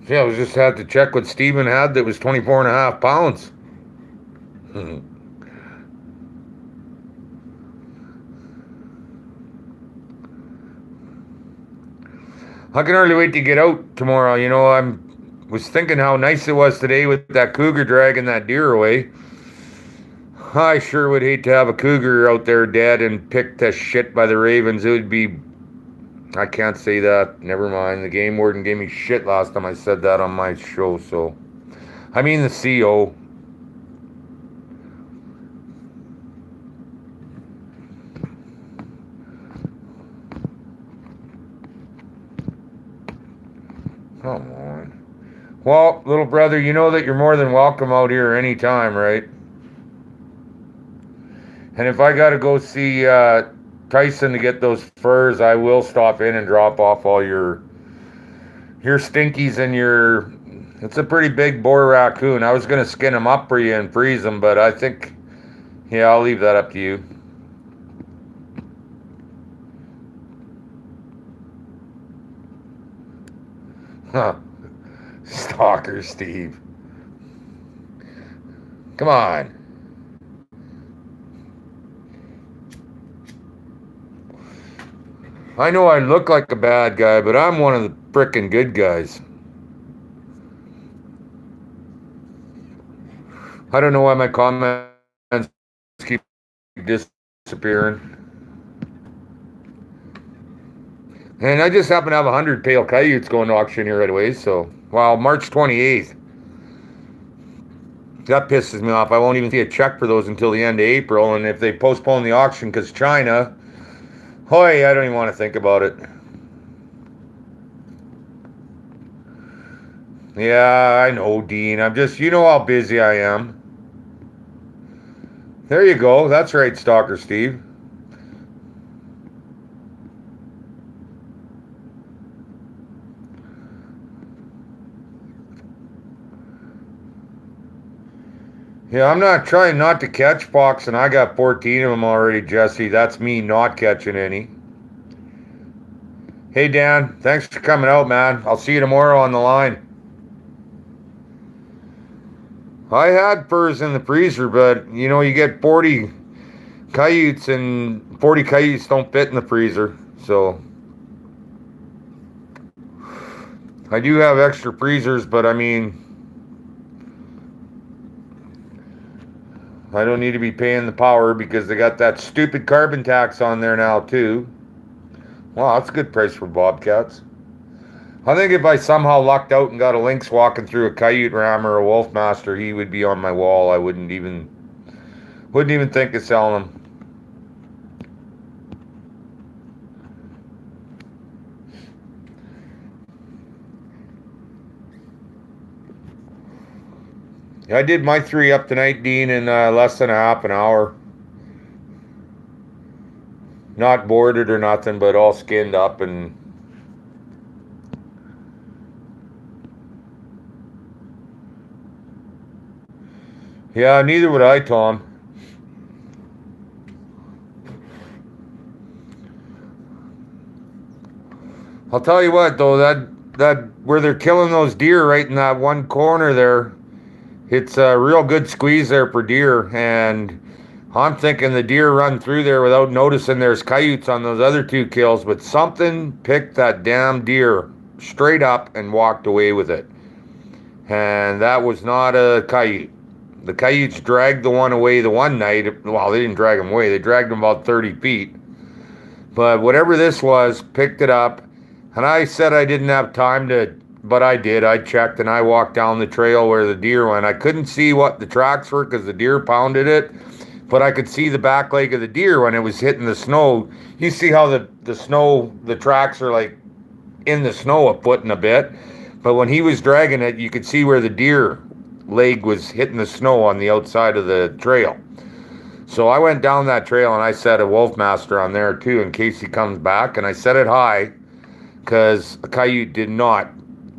Yeah, I just had to check what Steven had that was 24.5 pounds. I can hardly wait to get out tomorrow. You know, was thinking how nice it was today with that cougar dragging that deer away. I sure would hate to have a cougar out there dead and picked to shit by the ravens. It would be... I can't say that. Never mind. The game warden gave me shit last time I said that on my show, so... I mean the CO. Come on. Well, little brother, you know that you're more than welcome out here anytime, right? And if I gotta go see Tyson to get those furs, I will stop in and drop off all your stinkies and your... It's a pretty big boar raccoon. I was gonna skin them up for you and freeze them, but I think... Yeah, I'll leave that up to you. Huh. Stalker Steve. Come on. I know I look like a bad guy, but I'm one of the frickin' good guys. I don't know why my comments keep disappearing. And I just happen to have 100 pale coyotes going to auction here right away, so... Well, March 28th. That pisses me off. I won't even see a check for those until the end of April, and if they postpone the auction because China... Hoy, I don't even want to think about it. Yeah, I know, Dean. I'm just... You know how busy I am. There you go. That's right, Stalker Steve. Yeah, I'm not trying not to catch fox, and I got 14 of them already, Jesse. That's me not catching any. Hey, Dan, thanks for coming out, man. I'll see you tomorrow on the line. I had furs in the freezer, but, you know, you get 40 coyotes, and 40 coyotes don't fit in the freezer, so... I do have extra freezers, but, I mean... I don't need to be paying the power because they got that stupid carbon tax on there now too. Wow, that's a good price for bobcats. I think if I somehow lucked out and got a lynx walking through a coyote ram or a wolf master, he would be on my wall. I wouldn't even think of selling him. I did my 3 up tonight, Dean, in less than a half an hour. Not boarded or nothing, but all skinned up and... Yeah, neither would I, Tom. I'll tell you what, though, that where they're killing those deer right in that one corner there, it's a real good squeeze there for deer, and I'm thinking the deer run through there without noticing there's coyotes on those other 2 kills, but something picked that damn deer straight up and walked away with it. And that was not a coyote. The coyotes dragged the one away the one night. Well, they didn't drag him away. They dragged him about 30 feet. But whatever this was, picked it up. And I said I didn't have time to, but I did. I checked and I walked down the trail where the deer went. I couldn't see what the tracks were because the deer pounded it, but I could see the back leg of the deer when it was hitting the snow. You see how the snow, the tracks are like in the snow a foot and a bit. But when he was dragging it, you could see where the deer leg was hitting the snow on the outside of the trail. So I went down that trail and I set a wolf master on there too in case he comes back. And I set it high because a coyote did not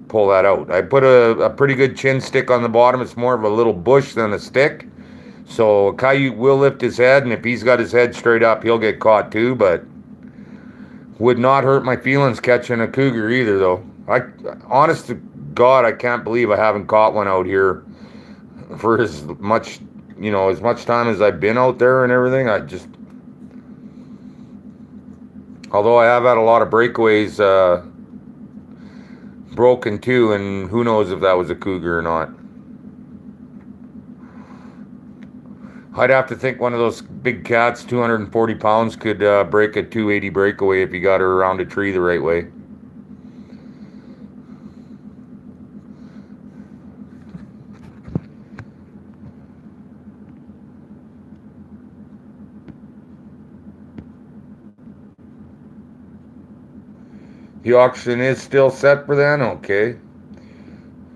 pull that out. I put a pretty good chin stick on the bottom. It's more of a little bush than a stick. So a coyote will lift his head, and if he's got his head straight up, he'll get caught too. But would not hurt my feelings catching a cougar either, though. Honest to God, I can't believe I haven't caught one out here for as much time as I've been out there and everything. Although I have had a lot of breakaways broken too, and who knows if that was a cougar or not. I'd have to think one of those big cats, 240 pounds, could break a 280 breakaway if you got her around a tree the right way. The auction is still set for then? Okay.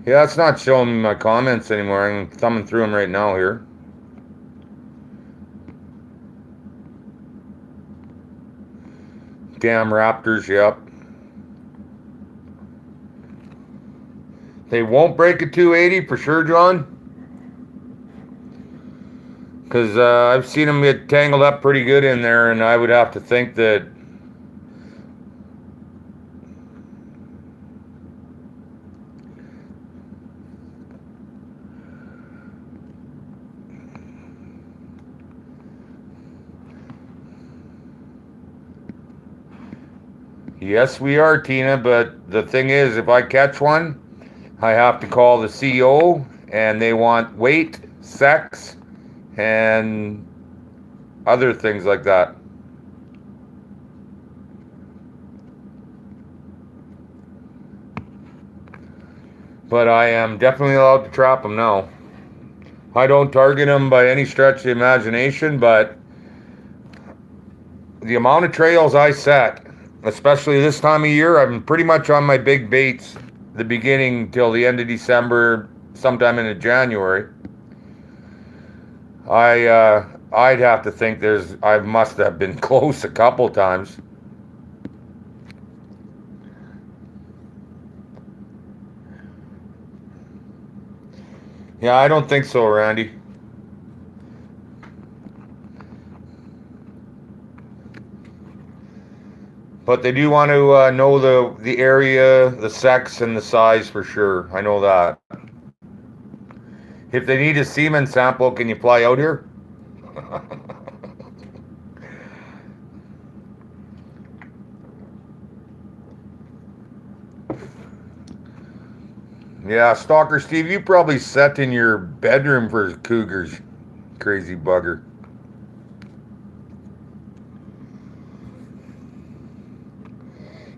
Yeah, it's not showing me my comments anymore. I'm thumbing through them right now here. Damn Raptors, yep. They won't break a 280 for sure, John? Because I've seen them get tangled up pretty good in there, and I would have to think that yes, we are, Tina, but the thing is, if I catch one, I have to call the CO, and they want weight, sex, and other things like that. But I am definitely allowed to trap them now. I don't target them by any stretch of the imagination, but the amount of trails I set, especially this time of year, I'm pretty much on my big baits the beginning till the end of December, sometime into January. I'd have to think I must have been close a couple times. Yeah, I don't think so, Randy. But they do want to know the area, the sex, and the size for sure. I know that. If they need a semen sample, can you fly out here? Yeah, Stalker Steve, you probably set in your bedroom for cougars, crazy bugger.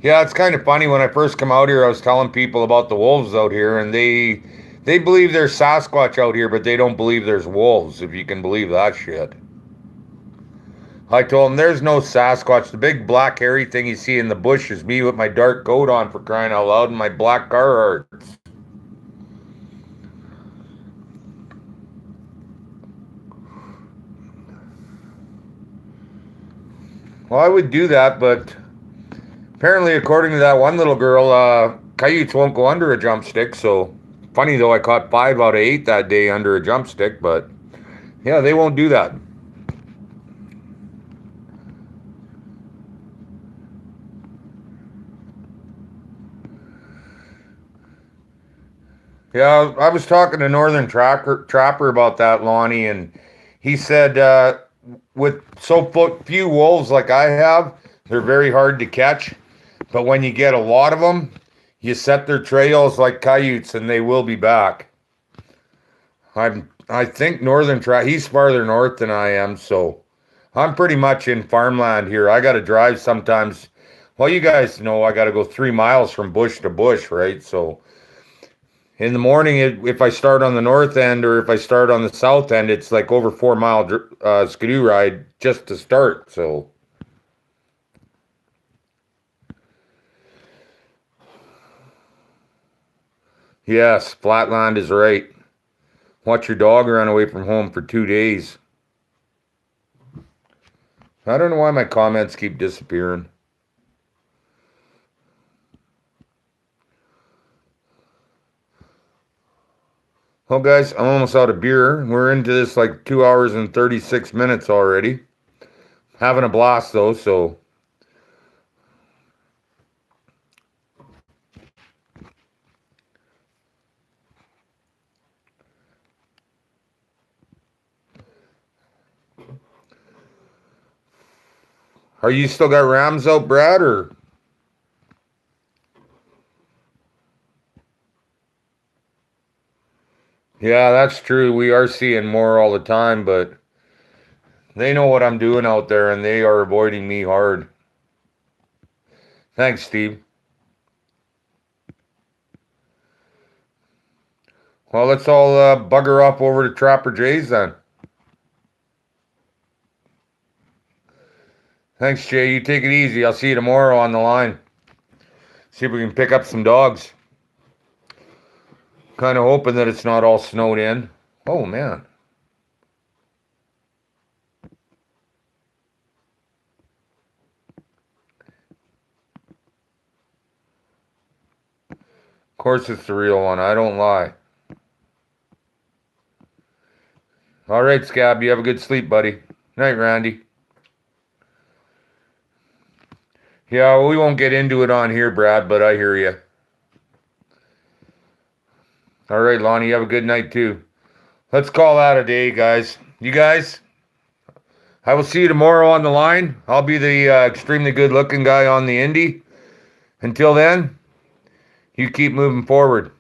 Yeah, it's kind of funny. When I first come out here, I was telling people about the wolves out here, and they believe there's Sasquatch out here, but they don't believe there's wolves, if you can believe that shit. I told them there's no Sasquatch. The big black hairy thing you see in the bush is me with my dark coat on, for crying out loud, and my black Carhartts. Well, I would do that, but apparently, according to that one little girl, coyotes won't go under a jump stick. So, funny though, I caught 5 out of 8 that day under a jump stick, but yeah, they won't do that. Yeah, I was talking to Northern Trapper about that, Lonnie, and he said with so few wolves like I have, they're very hard to catch. But when you get a lot of them, you set their trails like coyotes, and they will be back. I think Northern he's farther north than I am, so I'm pretty much in farmland here. I got to drive sometimes. Well, you guys know I got to go 3 miles from bush to bush, right? So in the morning, if I start on the north end or if I start on the south end, it's like over 4 mile skidoo ride just to start. So yes, flatland is right. Watch your dog run away from home for 2 days. I don't know why my comments keep disappearing. Well, guys, I'm almost out of beer. We're into this like 2 hours and 36 minutes already. Having a blast, though, so. Are you still got rams out, Brad, or? Yeah, that's true. We are seeing more all the time, but they know what I'm doing out there and they are avoiding me hard. Thanks, Steve. Well, let's all bugger up over to Trapper Jay's then. Thanks, Jay. You take it easy. I'll see you tomorrow on the line. See if we can pick up some dogs. Kind of hoping that it's not all snowed in. Oh, man. Of course it's the real one. I don't lie. All right, Scab. You have a good sleep, buddy. Night, Randy. Yeah, well, we won't get into it on here, Brad, but I hear you. All right, Lonnie, you have a good night, too. Let's call that a day, guys. You guys, I will see you tomorrow on the line. I'll be the extremely good-looking guy on the Indy. Until then, you keep moving forward.